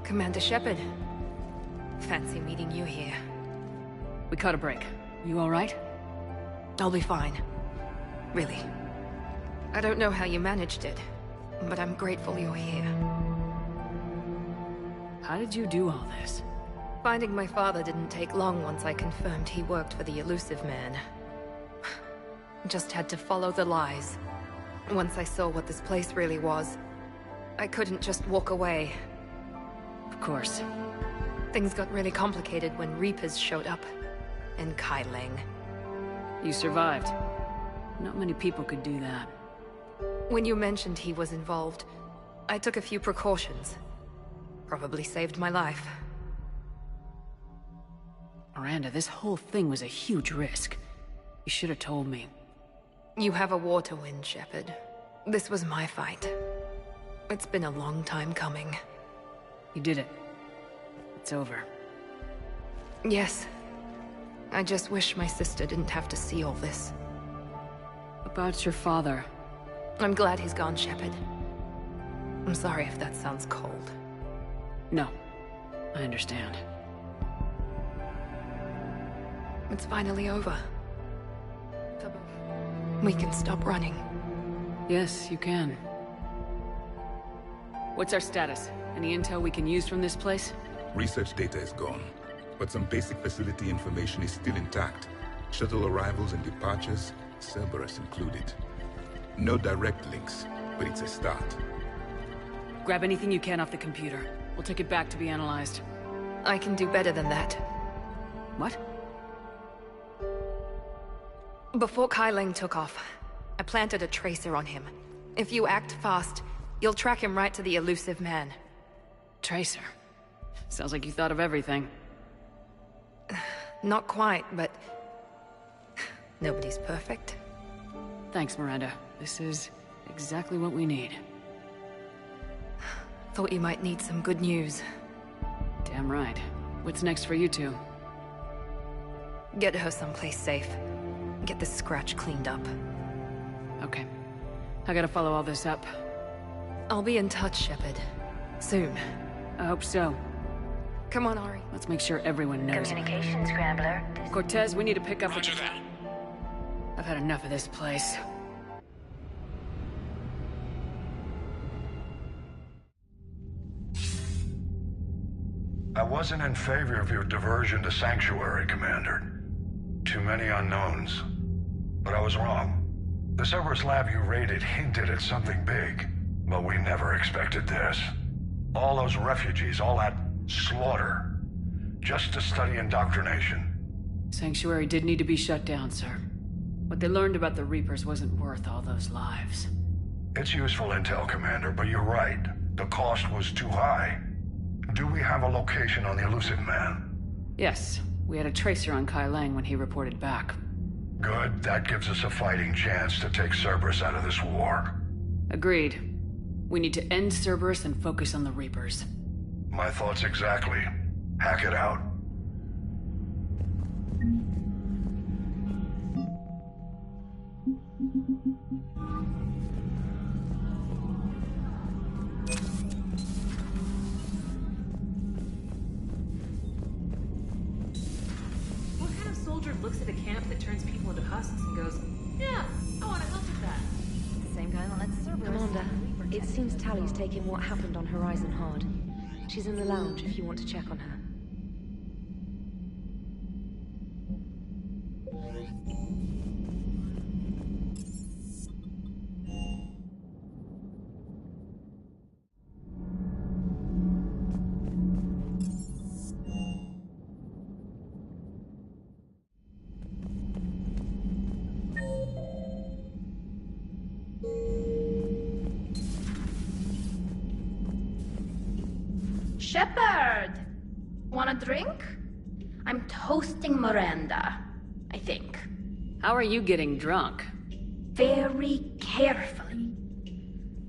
Commander Shepard. Fancy meeting you here. We caught a break. You all right? I'll be fine. Really. I don't know how you managed it, but I'm grateful you're here. How did you do all this? Finding my father didn't take long once I confirmed he worked for the Illusive Man. Just had to follow the lies. Once I saw what this place really was, I couldn't just walk away. Of course. Things got really complicated when Reapers showed up. And Kai Lang. You survived. Not many people could do that. When you mentioned he was involved, I took a few precautions. Probably saved my life. Miranda, this whole thing was a huge risk. You should have told me. You have a war to win, Shepard. This was my fight. It's been a long time coming. You did it. It's over. Yes. I just wish my sister didn't have to see all this. About your father. I'm glad he's gone, Shepard. I'm sorry if that sounds cold. No. I understand. It's finally over. We can stop running. Yes, you can. What's our status? Any intel we can use from this place? Research data is gone, but some basic facility information is still intact. Shuttle arrivals and departures, Cerberus included. No direct links, but it's a start. Grab anything you can off the computer. We'll take it back to be analyzed. I can do better than that. What? Before Kai Leng took off, I planted a tracer on him. If you act fast, you'll track him right to the elusive man. Tracer? Sounds like you thought of everything. Not quite, but... nobody's perfect. Thanks, Miranda. This is exactly what we need. Thought you might need some good news. Damn right. What's next for you two? Get her someplace safe. Get this scratch cleaned up. Okay. I gotta follow all this up. I'll be in touch, Shepard. Soon. I hope so. Come on, Ari. Let's make sure everyone knows. Communication scrambler. Cortez, we need to pick up... Roger that. I've had enough of this place. I wasn't in favor of your diversion to Sanctuary, Commander. Too many unknowns. But I was wrong. The Cerberus lab you raided hinted at something big, but we never expected this. All those refugees, all that slaughter, just to study indoctrination. Sanctuary did need to be shut down, sir. What they learned about the Reapers wasn't worth all those lives. It's useful intel, Commander, but you're right. The cost was too high. Do we have a location on the elusive man? Yes. We had a tracer on Kai Leng when he reported back. Good. That gives us a fighting chance to take Cerberus out of this war. Agreed. We need to end Cerberus and focus on the Reapers. My thoughts exactly. Hack it out. Looks at a camp that turns people into husks and goes, yeah, I want to help with that. Same guy that lets Cerberus. Commander, it seems Tally's taking what happened on Horizon hard. She's in the lounge if you want to check on her. Shepard! Want a drink? I'm toasting Miranda, I think. How are you getting drunk? Very carefully.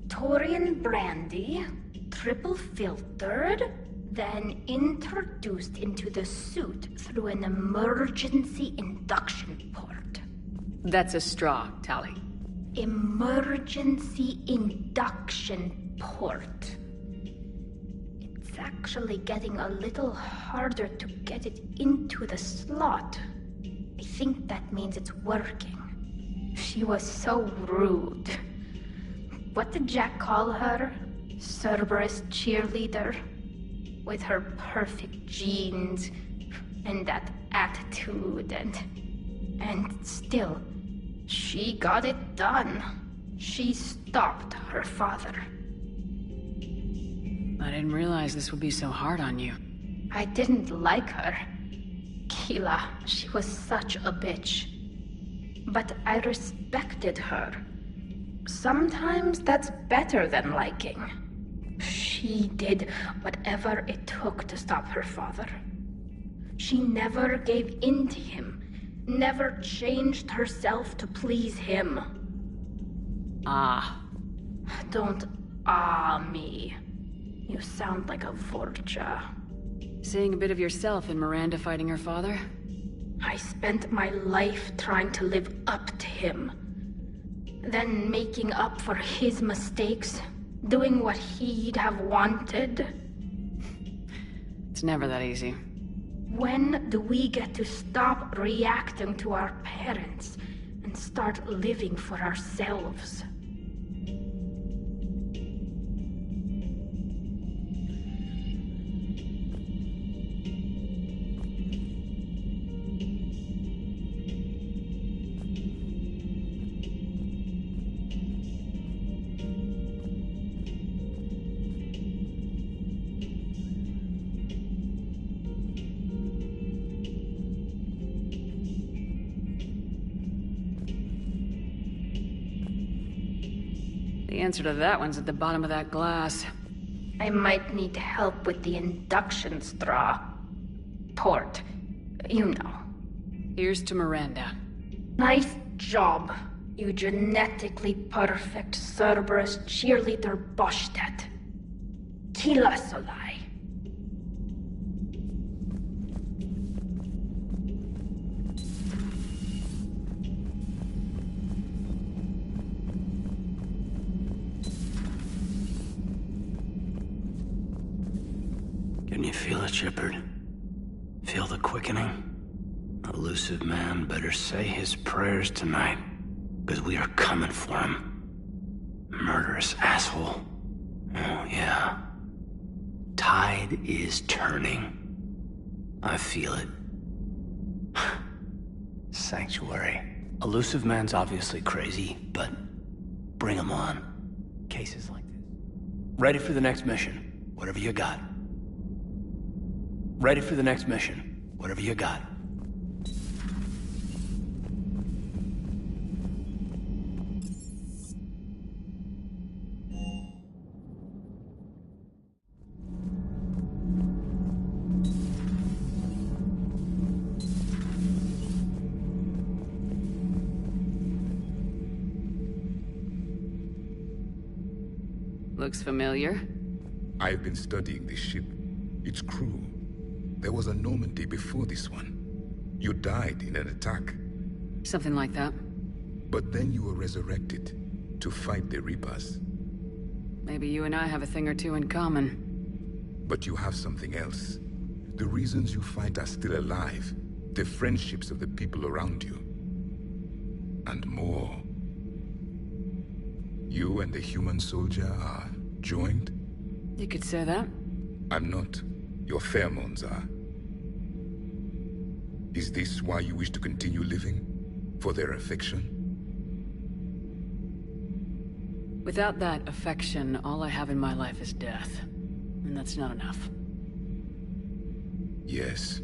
Taurian brandy, triple filtered, then introduced into the suit through an emergency induction port. That's a straw, Tally. Emergency induction port. It's actually getting a little harder to get it into the slot. I think that means it's working. She was so rude. What did Jack call her? Cerberus cheerleader? With her perfect genes and that attitude and still, she got it done. She stopped her father. I didn't realize this would be so hard on you. I didn't like her. Keela, she was such a bitch. But I respected her. Sometimes that's better than liking. She did whatever it took to stop her father. She never gave in to him, never changed herself to please him. Ah. Don't me. You sound like a Vorcha. Seeing a bit of yourself in Miranda fighting her father? I spent my life trying to live up to him. Then making up for his mistakes, doing what he'd have wanted. It's never that easy. When do we get to stop reacting to our parents and start living for ourselves? The answer to that one's at the bottom of that glass. I might need help with the induction straw. Port. You know. Here's to Miranda. Nice job, you genetically perfect Cerberus cheerleader Boshtet. Kila Solai. Can you feel it, Shepard? Feel the quickening? Elusive man better say his prayers tonight, because we are coming for him. Murderous asshole. Oh, yeah. Tide is turning. I feel it. Sanctuary. Elusive man's obviously crazy, but bring him on. Cases like this. Ready for the next mission, whatever you got. Ready for the next mission, whatever you got. Looks familiar. I've been studying this ship, its crew. There was a Normandy before this one. You died in an attack. Something like that. But then you were resurrected to fight the Reapers. Maybe you and I have a thing or two in common. But you have something else. The reasons you fight are still alive. The friendships of the people around you. And more. You and the human soldier are joined? You could say that. I'm not. Your pheromones are. Is this why you wish to continue living? For their affection? Without that affection, all I have in my life is death. And that's not enough. Yes.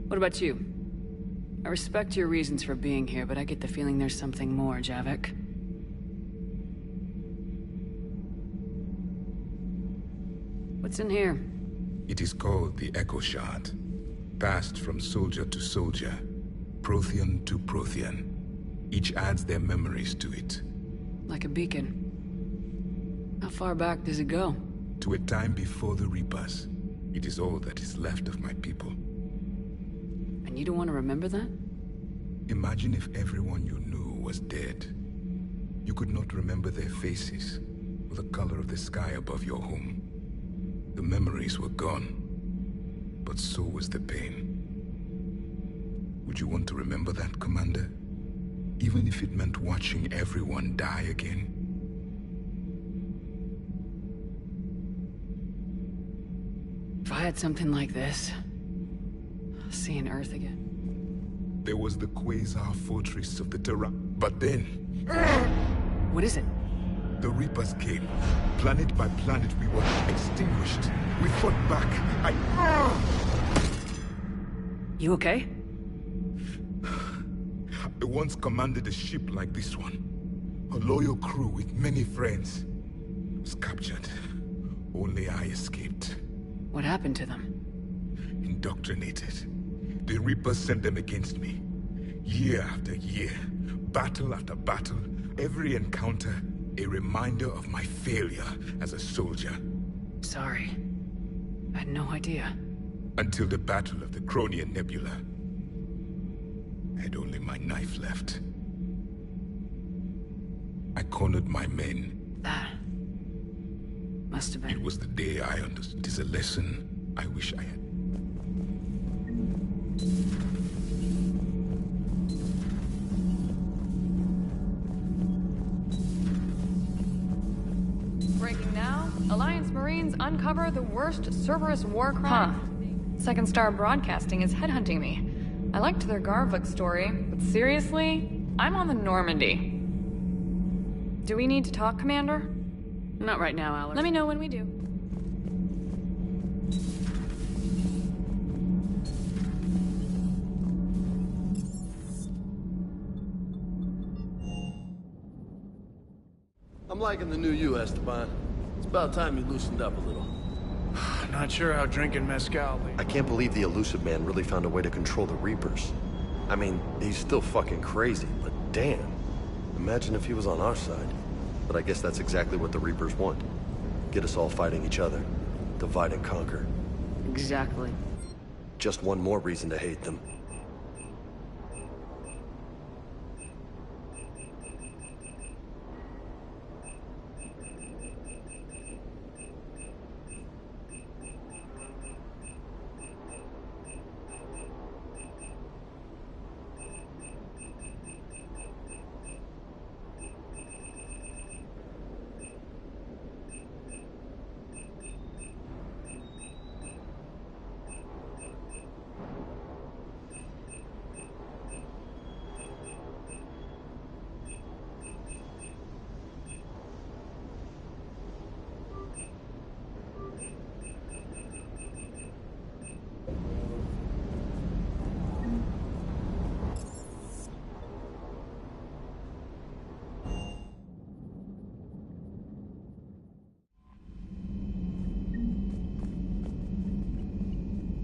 What about you? I respect your reasons for being here, but I get the feeling there's something more, Javik. What's in here? It is called the Echo Shard. Passed from soldier to soldier, Prothean to Prothean. Each adds their memories to it. Like a beacon. How far back does it go? To a time before the Reapers. It is all that is left of my people. And you don't want to remember that? Imagine if everyone you knew was dead. You could not remember their faces, or the color of the sky above your home. The memories were gone, but so was the pain. Would you want to remember that, Commander? Even if it meant watching everyone die again? If I had something like this, seeing Earth again. There was the Quasar Fortress of the Terra, but then... What is it? The Reapers came. Planet by planet, we were extinguished. We fought back. You okay? I once commanded a ship like this one. A loyal crew with many friends. Was captured. Only I escaped. What happened to them? Indoctrinated. The Reapers sent them against me. Year after year, battle after battle, every encounter a reminder of my failure as a soldier. Sorry. I had no idea. Until the Battle of the Cronian Nebula. I had only my knife left. I cornered my men. That must have been... It was the day I understood. It is a lesson I wish I had. Breaking now, Alliance Marines uncover the worst Cerberus war crime. Second Star Broadcasting is headhunting me. I liked their Garvik story, but seriously, I'm on the Normandy. Do we need to talk, Commander? Not right now, Alex. Let me know when we do. I'm liking the new you, Esteban. It's about time you loosened up a little. Not sure how drinking mezcal... I can't believe the Elusive Man really found a way to control the Reapers. I mean, he's still fucking crazy, but damn. Imagine if he was on our side. But I guess that's exactly what the Reapers want. Get us all fighting each other. Divide and conquer. Exactly. Just one more reason to hate them.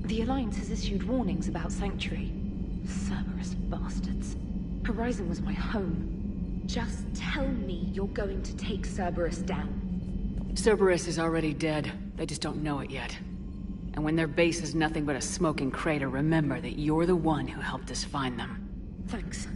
The Alliance has issued warnings about Sanctuary. Cerberus bastards. Horizon was my home. Just tell me you're going to take Cerberus down. Cerberus is already dead. They just don't know it yet. And when their base is nothing but a smoking crater, remember that you're the one who helped us find them. Thanks.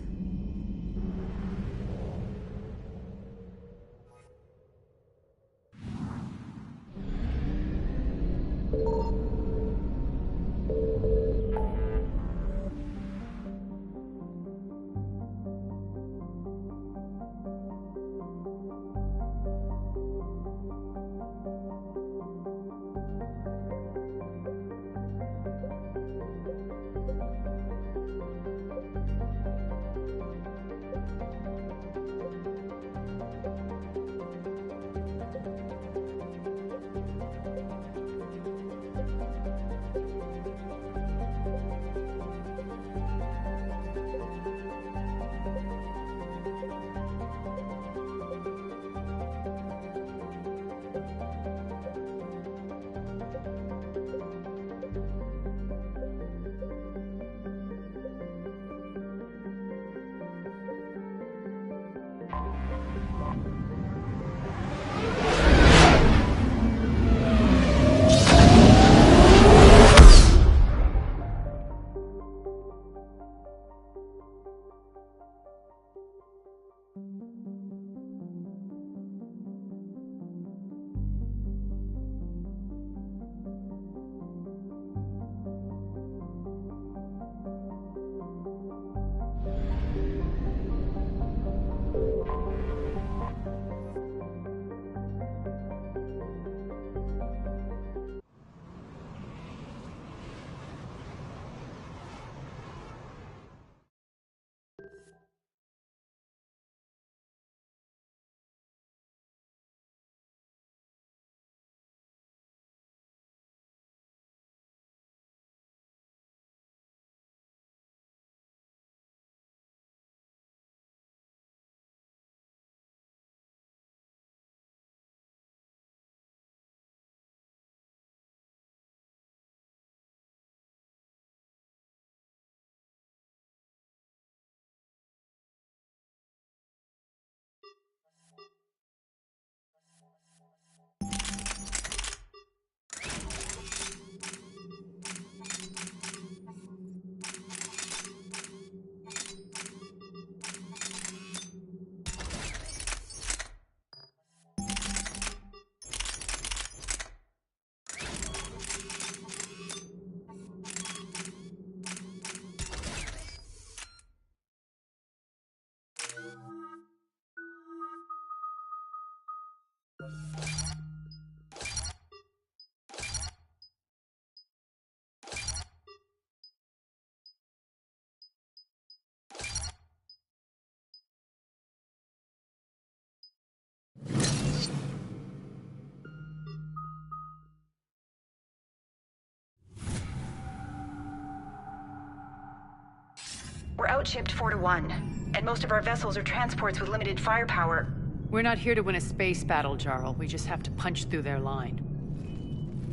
We're outshipped 4-1, and most of our vessels are transports with limited firepower. We're not here to win a space battle, Jarl. We just have to punch through their line.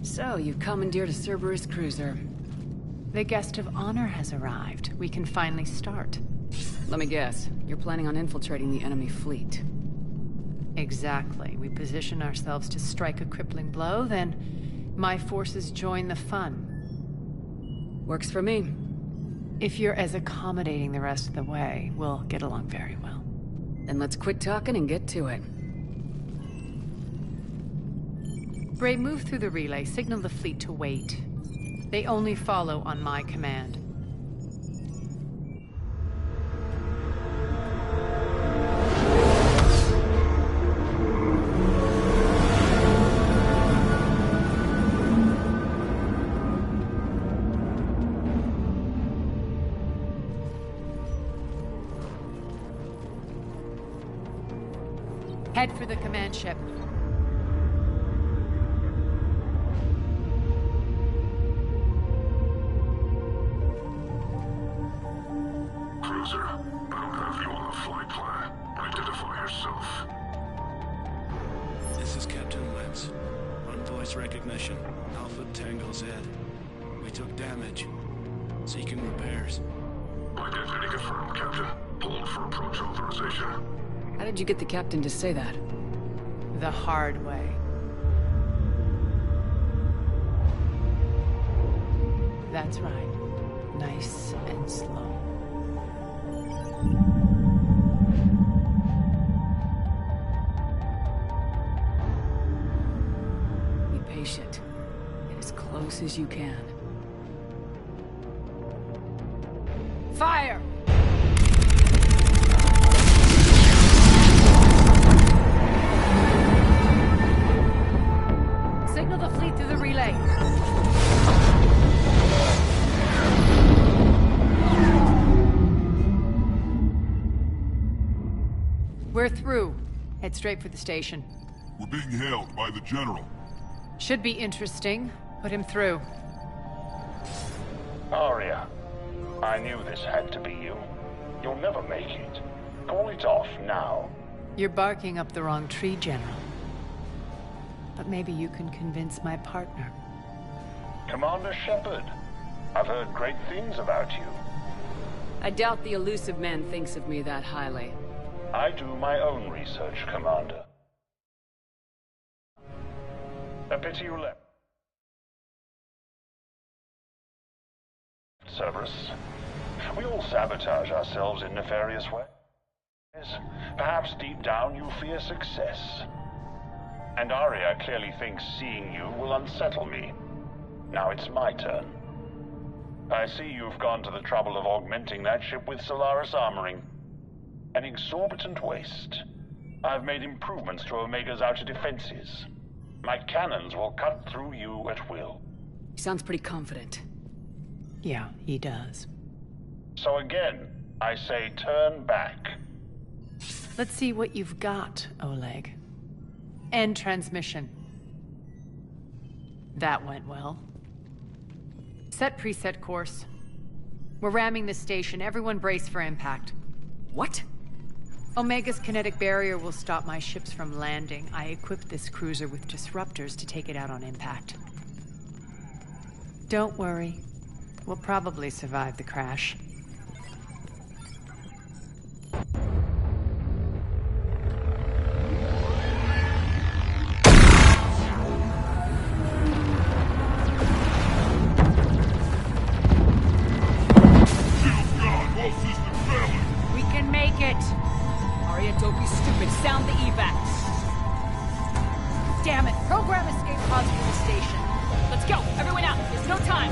So, you commandeered a Cerberus cruiser. The guest of honor has arrived. We can finally start. Let me guess. You're planning on infiltrating the enemy fleet. Exactly. We position ourselves to strike a crippling blow, then my forces join the fun. Works for me. If you're as accommodating the rest of the way, we'll get along very well. Then let's quit talking and get to it. Bray, move through the relay. Signal the fleet to wait. They only follow on my command. Head for the command ship. Cruiser, I don't have you on the flight plan. Identify yourself. This is Captain Lentz. On voice recognition, Alpha Tango Z. We took damage. Seeking repairs. Identity confirmed, Captain. Hold for approach authorization. How did you get the captain to say that? The hard way. That's right. Nice and slow. Be patient. Get as close as you can. Fire! Signal the fleet through the relay. We're through. Head straight for the station. We're being hailed by the General. Should be interesting. Put him through. Arya, I knew this had to be you. You'll never make it. Call it off now. You're barking up the wrong tree, General. But maybe you can convince my partner. Commander Shepard, I've heard great things about you. I doubt the elusive man thinks of me that highly. I do my own research, Commander. A pity you left. Cerberus. We all sabotage ourselves in nefarious ways. Perhaps deep down you fear success. And Arya clearly thinks seeing you will unsettle me. Now it's my turn. I see you've gone to the trouble of augmenting that ship with Solaris armoring. An exorbitant waste. I've made improvements to Omega's outer defenses. My cannons will cut through you at will. He sounds pretty confident. Yeah, he does. So again, I say turn back. Let's see what you've got, Oleg. End transmission. That went well. Set preset course. We're ramming the station. Everyone brace for impact. What? Omega's kinetic barrier will stop my ships from landing. I equipped this cruiser with disruptors to take it out on impact. Don't worry. We'll probably survive the crash. We can make it! Arya, don't be stupid. Sound the evac. Damn it! Program escape pods for the station. Let's go! Everyone out! There's no time!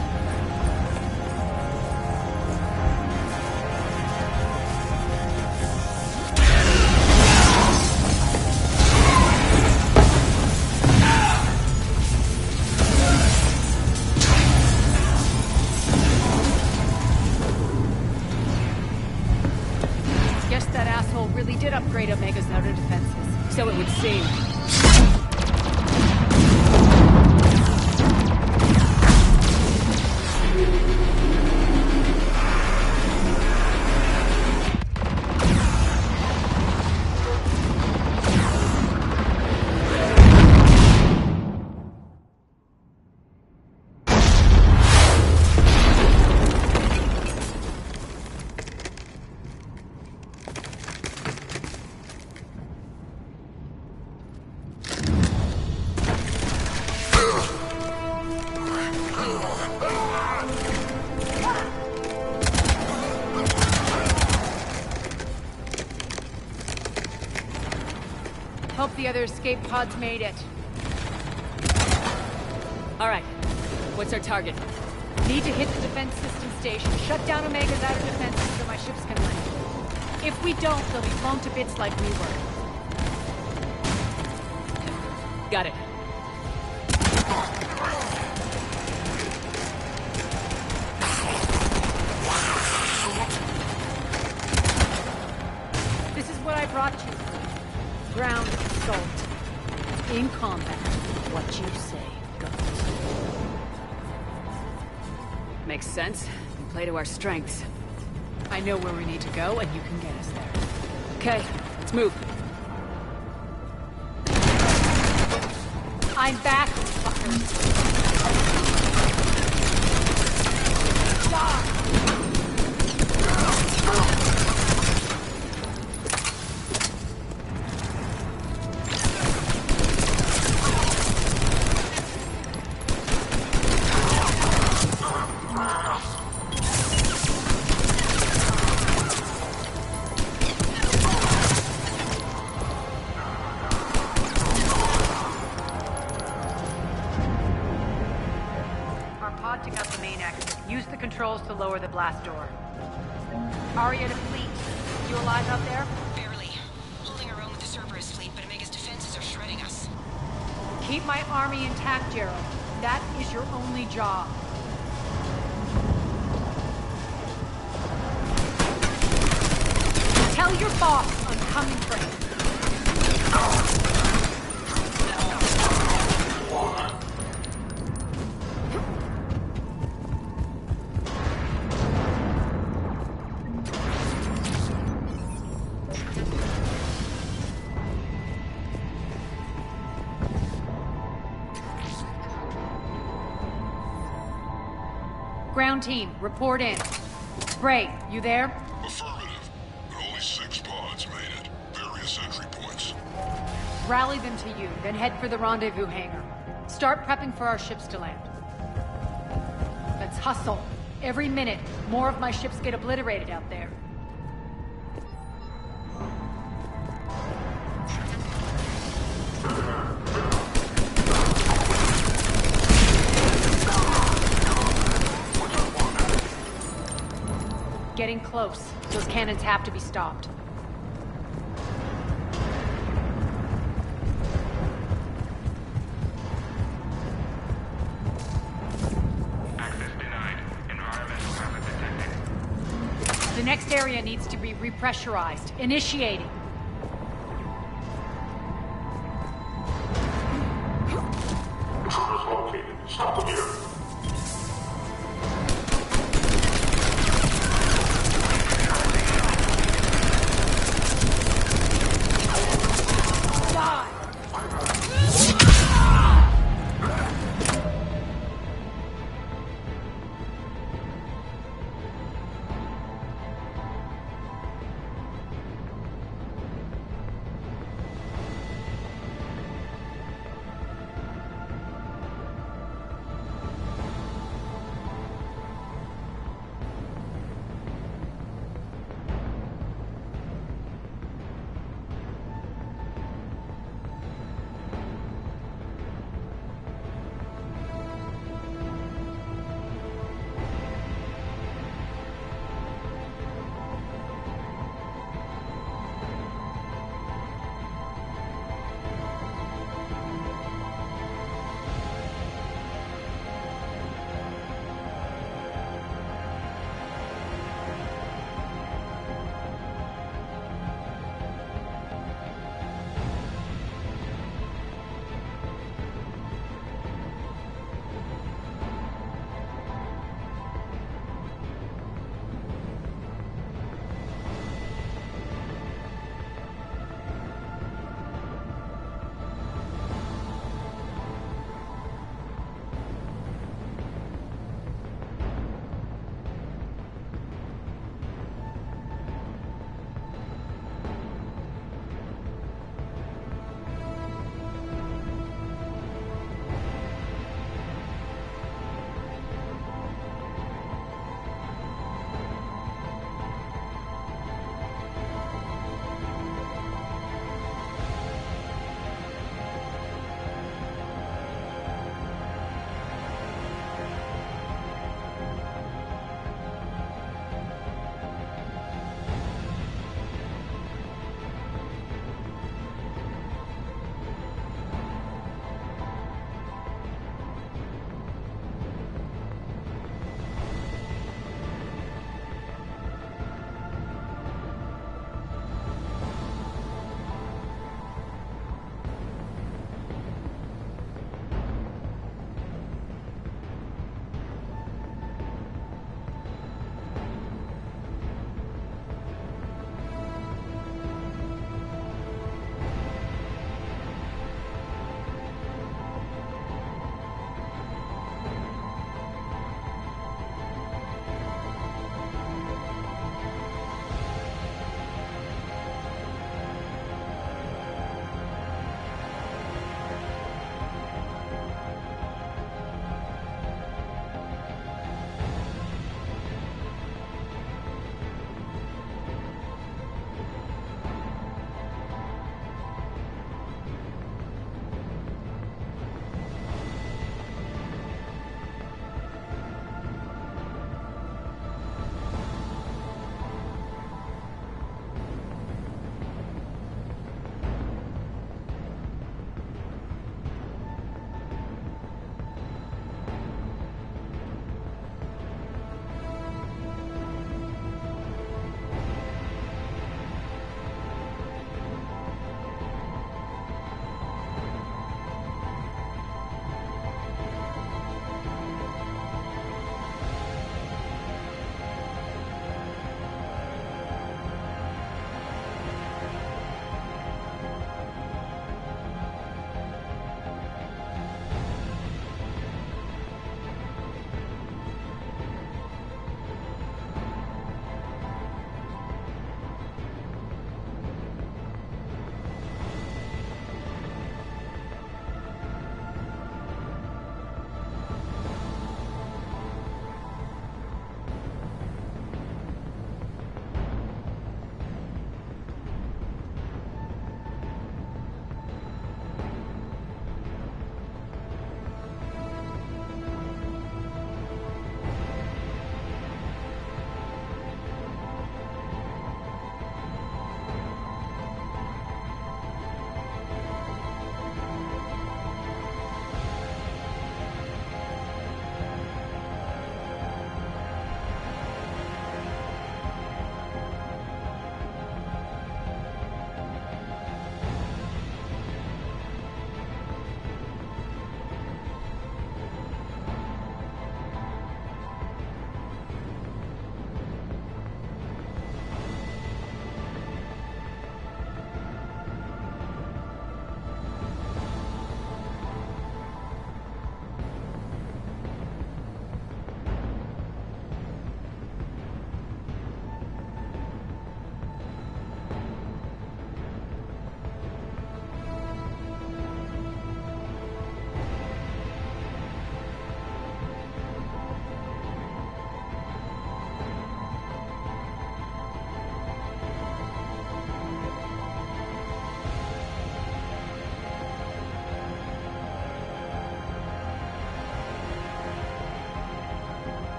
Guess that asshole really did upgrade Omega's outer defenses. So it would seem. Hope the other escape pods made it. Alright. What's our target? Need to hit the defense system station, shut down Omega's outer defenses so my ships can land. If we don't, they'll be blown to bits like we were. Got it. This is what I brought you. Ground assault. In combat. What you say goes. Makes sense. We play to our strengths. I know where we need to go, and you can get us there. Okay, let's move. I'm back, fuckers. To lower the blast door. Aria to fleet. You alive out there? Barely. Holding our own with the Cerberus fleet, but Omega's defenses are shredding us. Keep my army intact, Gerald. That is your only job. Tell your boss I'm coming for him. Ground team, report in. Bray, you there? Affirmative, but only 6 pods made it. Various entry points. Rally them to you, then head for the rendezvous hangar. Start prepping for our ships to land. Let's hustle. Every minute, more of my ships get obliterated out there. Getting close. Those cannons have to be stopped. Access denied. Environmental hazard detected. The next area needs to be repressurized. Initiating. Intruders located. Stop them here.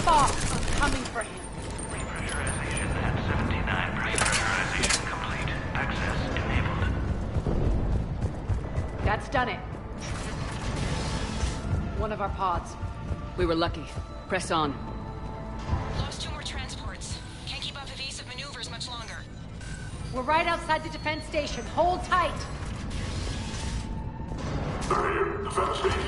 off! I'm coming for him. Repressurization at 79. Repressurization complete. Access enabled. That's done it. One of our pods. We were lucky. Press on. Lost 2 more transports. Can't keep up evasive maneuvers much longer. We're right outside the defense station. Hold tight! They're here. Defense station.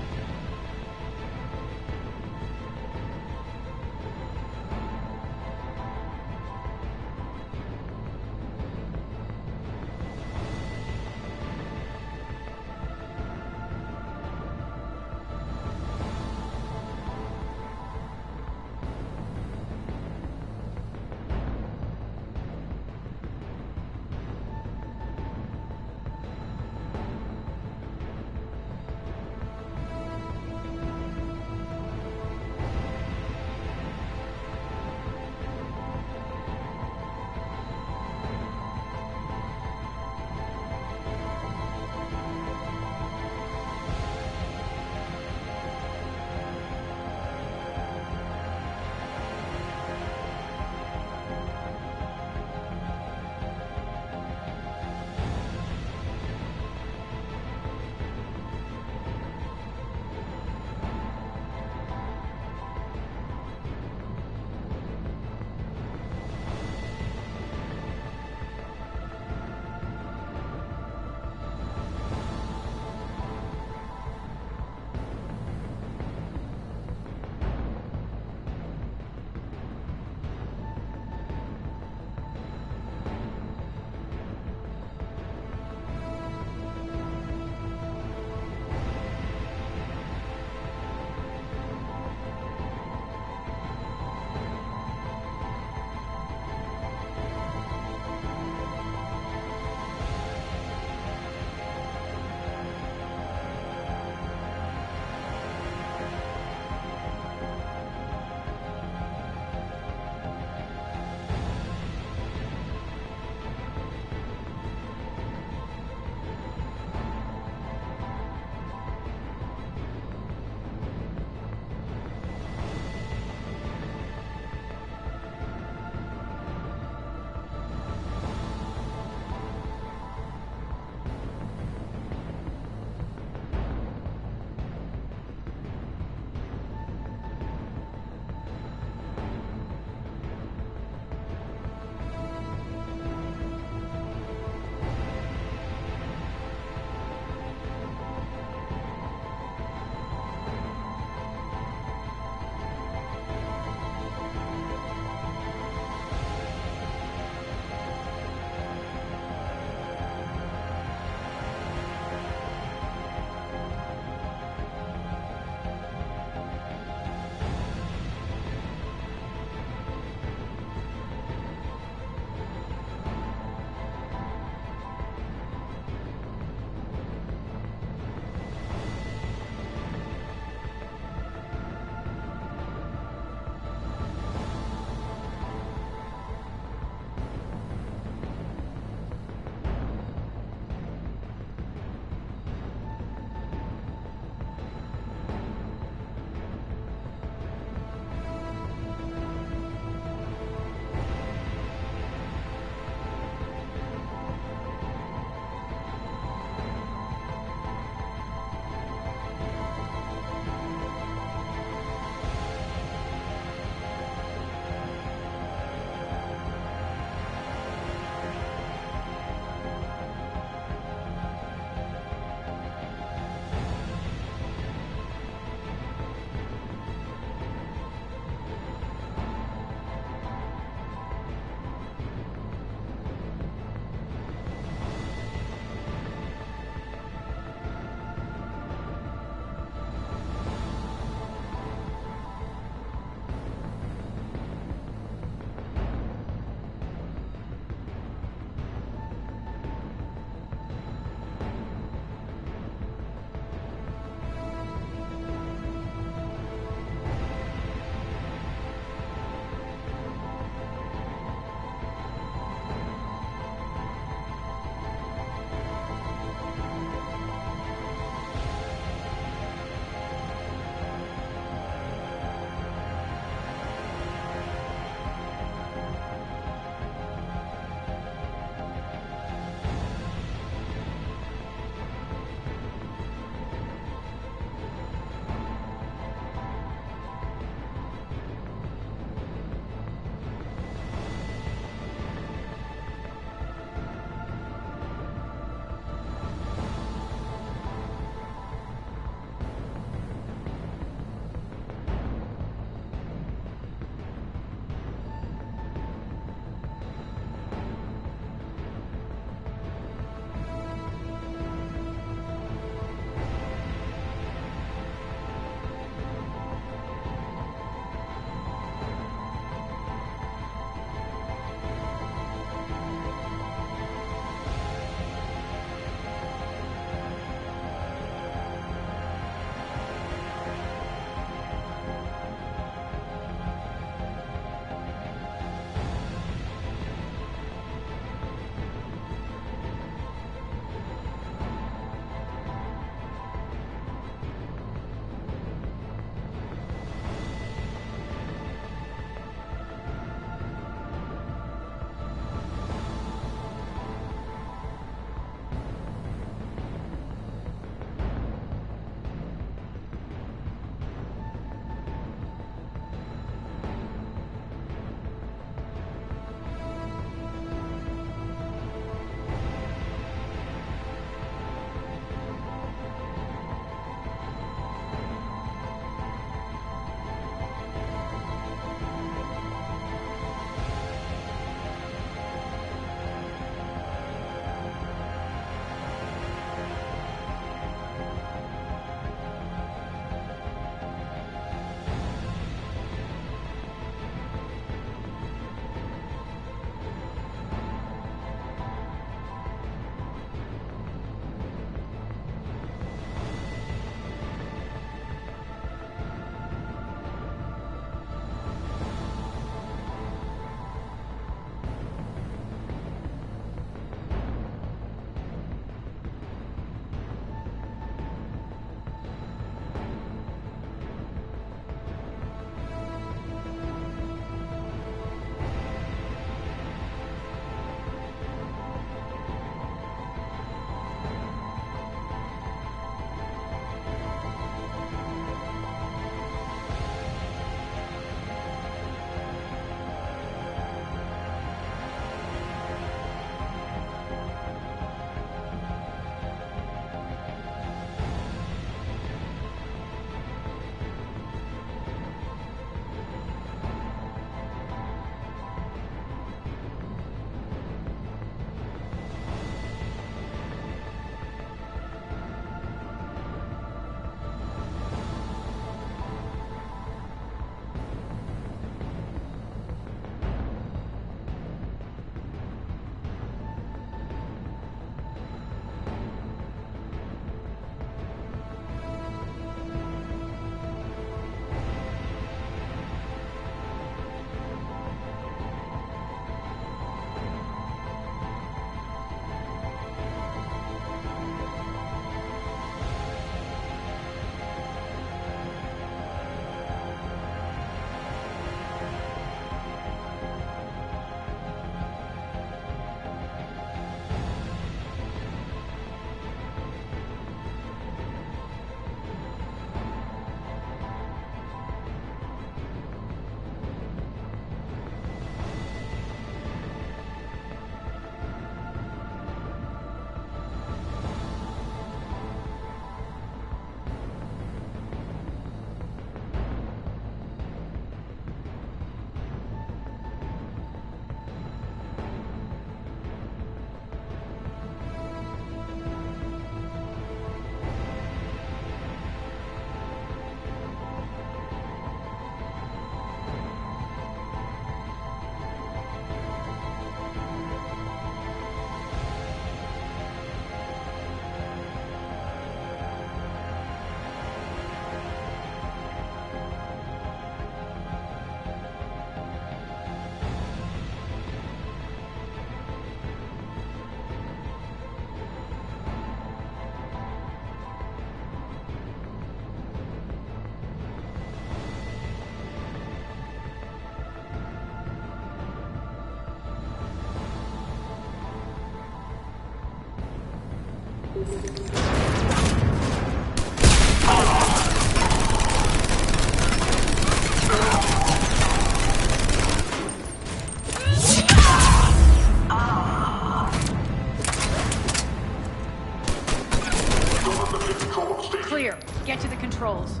Clear. Get to the controls.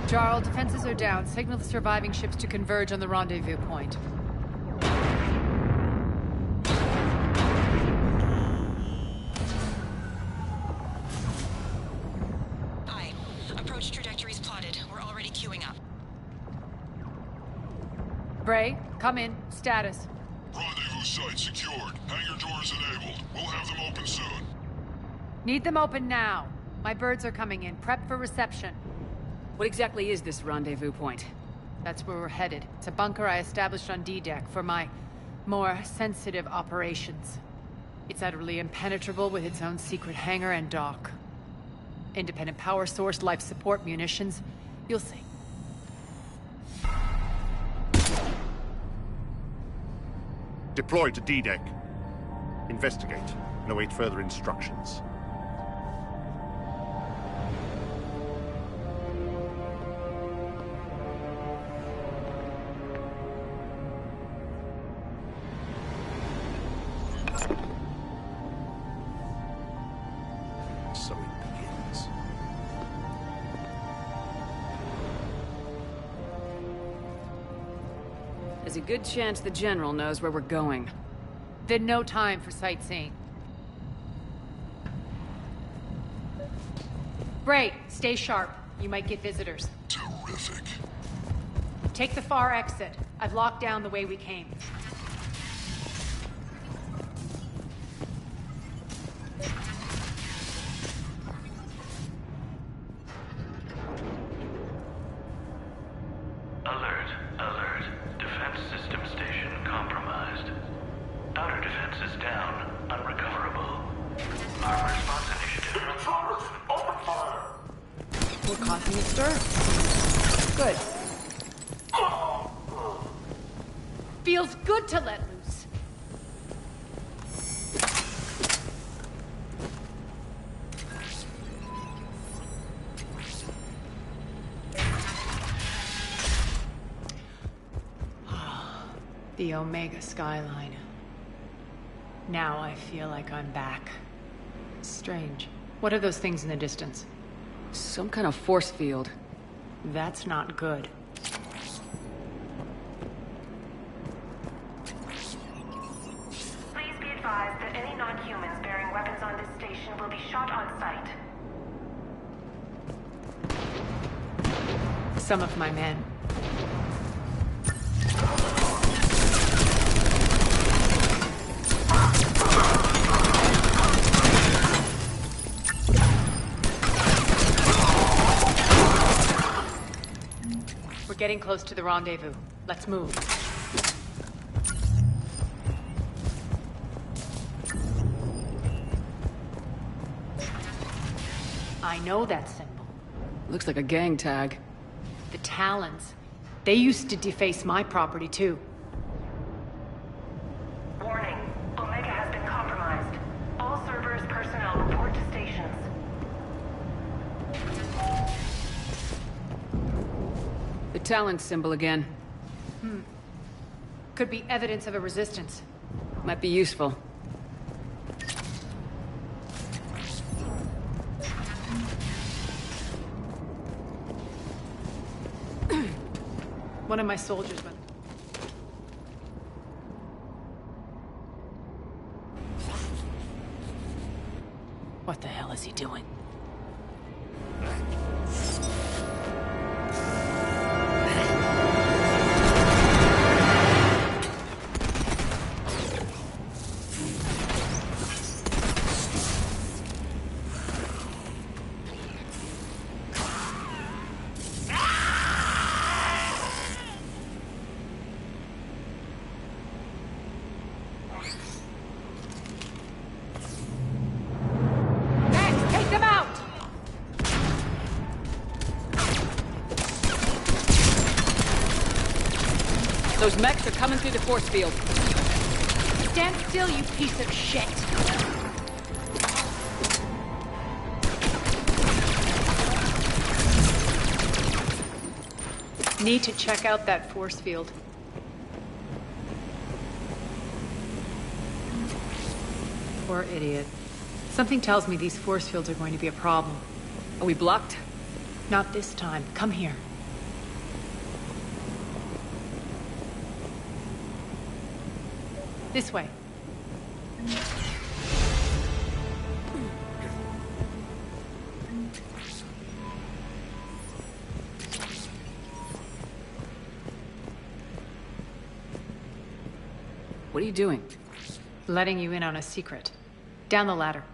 Jarl, defenses are down. Signal the surviving ships to converge on the rendezvous point. Aye. Approach trajectories plotted. We're already queuing up. Bray, come in. Status. Rendezvous site secured. Hangar doors enabled. We'll have them open soon. Need them open now. My birds are coming in. Prep for reception. What exactly is this rendezvous point? That's where we're headed. It's a bunker I established on D-Deck for my more sensitive operations. It's utterly impenetrable with its own secret hangar and dock. Independent power source, life support, munitions. You'll see. Deploy to D-Deck. Investigate and await further instructions. So it begins. There's a good chance the General knows where we're going. Then no time for sightseeing. Bray, stay sharp. You might get visitors. Terrific. Take the far exit. I've locked down the way we came. Alert, alert. Defense system station compromised. Outer defenses down, unrecoverable. Armor response initiative. Intruders, open fire! We're causing a stir. Good. Feels good to let loose. The Omega skyline. Now I feel like I'm back. Strange. What are those things in the distance? Some kind of force field. That's not good. Please be advised that any non-humans bearing weapons on this station will be shot on sight. Some of my men. We're getting close to the rendezvous. Let's move. I know that symbol. Looks like a gang tag. The Talons. They used to deface my property, too. Warning. Omega has been compromised. All Cerberus personnel report to stations. The Talon symbol again. Could be evidence of a resistance. Might be useful. One of my soldiers went. What the hell is he doing? Take them out! Those mechs are coming through the force field. Stand still, you piece of shit! Need to check out that force field. Poor idiot. Something tells me these force fields are going to be a problem. Are we blocked? Not this time. Come here. This way. What are you doing? Letting you in on a secret. Down the ladder.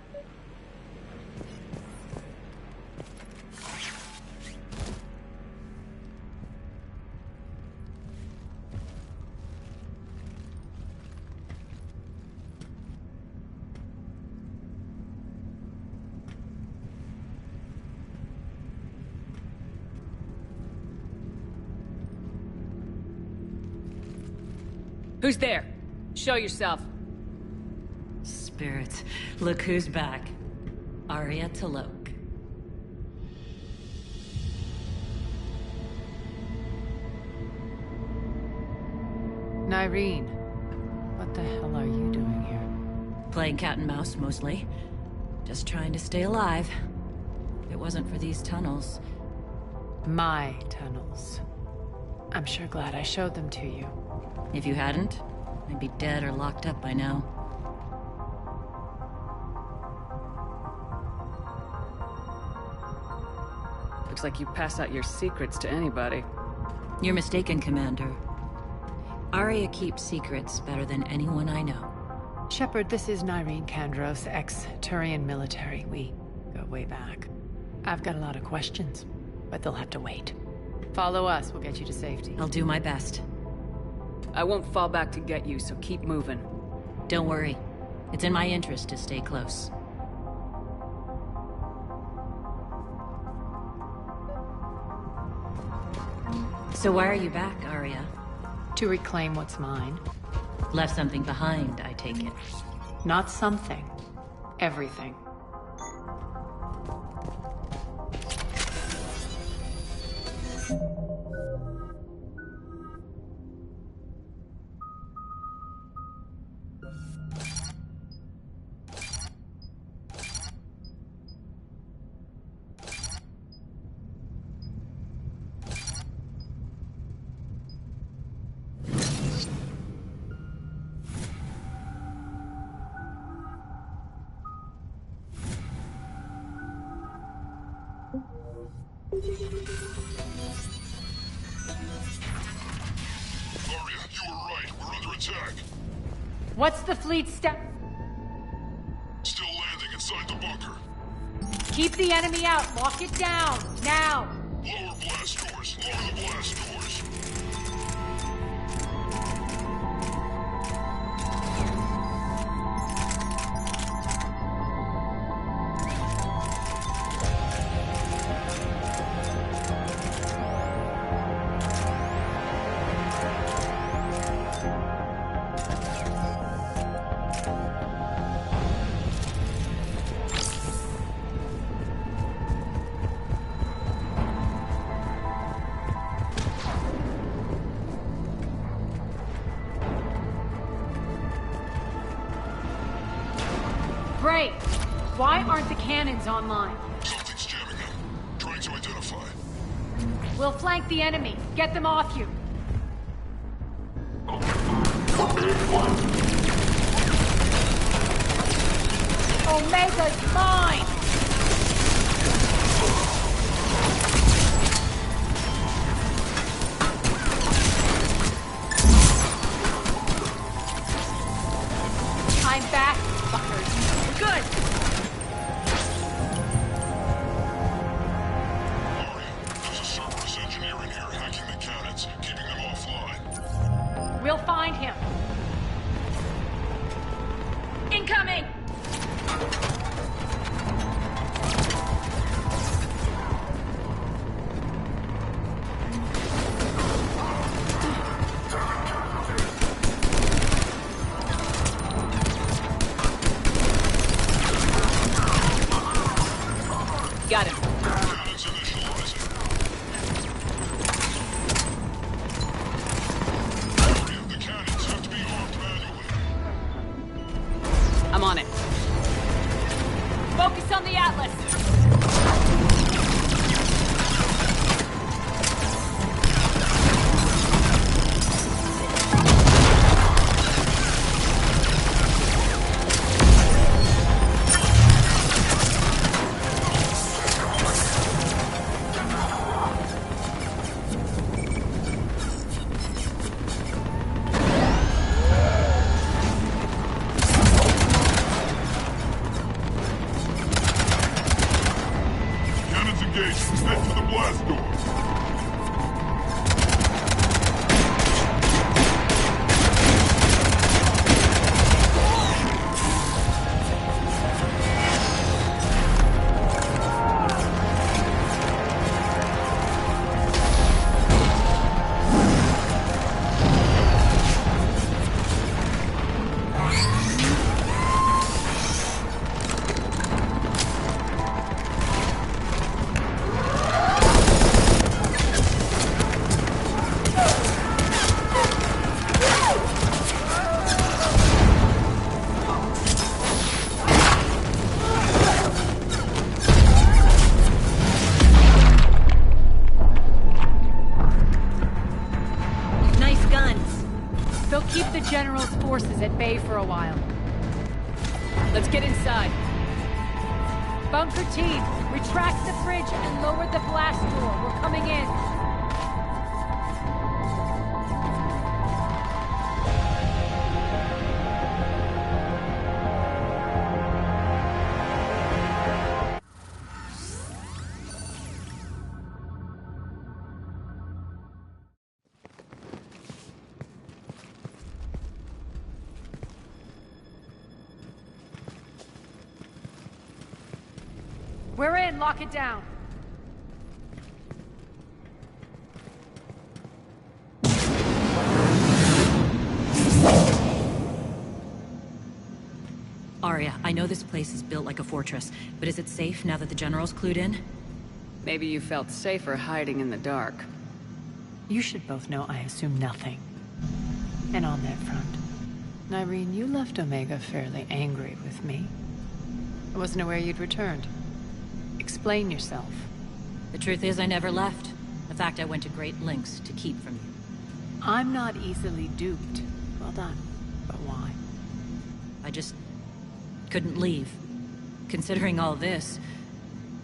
Who's there? Show yourself. Spirits, look who's back. Arya T'Loak. Nyreen, what the hell are you doing here? Playing cat and mouse, mostly. Just trying to stay alive. If it wasn't for these tunnels. My tunnels. I'm sure glad I showed them to you. If you hadn't, I'd be dead or locked up by now. Looks like you pass out your secrets to anybody. You're mistaken, Commander. Arya keeps secrets better than anyone I know. Shepard, this is Nyreen Kandros, ex-Turian military. We go way back. I've got a lot of questions, but they'll have to wait. Follow us, we'll get you to safety. I'll do my best. I won't fall back to get you, so keep moving. Don't worry. It's in my interest to stay close. So why are you back, Arya? To reclaim what's mine. Left something behind, I take it. Not something. Everything. What's the fleet step? Still landing inside the bunker. Keep the enemy out. Lock it down. Now. Lower blast doors. Lower the blast doors. Great. Why aren't the cannons online? Something's jamming them. Trying to identify. We'll flank the enemy. Get them off you. Omega's mine! I'm back, fuckers. We're good. There's a Cerberus engineer in here hacking the cannons, keeping them offline. We'll find him. Incoming! They'll keep the General's forces at bay for a while. Let's get inside. Bunker team, retract the bridge and lower the blast door. We're coming in. We're in, lock it down. Arya, I know this place is built like a fortress, but is it safe now that the General's clued in? Maybe you felt safer hiding in the dark. You should both know I assume nothing. And on that front, Nyreen, you left Omega fairly angry with me. I wasn't aware you'd returned. Explain yourself. The truth is, I never left. In fact, I went to great lengths to keep from you. I'm not easily duped. Well done. But why? I just couldn't leave. Considering all this,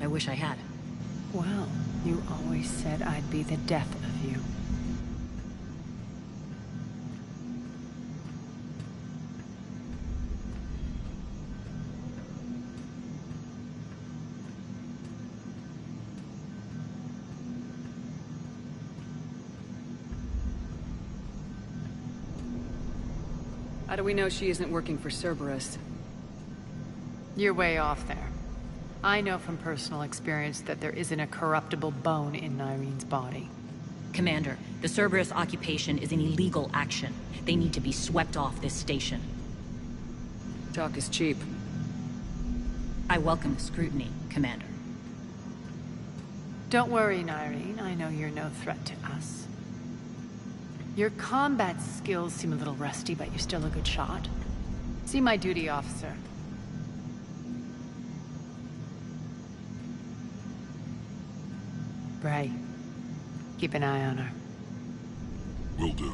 I wish I had. Well, you always said I'd be the death of you. How do we know she isn't working for Cerberus? You're way off there. I know from personal experience that there isn't a corruptible bone in Nyreen's body. Commander, the Cerberus occupation is an illegal action. They need to be swept off this station. Talk is cheap. I welcome scrutiny, Commander. Don't worry, Nyreen. I know you're no threat to us. Your combat skills seem a little rusty, but you're still a good shot. See my duty officer. Bray, keep an eye on her. Will do.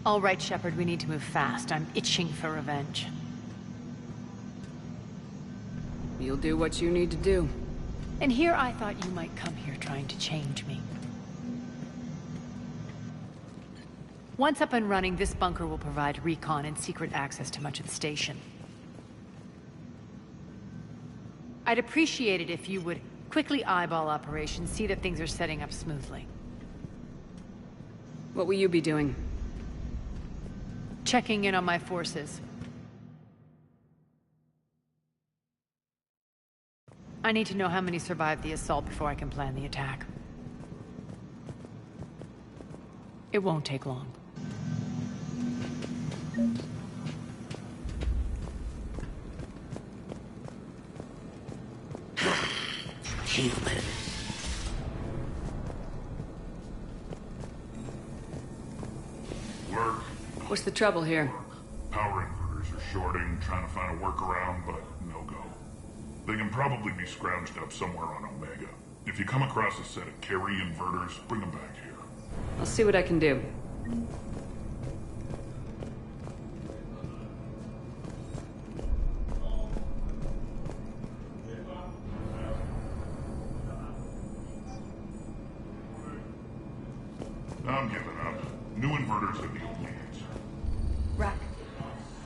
All right, Shepard, we need to move fast. I'm itching for revenge. You'll do what you need to do. And here I thought you might come here trying to change me. Once up and running, this bunker will provide recon and secret access to much of the station. I'd appreciate it if you would quickly eyeball operations, see that things are setting up smoothly. What will you be doing? Checking in on my forces. I need to know how many survived the assault before I can plan the attack. It won't take long. Human. Work. What's the trouble here? Power inverters are shorting, trying to find a workaround, but no go. They can probably be scrounged up somewhere on Omega. If you come across a set of carry inverters, bring them back here. I'll see what I can do. I'm giving up. New inverters are the only answer. Rock.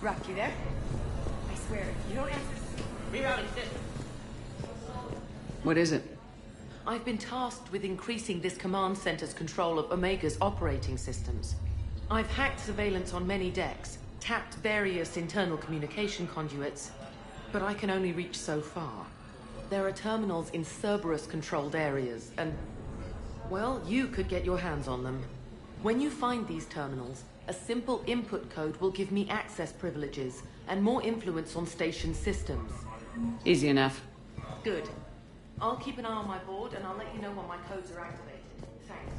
Rock, you there? I swear, if you don't answer... Rerouting system. What is it? I've been tasked with increasing this command center's control of Omega's operating systems. I've hacked surveillance on many decks, tapped various internal communication conduits, but I can only reach so far. There are terminals in Cerberus-controlled areas, and... well, you could get your hands on them. When you find these terminals, a simple input code will give me access privileges and more influence on station systems. Easy enough. Good. I'll keep an eye on my board, and I'll let you know when my codes are activated. Thanks.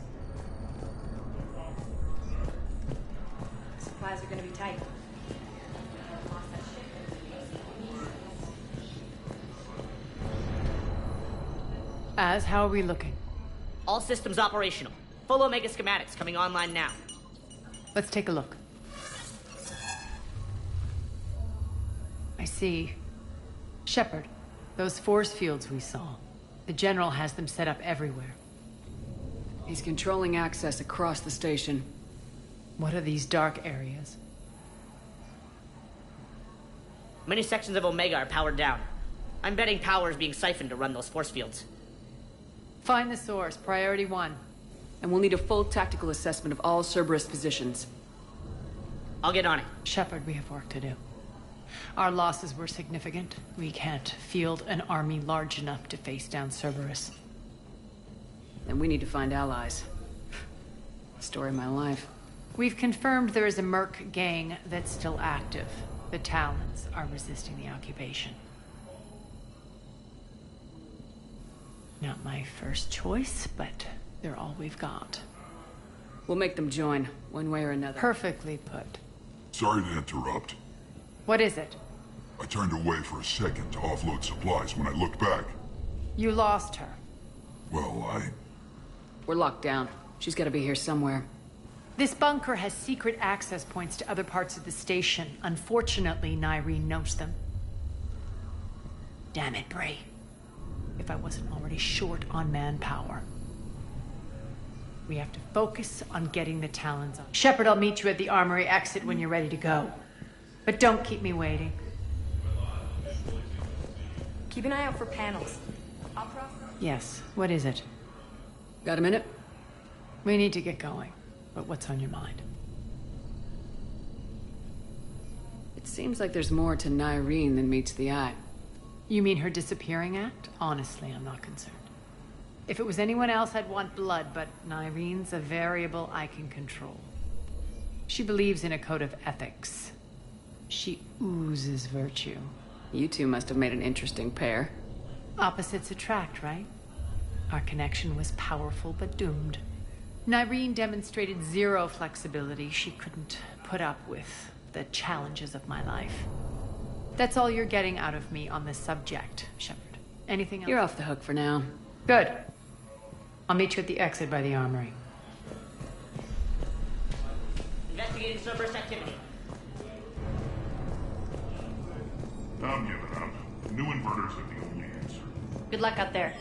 Supplies are gonna be tight. How are we looking? All systems operational. Full Omega schematics coming online now. Let's take a look. I see. Shepard, those force fields we saw. The General has them set up everywhere. He's controlling access across the station. What are these dark areas? Many sections of Omega are powered down. I'm betting power is being siphoned to run those force fields. Find the source, priority 1. And we'll need a full tactical assessment of all Cerberus positions. I'll get on it. Shepard, we have work to do. Our losses were significant. We can't field an army large enough to face down Cerberus. Then we need to find allies. Story of my life. We've confirmed there is a Merc gang that's still active. The Talons are resisting the occupation. Not my first choice, but they're all we've got. We'll make them join, one way or another. Perfectly put. Sorry to interrupt. What is it? I turned away for a second to offload supplies. When I looked back, You lost her. well, We're locked down. She's gotta be here somewhere. This bunker has secret access points to other parts of the station. Unfortunately, Nyreen knows them. Damn it, Bray. If I wasn't already short on manpower. We have to focus on getting the Talons on. Shepard, I'll meet you at the armory exit when you're ready to go. But don't keep me waiting. Keep an eye out for panels. Opera? Yes, what is it? Got a minute? We need to get going. But what's on your mind? It seems like there's more to Nyreen than meets the eye. You mean her disappearing act? Honestly, I'm not concerned. If it was anyone else, I'd want blood, but Nyreen's a variable I can control. She believes in a code of ethics. She oozes virtue. You two must have made an interesting pair. Opposites attract, right? Our connection was powerful but doomed. Nyreen demonstrated zero flexibility. She couldn't put up with the challenges of my life. That's all you're getting out of me on this subject, Shepard. Anything else? You're off the hook for now. Good. I'll meet you at the exit by the armory. Investigating Cerberus activity. I'm giving up. New inverters are the only answer. Good luck out there.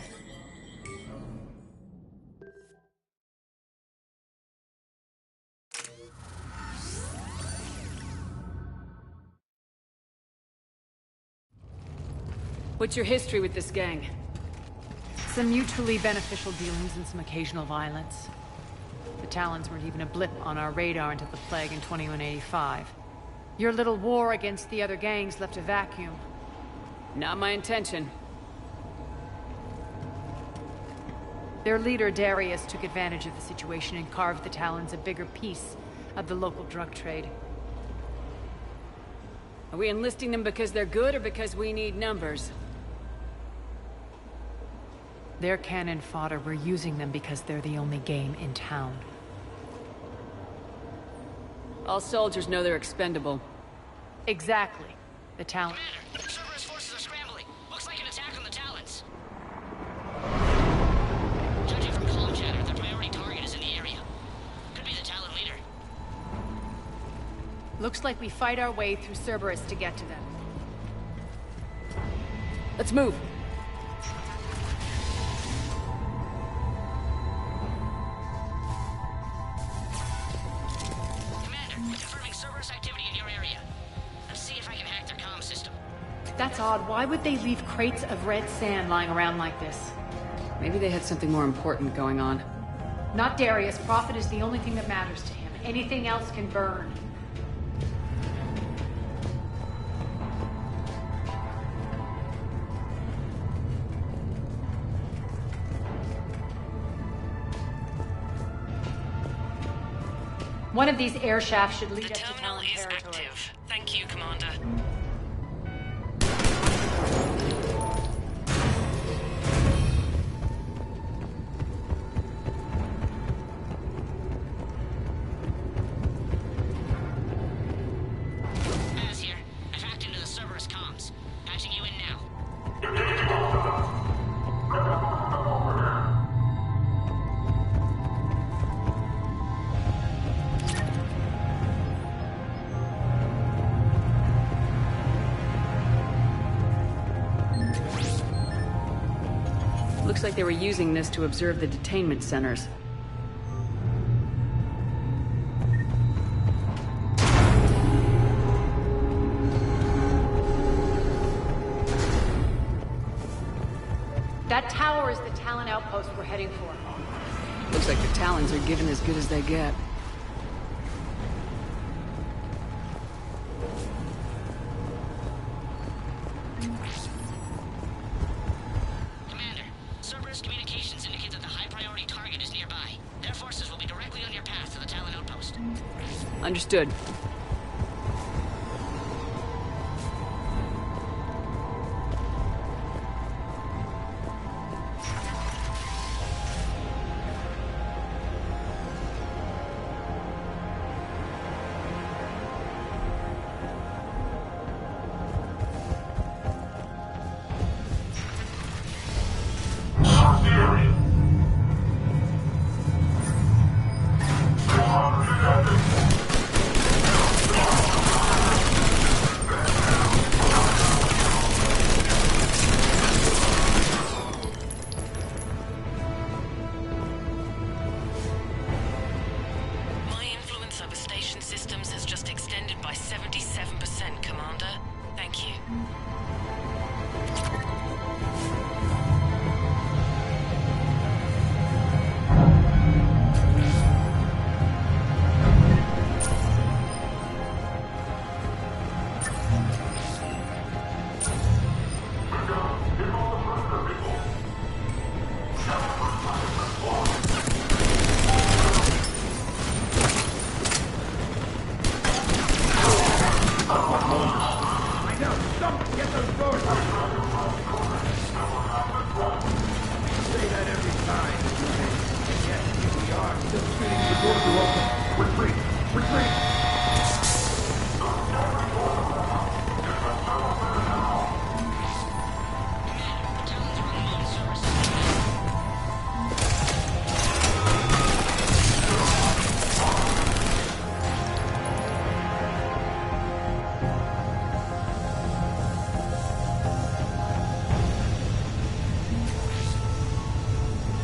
What's your history with this gang? Some mutually beneficial dealings and some occasional violence. The Talons weren't even a blip on our radar until the plague in 2185. Your little war against the other gangs left a vacuum. Not my intention. Their leader, Darius, took advantage of the situation and carved the Talons a bigger piece of the local drug trade. Are we enlisting them because they're good or because we need numbers? They're cannon fodder. We're using them because they're the only game in town. All soldiers know they're expendable. Exactly. The Talon... Commander, Cerberus forces are scrambling. Looks like an attack on the Talons. Judging from comm chatter, their priority target is in the area. Could be the Talon leader. Looks like we fight our way through Cerberus to get to them. Let's move. Confirming Cerberus activity in your area. Let's see if I can hack their comm system. That's odd. Why would they leave crates of red sand lying around like this? Maybe they had something more important going on. Not Darius. Profit is the only thing that matters to him. Anything else can burn. One of these air shafts should lead us to Talon territory. Active. Thank you, Commander. Az here. I've hacked into the Cerberus comms. Patching you in now. Looks like they were using this to observe the detainment centers. That tower is the Talon outpost we're heading for. Looks like the Talons are giving as good as they get. Commander, Cerberus Communications indicates that the high-priority target is nearby. Their forces will be directly on your path to the Talon outpost. Understood.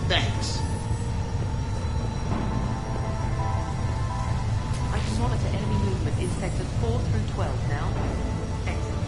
Thanks. I can monitor enemy movement in sectors 4 through 12 now. Excellent.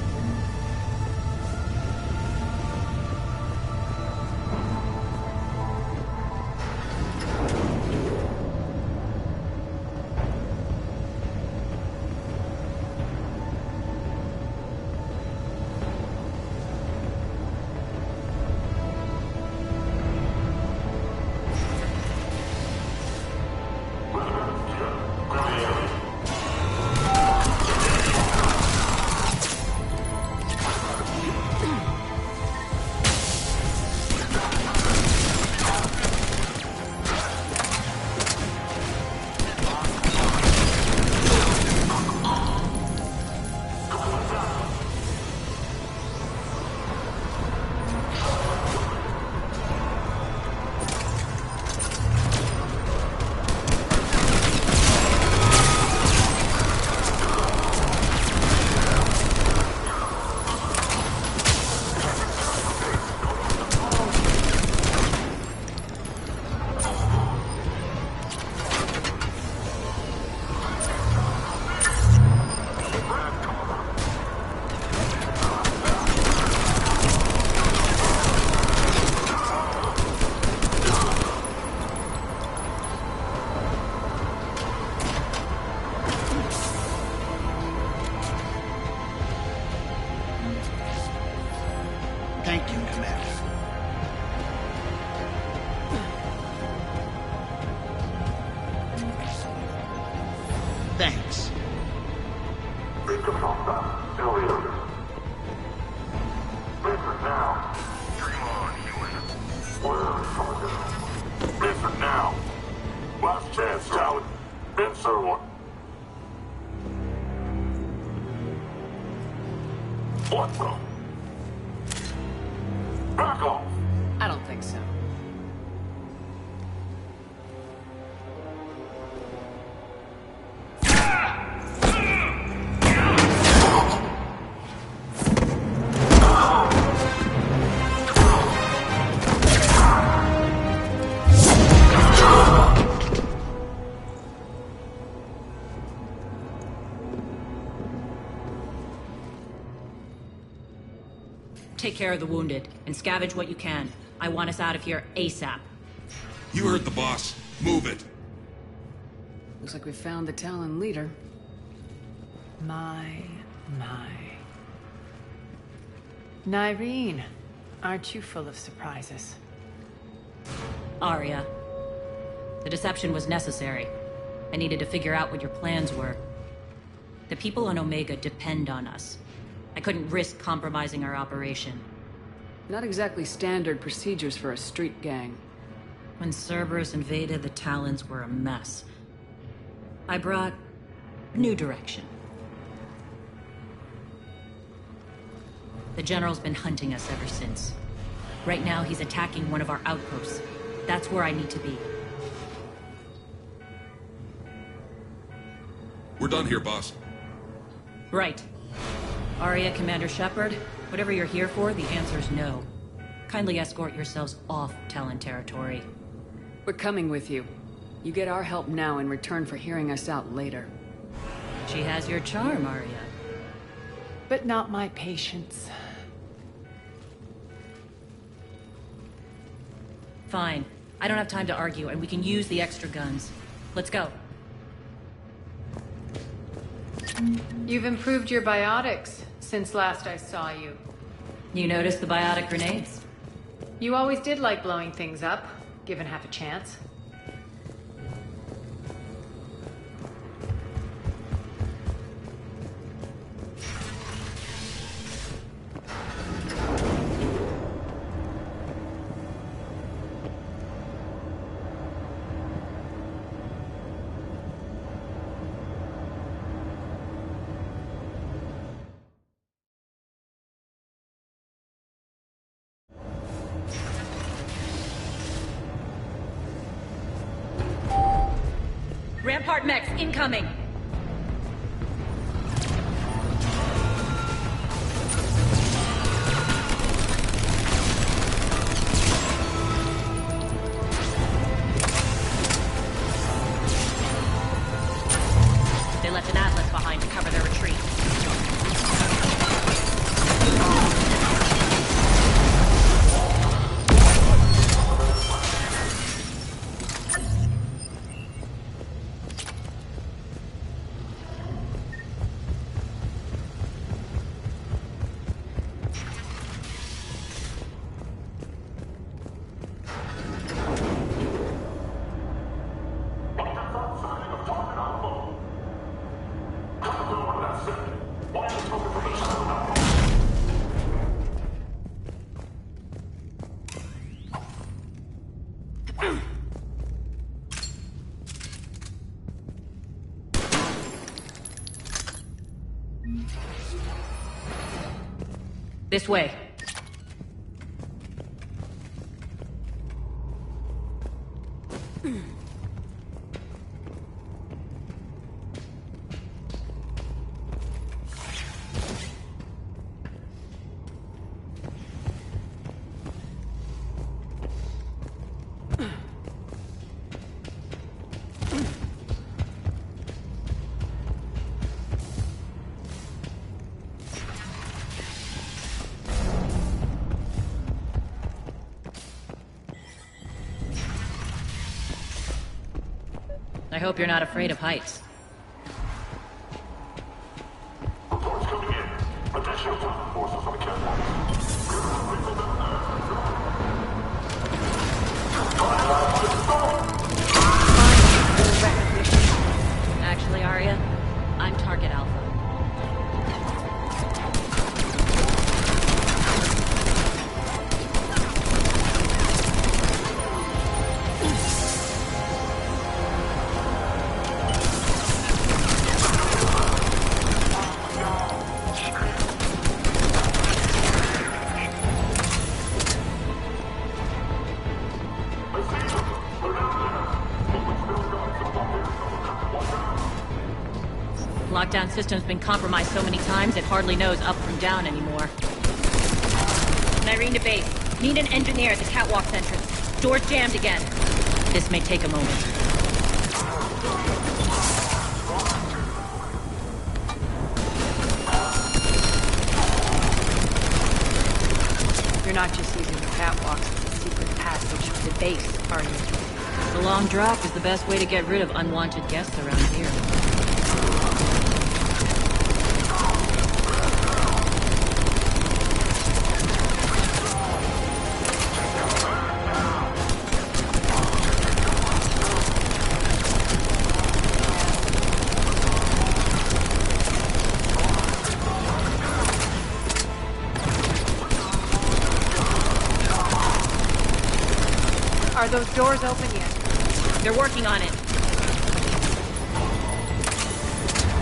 Thank you, Commander. Thanks. Now. Dream on, human. Where is coming down? Answer now. Last chance, Talon. Answer what? What the? Back off. I don't think so. take care of the wounded, and scavenge what you can. I want us out of here ASAP. You heard the boss. Move it. Looks like we found the Talon leader. My. Nyreen, aren't you full of surprises? Arya. The deception was necessary. I needed to figure out what your plans were. The people on Omega depend on us. I couldn't risk compromising our operation. Not exactly standard procedures for a street gang. When Cerberus invaded, the Talons were a mess. I brought new direction. The General's been hunting us ever since. Right now, he's attacking one of our outposts. That's where I need to be. We're done here, boss. Right. Arya, Commander Shepard, whatever you're here for, the answer's no. Kindly escort yourselves off Talon territory. We're coming with you. You get our help now in return for hearing us out later. She has your charm, Arya. But not my patience. Fine. I don't have time to argue, and we can use the extra guns. Let's go. You've improved your biotics since last I saw you. You noticed the biotic grenades? You always did like blowing things up, given half a chance. Rampart mechs incoming! They left an Atlas behind to cover their retreat. This way. I hope you're not afraid of heights. Actually, Arya, I'm Target Alpha. Lockdown system's been compromised so many times it hardly knows up from down anymore. Nyreen to base. Need an engineer at the catwalk's entrance. Door's jammed again. This may take a moment. You're not just using the catwalks as a secret passage to the base, are you? The long drop is the best way to get rid of unwanted guests around here. Are those doors open yet? They're working on it.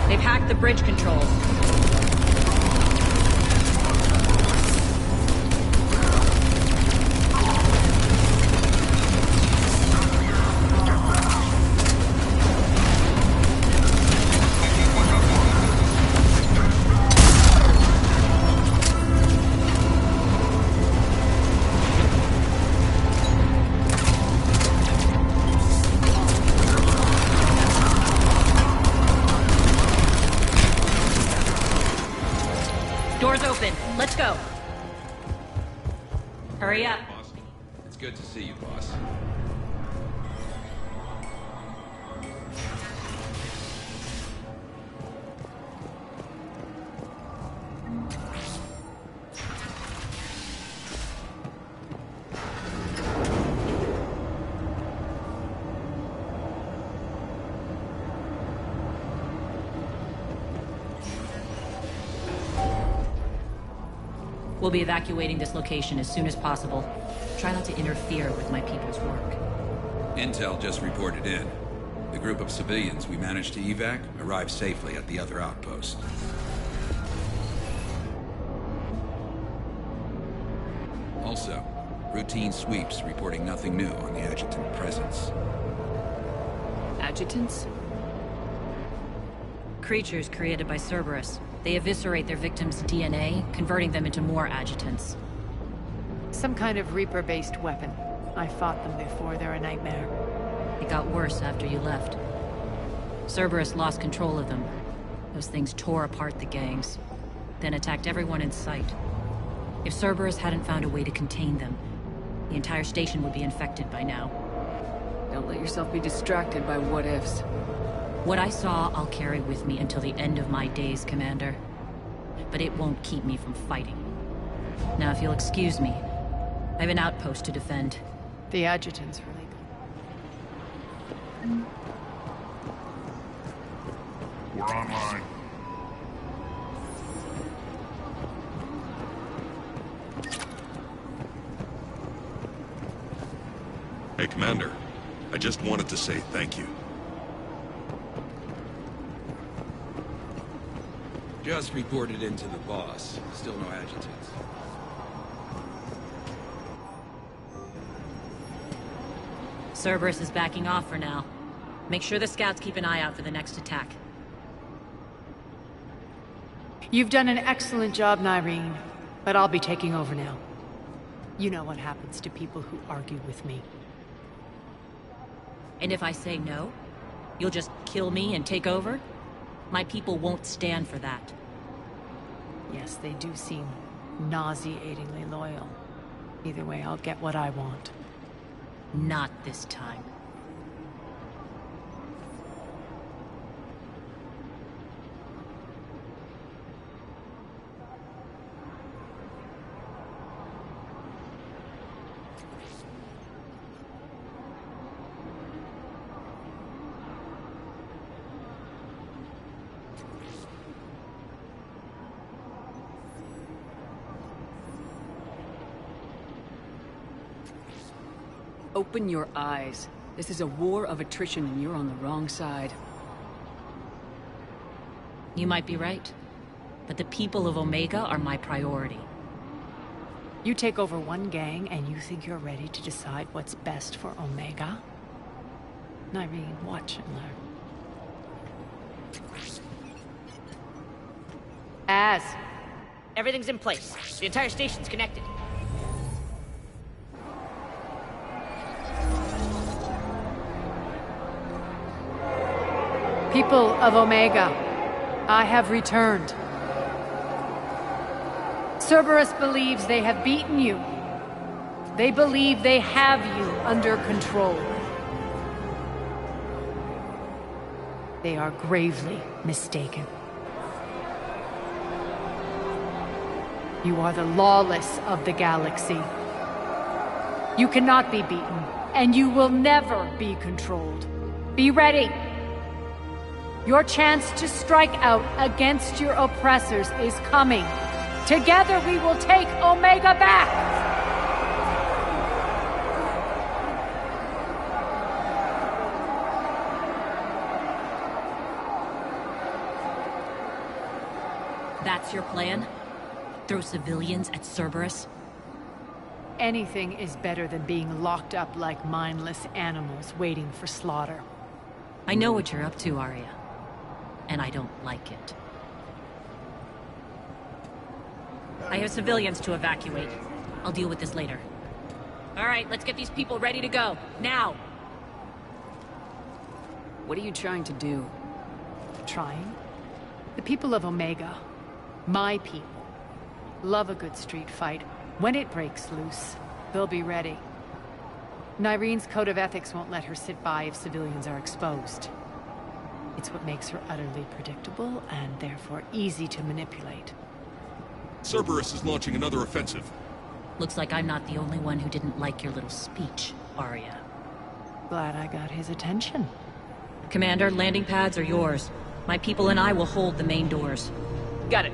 They've hacked the bridge controls. Doors open. Let's go. Hurry up. It's good to see you, boss. We'll be evacuating this location as soon as possible. Try not to interfere with my people's work. Intel just reported in. The group of civilians we managed to evac arrived safely at the other outpost. Also, routine sweeps reporting nothing new on the adjutant presence. Adjutants? Creatures created by Cerberus. They eviscerate their victims' DNA, converting them into more adjutants. Some kind of Reaper-based weapon. I fought them before, they're a nightmare. It got worse after you left. Cerberus lost control of them. Those things tore apart the gangs, then attacked everyone in sight. If Cerberus hadn't found a way to contain them, the entire station would be infected by now. Don't let yourself be distracted by what-ifs. What I saw, I'll carry with me until the end of my days, Commander. But it won't keep me from fighting. Now, if you'll excuse me, I have an outpost to defend. The adjutant's really good. We're online. Hey, Commander. I just wanted to say thank you. Just reported into the boss. Still no adjutants. Cerberus is backing off for now. Make sure the scouts keep an eye out for the next attack. You've done an excellent job, Nyreen, but I'll be taking over now. You know what happens to people who argue with me. And if I say no, you'll just kill me and take over? My people won't stand for that. Yes, they do seem nauseatingly loyal. Either way, I'll get what I want. Not this time. Open your eyes. This is a war of attrition and you're on the wrong side. You might be right, but the people of Omega are my priority. You take over one gang and you think you're ready to decide what's best for Omega? Nyreen, watch and learn. Az! Everything's in place. The entire station's connected. People of Omega, I have returned. Cerberus believes they have beaten you, They believe they have you under control. They are gravely mistaken. You are the lawless of the galaxy. You cannot be beaten, and you will never be controlled. Be ready! Your chance to strike out against your oppressors is coming. Together we will take Omega back! That's your plan? Throw civilians at Cerberus? Anything is better than being locked up like mindless animals waiting for slaughter. I know what you're up to, Arya. And I don't like it. I have civilians to evacuate. I'll deal with this later. All right, let's get these people ready to go. Now! What are you trying to do? Trying? The people of Omega, my people, love a good street fight. When it breaks loose, they'll be ready. Nyrene's code of ethics won't let her sit by if civilians are exposed. It's what makes her utterly predictable and therefore easy to manipulate. Cerberus is launching another offensive. Looks like I'm not the only one who didn't like your little speech, Arya. Glad I got his attention. Commander, landing pads are yours. My people and I will hold the main doors. Got it.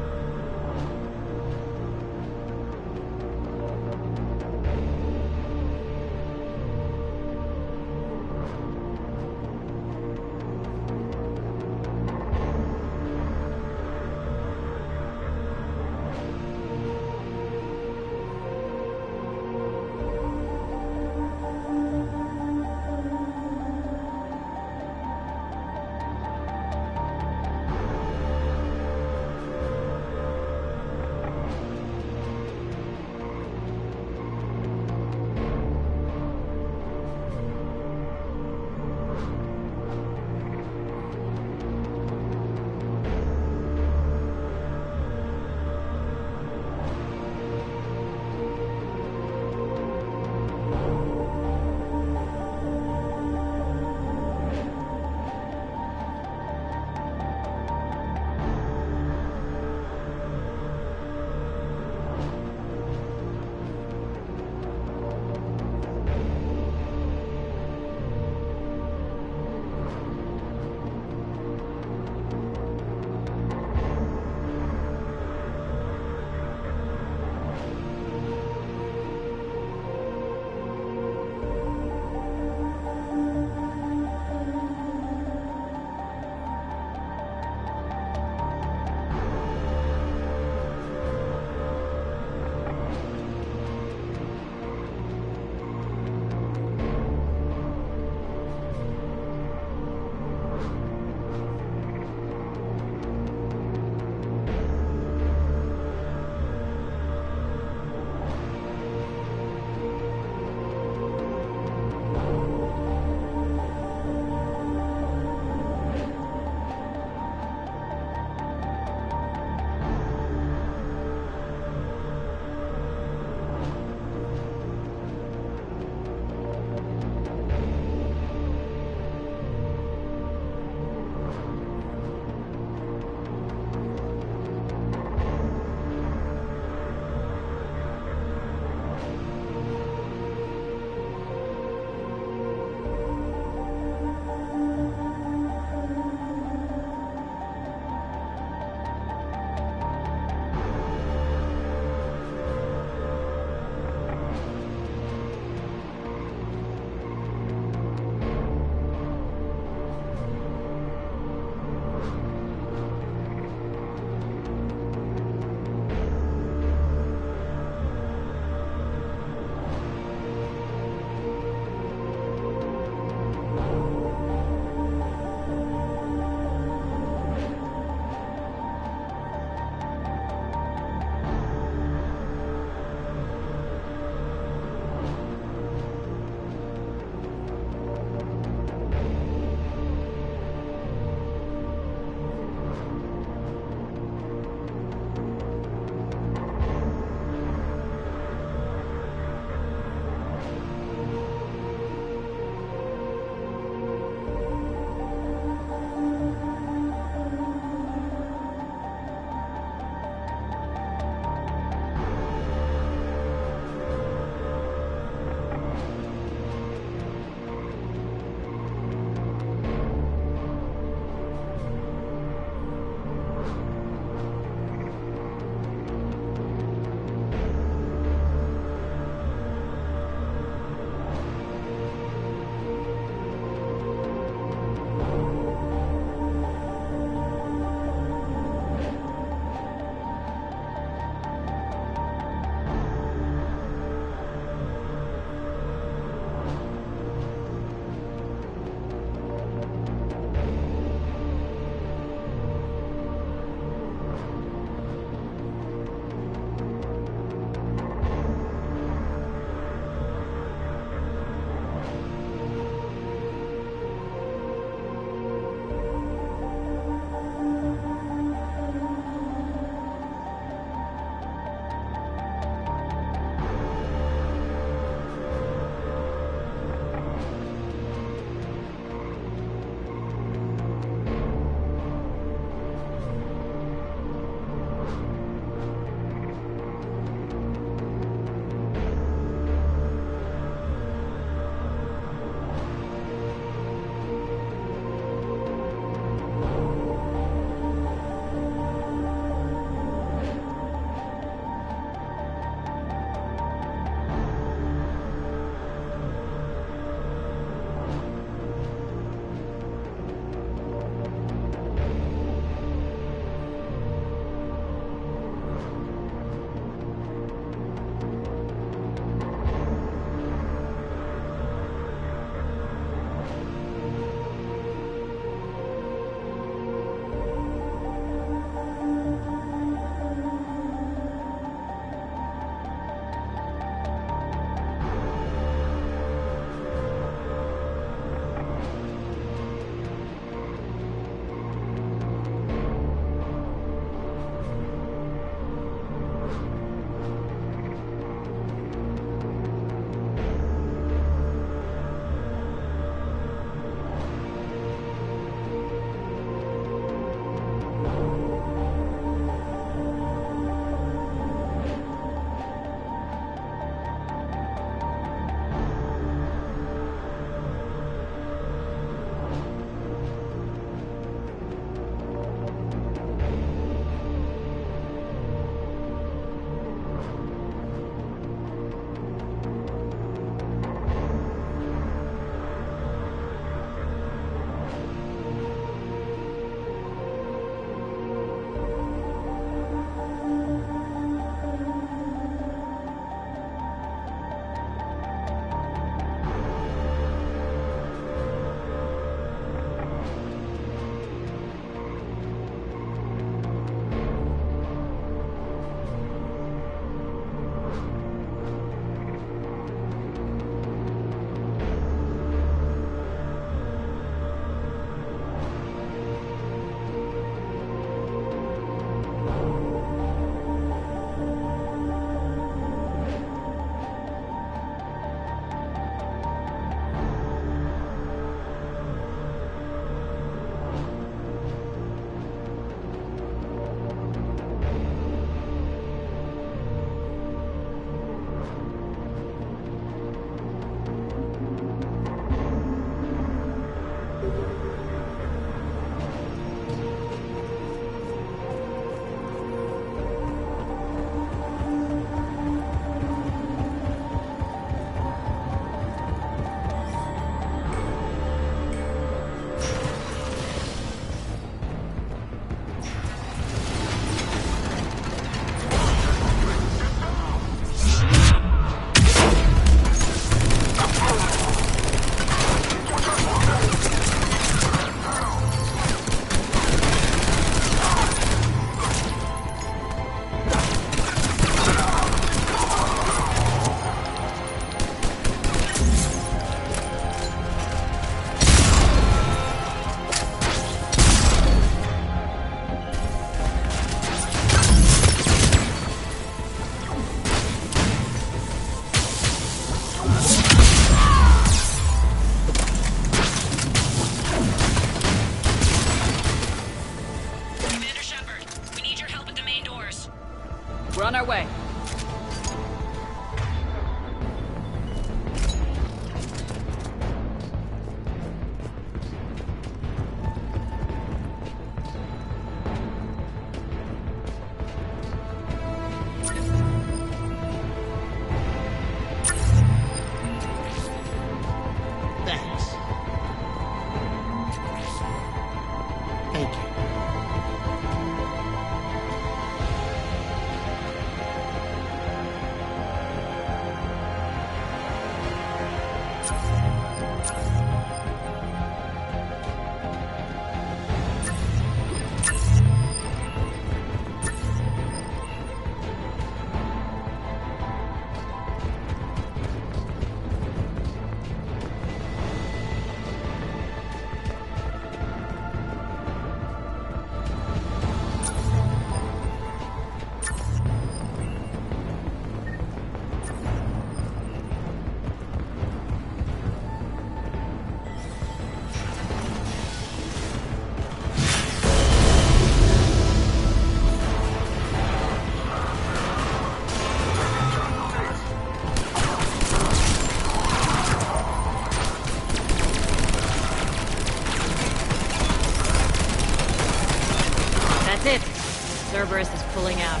Cerberus is pulling out.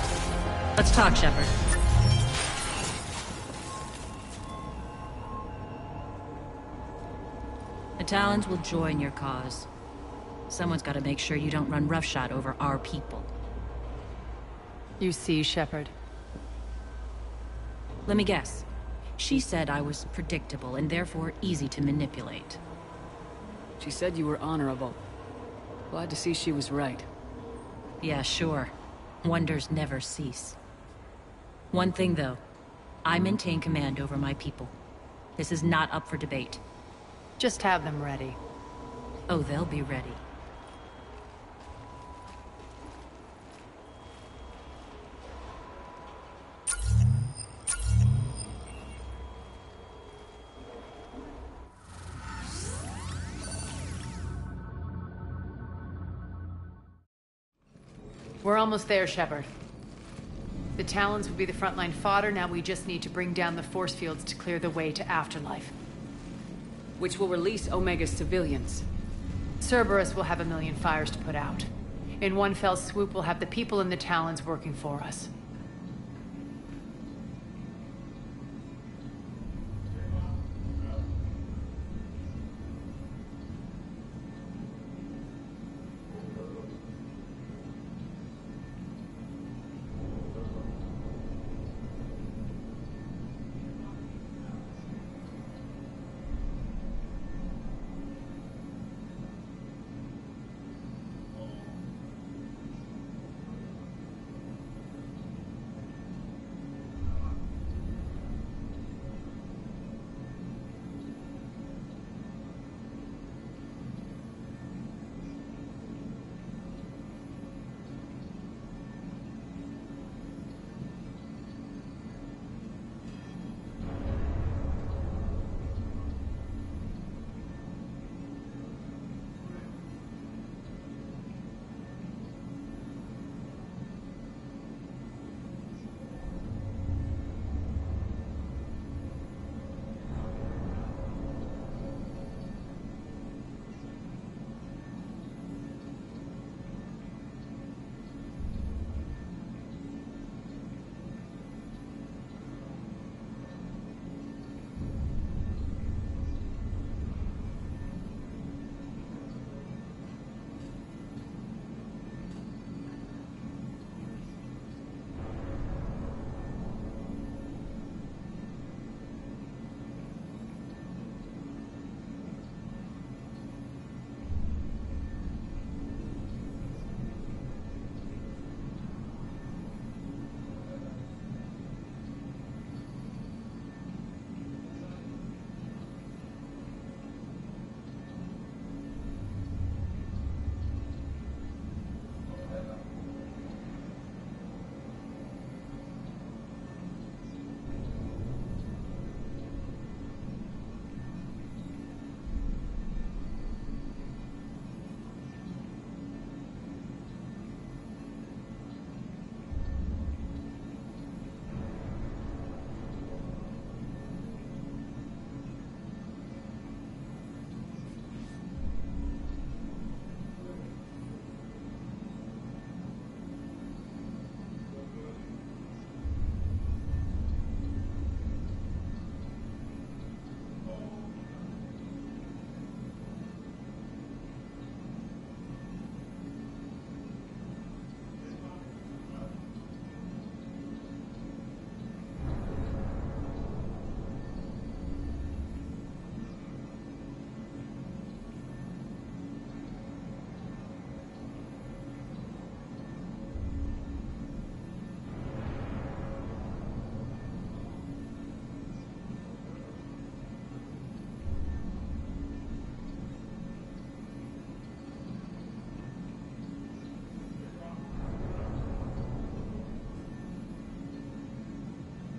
Let's talk, Shepard. The Talons will join your cause. Someone's got to make sure you don't run roughshod over our people. You see, Shepard? Let me guess. She said I was predictable and therefore easy to manipulate. She said you were honorable. Glad to see she was right. Yeah, sure. Wonders never cease. One thing, though. I maintain command over my people. This is not up for debate. Just have them ready. Oh, they'll be ready. We're almost there, Shepard. The Talons will be the frontline fodder, now we just need to bring down the force fields to clear the way to Afterlife. Which will release Omega's civilians. Cerberus will have 1,000,000 fires to put out. In one fell swoop, we'll have the people in the Talons working for us.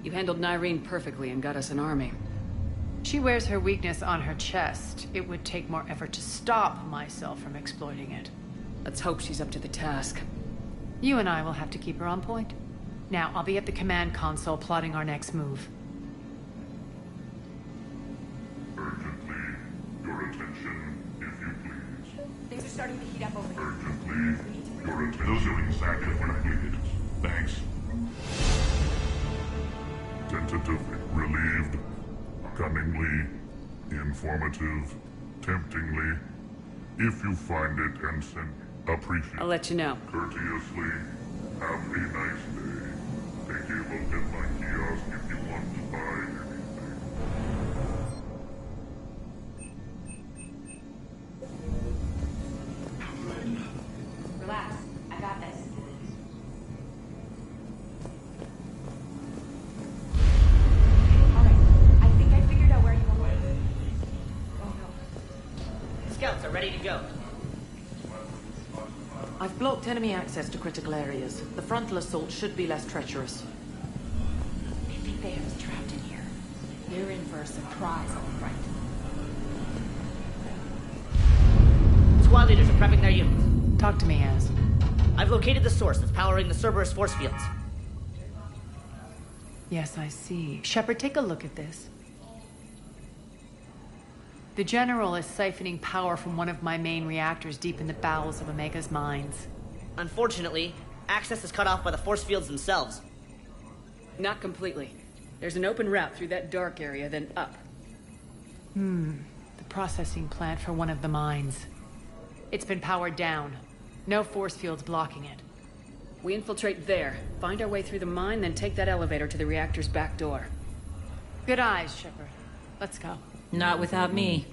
You handled Nyreen perfectly and got us an army. She wears her weakness on her chest. It would take more effort to stop myself from exploiting it. Let's hope she's up to the task. You and I will have to keep her on point. Now, I'll be at the command console plotting our next move. Urgently, your attention, if you please. Things are starting to heat up over here. Urgently, Those are exactly what I needed. Thanks. Tentatively, relieved, cunningly, informative, temptingly. If you find it and send, appreciate. I'll let you know. Courteously, have a nice day. Take a look at my kiosk if you want to buy anything. Relax. I got this. Alright. I think I figured out where you are. Oh no. Scouts are ready to go. I've blocked enemy access to critical areas. The frontal assault should be less treacherous. I think they have us trapped in here. You're in for a surprise, all right. Squad leaders are prepping their units. Talk to me, Az. I've located the source that's powering the Cerberus force fields. Yes, I see. Shepard, take a look at this. The General is siphoning power from one of my main reactors deep in the bowels of Omega's mines. Unfortunately, access is cut off by the force fields themselves. Not completely. There's an open route through that dark area, then up. The processing plant for one of the mines. It's been powered down. No force fields blocking it. We infiltrate there, find our way through the mine, then take that elevator to the reactor's back door. Good eyes, Shepard. Let's go. Not without me.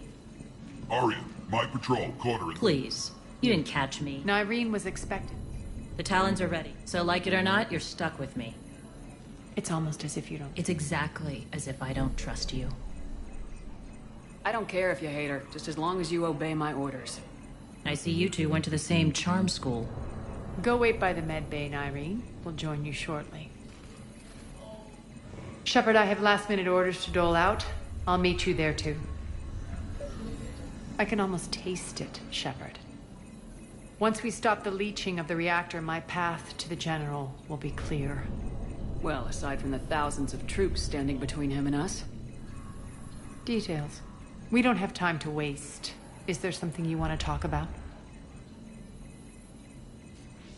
Arya, my patrol, quartering. Please. You didn't catch me. Nyreen was expected. The Talons are ready. So like it or not, you're stuck with me. It's almost as if you don't... It's exactly as if I don't trust you. I don't care if you hate her, just as long as you obey my orders. I see you two went to the same charm school. Go wait by the med bay, Nyreen. We'll join you shortly. Shepard, I have last-minute orders to dole out. I'll meet you there, too. I can almost taste it, Shepard. Once we stop the leaching of the reactor, my path to the General will be clear. Well, aside from the thousands of troops standing between him and us. Details. We don't have time to waste. Is there something you want to talk about?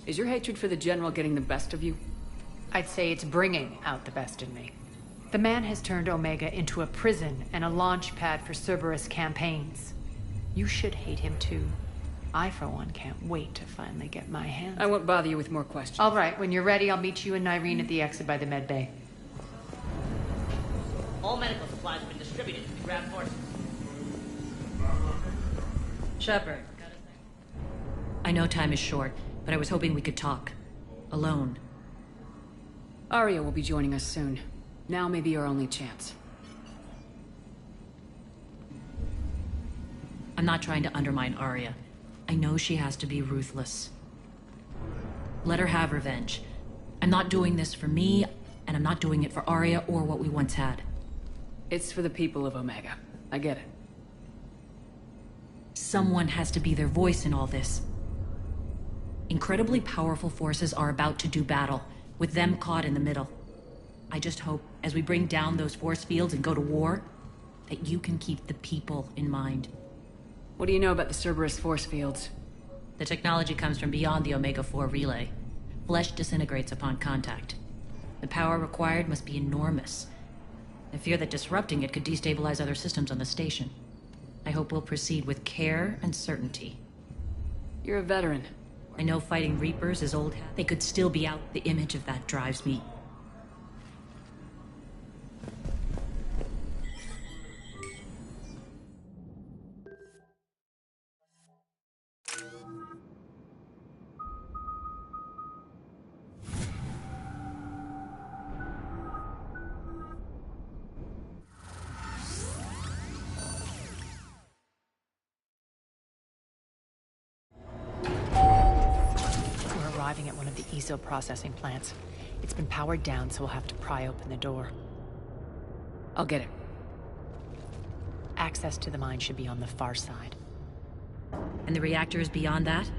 Is your hatred for the General getting the best of you? I'd say it's bringing out the best in me. The man has turned Omega into a prison and a launch pad for Cerberus campaigns. You should hate him too. I, for one, can't wait to finally get my hands. I won't bother you with more questions. All right, when you're ready, I'll meet you and Nyreen at the exit by the med bay. All medical supplies have been distributed to the ground forces. Shepard. I know time is short, but I was hoping we could talk. Alone. Arya will be joining us soon. Now may be our only chance. I'm not trying to undermine Arya. I know she has to be ruthless. Let her have revenge. I'm not doing this for me, and I'm not doing it for Arya or what we once had. It's for the people of Omega. I get it. Someone has to be their voice in all this. Incredibly powerful forces are about to do battle, with them caught in the middle. I just hope, as we bring down those force fields and go to war, that you can keep the people in mind. What do you know about the Cerberus force fields? The technology comes from beyond the Omega-4 relay. Flesh disintegrates upon contact. The power required must be enormous. I fear that disrupting it could destabilize other systems on the station. I hope we'll proceed with care and certainty. You're a veteran. I know fighting Reapers is old hat. They could still be out. The image of that drives me. At one of the ESO processing plants. It's been powered down, so we'll have to pry open the door. I'll get it. Access to the mine should be on the far side. And the reactor is beyond that?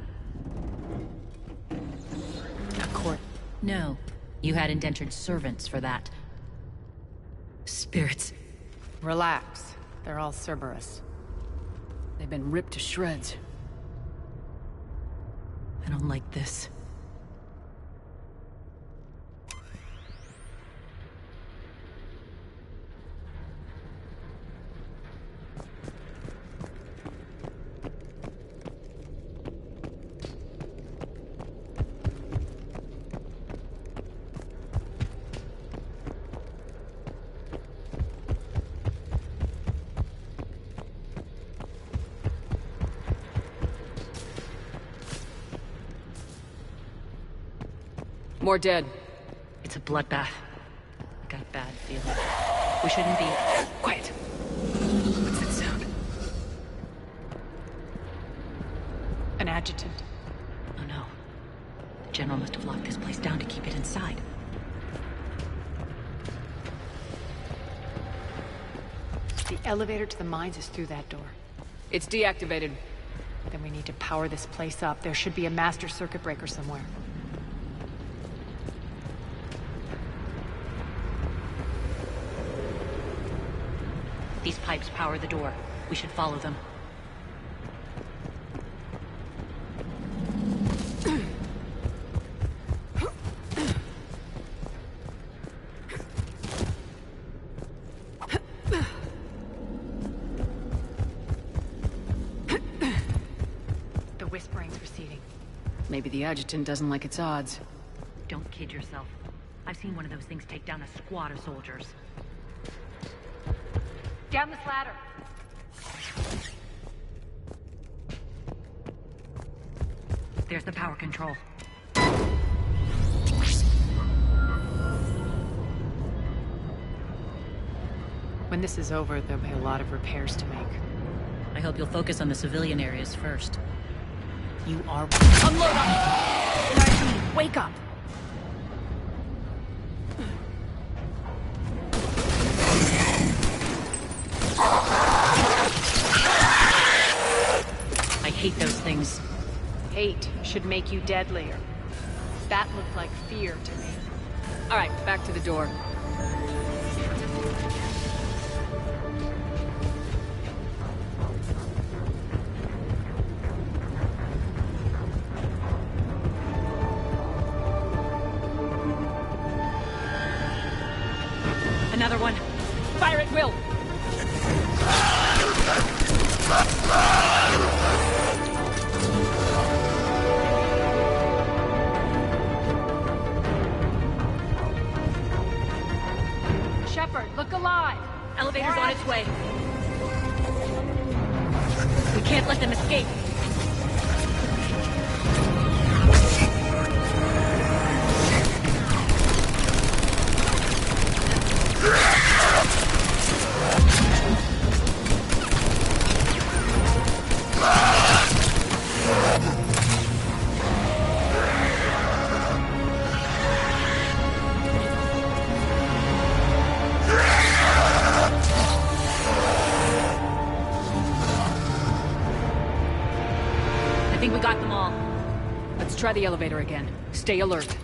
A court. No. You had indentured servants for that. Spirits. Relax. They're all Cerberus. They've been ripped to shreds. I don't like this. More dead. It's a bloodbath. I got a bad feeling. We shouldn't be... Quiet. What's that sound? An adjutant. Oh no. The General must have locked this place down to keep it inside. The elevator to the mines is through that door. It's deactivated. Then we need to power this place up. There should be a master circuit breaker somewhere. These pipes power the door. We should follow them. The whispering's receding. Maybe the adjutant doesn't like its odds. Don't kid yourself. I've seen one of those things take down a squad of soldiers. Down this ladder. There's the power control. When this is over, there'll be a lot of repairs to make. I hope you'll focus on the civilian areas first. You are... Unload on me! Wake up! I hate those things. Hate should make you deadlier. That looked like fear to me. All right, back to the door. Another one. Fire at will! Shepard, look alive! Elevator's on its way. We can't let them escape. I think we got them all. Let's try the elevator again. Stay alert.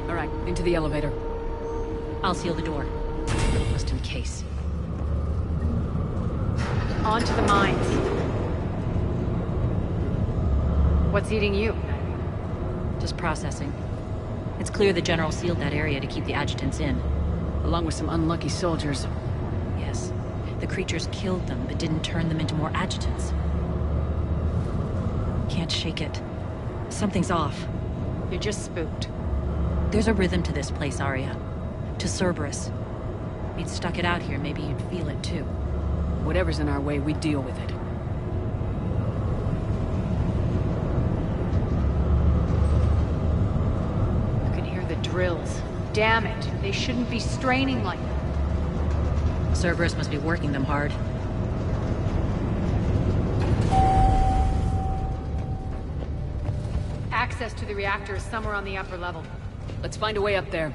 All right, into the elevator. I'll seal the door. Just in case. On to the mines. What's eating you? Just processing. It's clear the General sealed that area to keep the adjutants in. Along with some unlucky soldiers. Yes. The creatures killed them, but didn't turn them into more adjutants. Can't shake it. Something's off. You're just spooked. There's a rhythm to this place, Arya. To Cerberus. If you'd stuck it out here, maybe you'd feel it too. Whatever's in our way, we deal with it. You can hear the drills. Damn it, they shouldn't be straining like that. Cerberus must be working them hard. Access to the reactor is somewhere on the upper level. Let's find a way up there.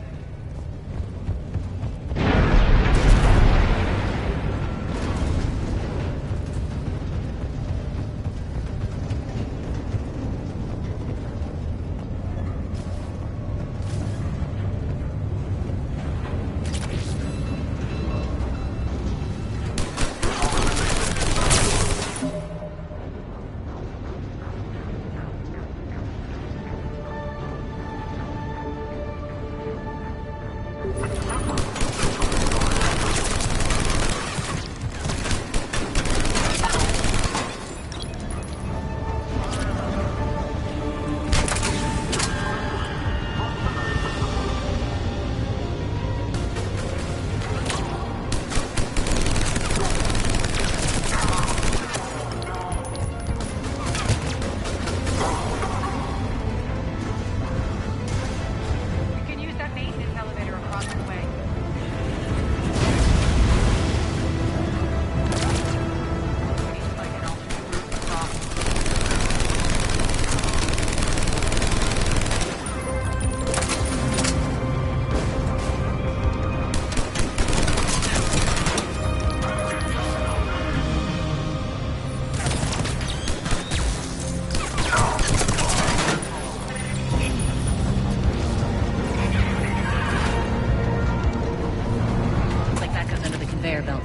conveyor belt.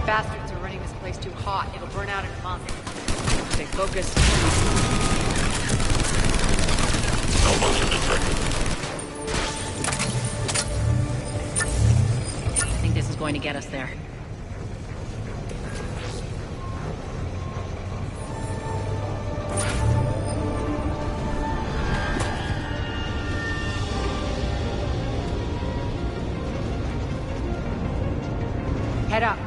Bastards are running this place too hot. It'll burn out in a month. Stay focused. Malfunction detected. I think this is going to get us there. Head up.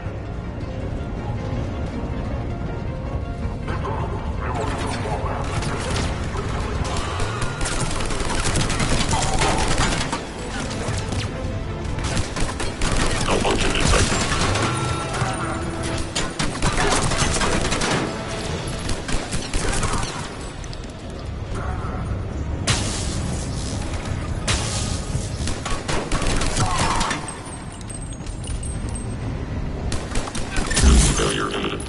Malfunction detected. Failure imminent.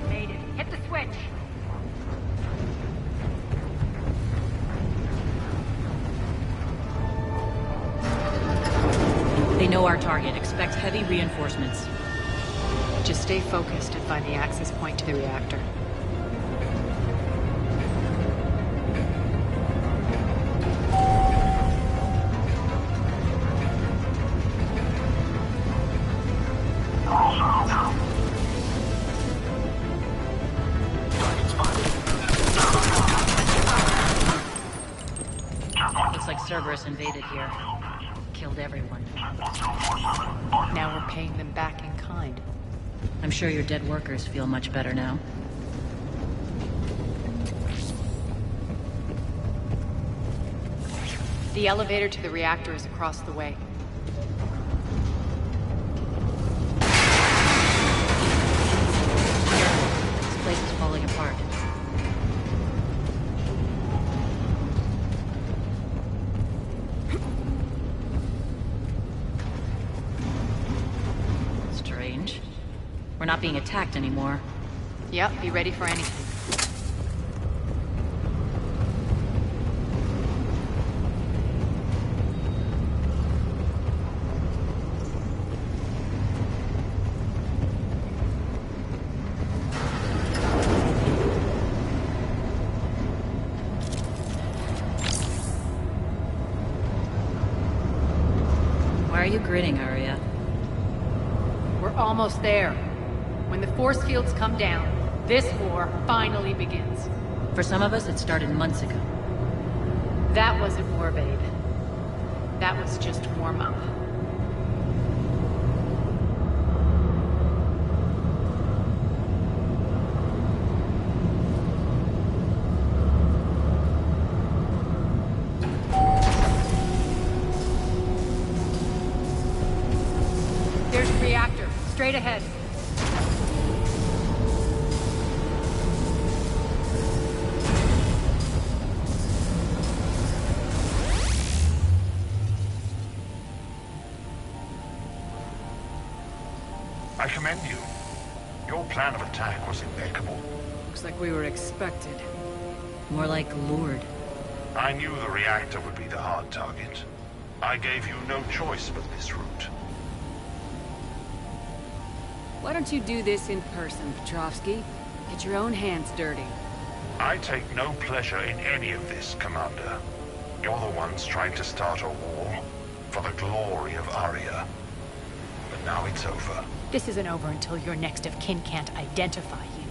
Made it. Hit the switch. They know our target. Expect heavy reinforcements. Just stay focused and find the access point to the reactor. Looks like Cerberus invaded here. Killed everyone. Now we're paying them back in kind. I'm sure your dead workers feel much better now. The elevator to the reactor is across the way. This place is falling apart. Strange. We're not being attacked anymore. Yep, be ready for anything. Why are you grinning, Arya? We're almost there. When the force fields come down, this war finally begins. For some of us, it started months ago. That wasn't war, babe. That was just warm up. There's the reactor, straight ahead. I commend you. Your plan of attack was impeccable. Looks like we were expected. More like lured. I knew the reactor would be the hard target. I gave you no choice but this route. Why don't you do this in person, Petrovsky? Get your own hands dirty. I take no pleasure in any of this, Commander. You're the ones trying to start a war for the glory of Arya. But now it's over. This isn't over until your next of kin can't identify you.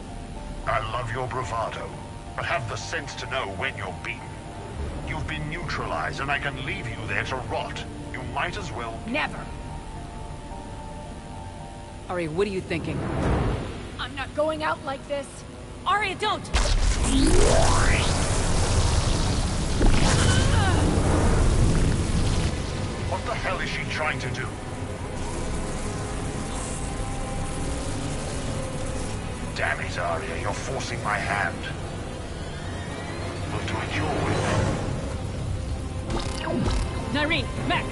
I love your bravado, but have the sense to know when you're beaten. You've been neutralized, and I can leave you there to rot. You might as well... Never! Ari, what are you thinking? I'm not going out like this. Arya, don't! What the hell is she trying to do? Damn it, Arya, you're forcing my hand. We'll do it your way then. Nyreen, Max!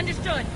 Understood.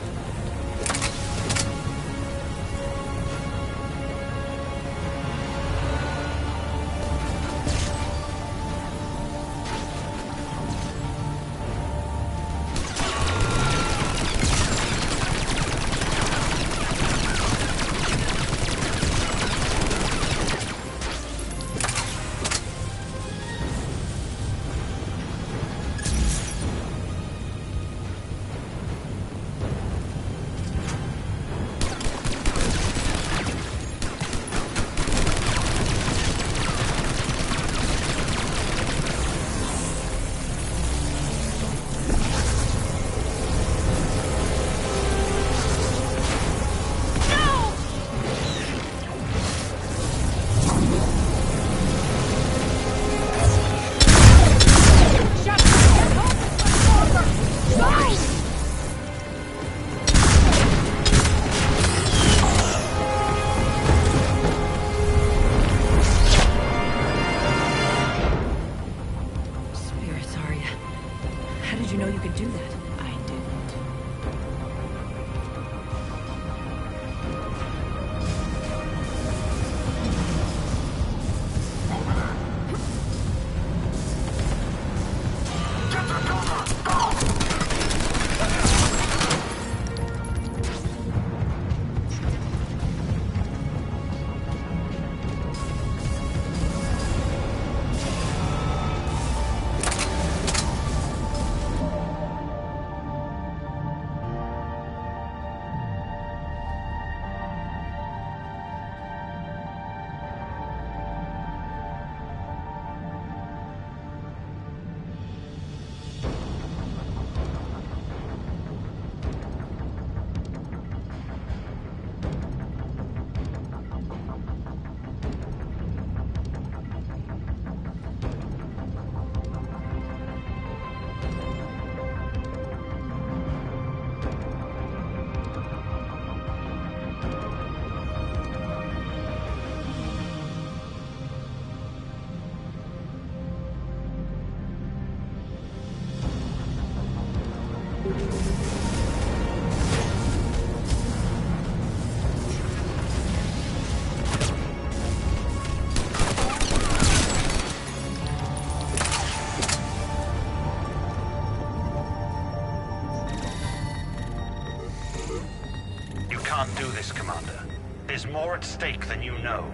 Can't do this, Commander. There's more at stake than you know.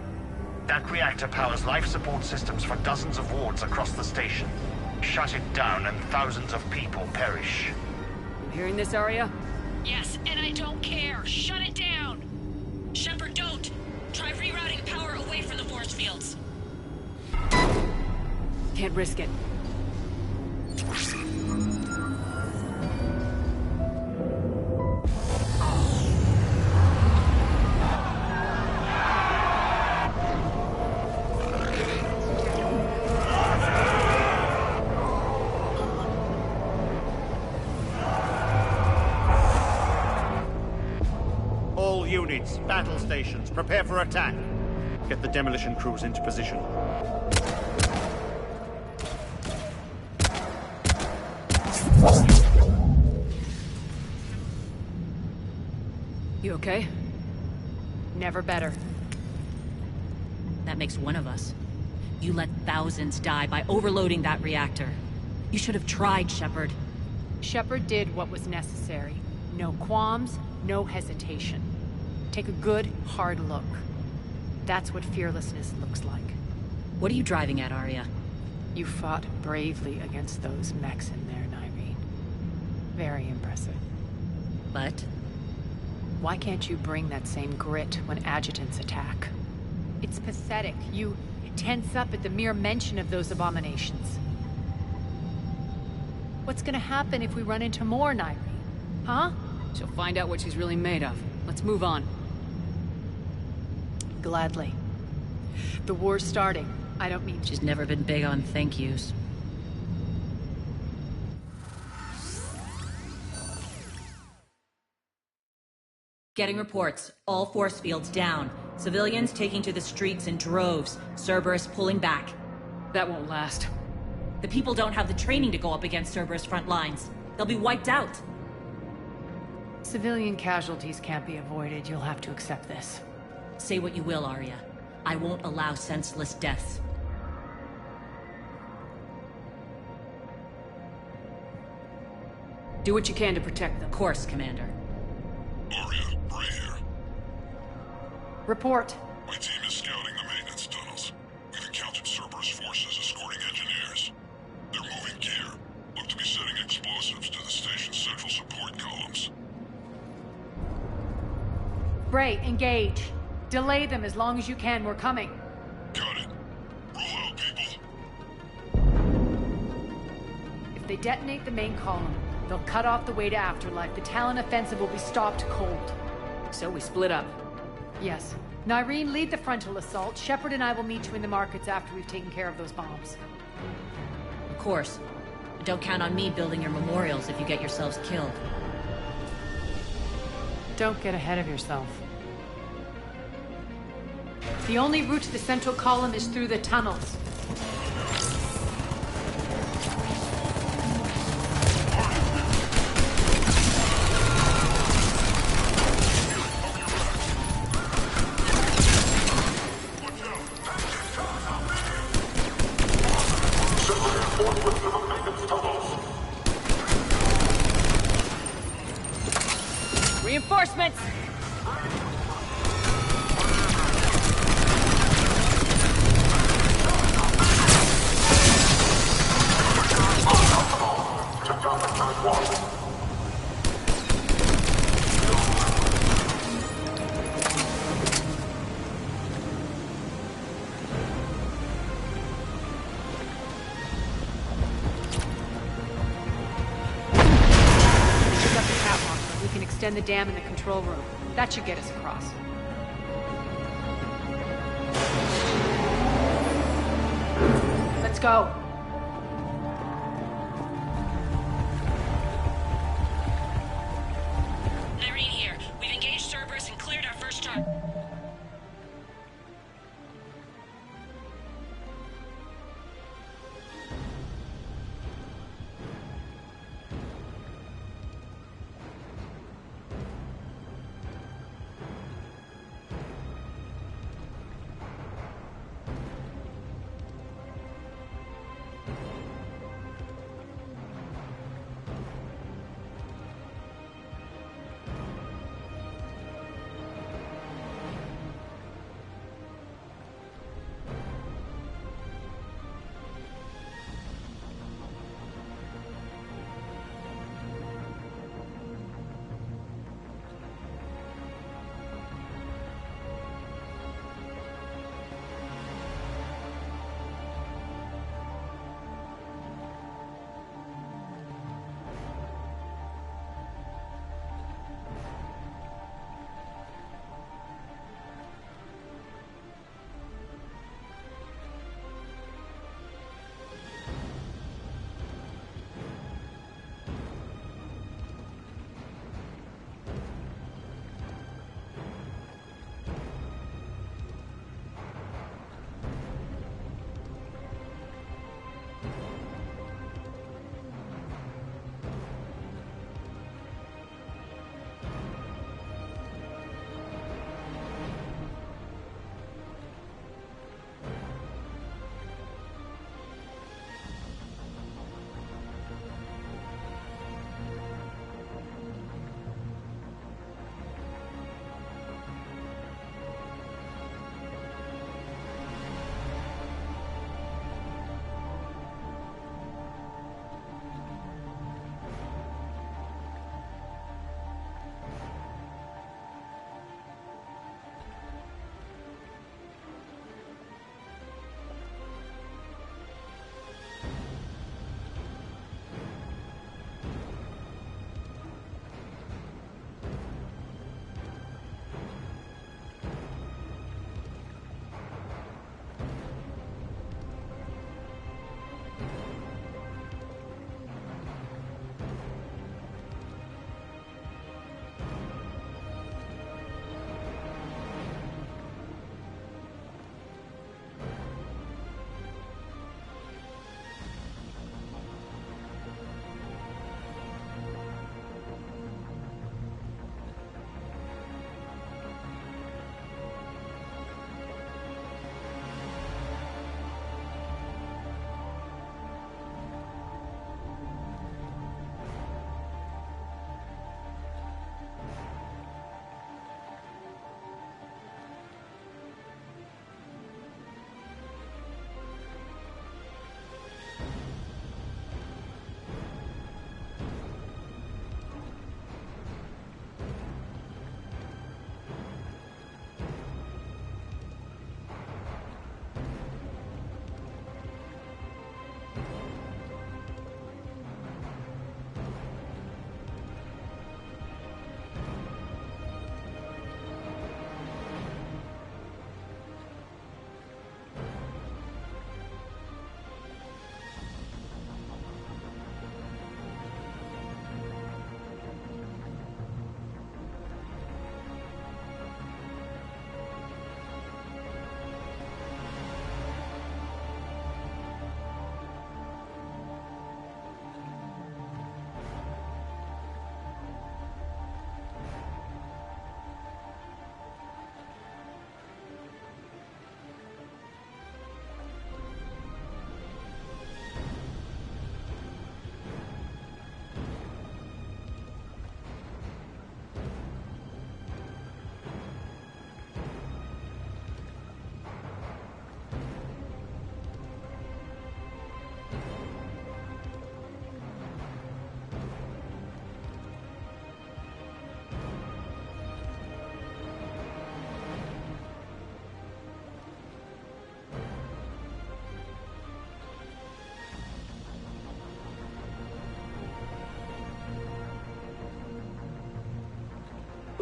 That reactor powers life support systems for dozens of wards across the station. Shut it down and thousands of people perish. You hearing this, Arya? Yes, and I don't care. Shut it down! Shepard, don't! Try rerouting power away from the force fields. Can't risk it. Units, battle stations, prepare for attack. Get the demolition crews into position. You okay? Never better. That makes one of us. You let thousands die by overloading that reactor. You should have tried, Shepard. Shepard did what was necessary. No qualms, no hesitation. Take a good, hard look. That's what fearlessness looks like. What are you driving at, Arya? You fought bravely against those mechs in there, Nyreen. Very impressive. But? Why can't you bring that same grit when adjutants attack? It's pathetic. You tense up at the mere mention of those abominations. What's gonna happen if we run into more, Nyreen? Huh? She'll find out what she's really made of. Let's move on. Gladly. The war's starting. I don't mean... She's never been big on thank yous. Getting reports. All force fields down. Civilians taking to the streets in droves. Cerberus pulling back. That won't last. The people don't have the training to go up against Cerberus front lines. They'll be wiped out. Civilian casualties can't be avoided. You'll have to accept this. Say what you will, Arya. I won't allow senseless deaths. Do what you can to protect them. Of course, Commander. Arya, Bray here. Report. My team is scouting the maintenance tunnels. We've encountered Cerberus forces escorting engineers. They're moving gear. Look to be setting explosives to the station's central support columns. Bray, engage. Delay them as long as you can. We're coming. Got it. Roll out, people. If they detonate the main column, they'll cut off the way to Afterlife. The Talon offensive will be stopped cold. So we split up. Yes. Nyreen, lead the frontal assault. Shepard and I will meet you in the markets after we've taken care of those bombs. Of course. But don't count on me building your memorials if you get yourselves killed. Don't get ahead of yourself. The only route to the central column is through the tunnels. Reinforcements! Extend the dam in the control room. That should get us across. Let's go. Nyreen here. We've engaged Cerberus and cleared our first target.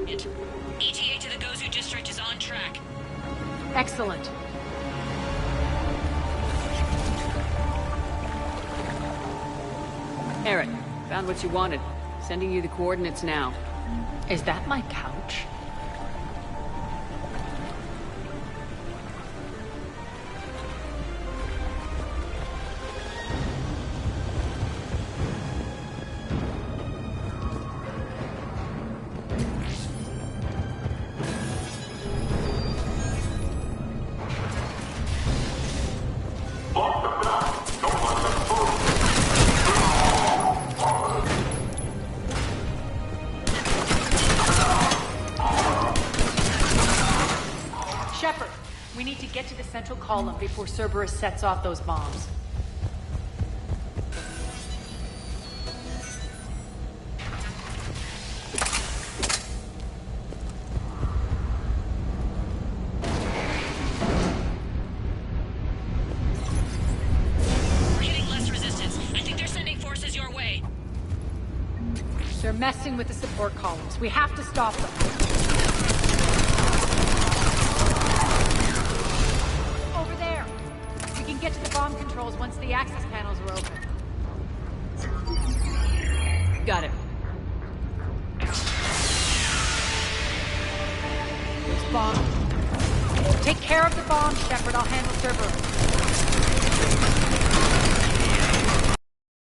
ETA to the Gozu district is on track. Excellent. Eric, found what you wanted. Sending you the coordinates now. Is that my couch? Shepard, we need to get to the central column before Cerberus sets off those bombs. We're hitting less resistance. I think they're sending forces your way. They're messing with the support columns. We have to stop them. Over there. We can get to the bomb controls once the access panels are open. Got it. There's bomb. Take care of the bomb, Shepard. I'll handle Cerberus.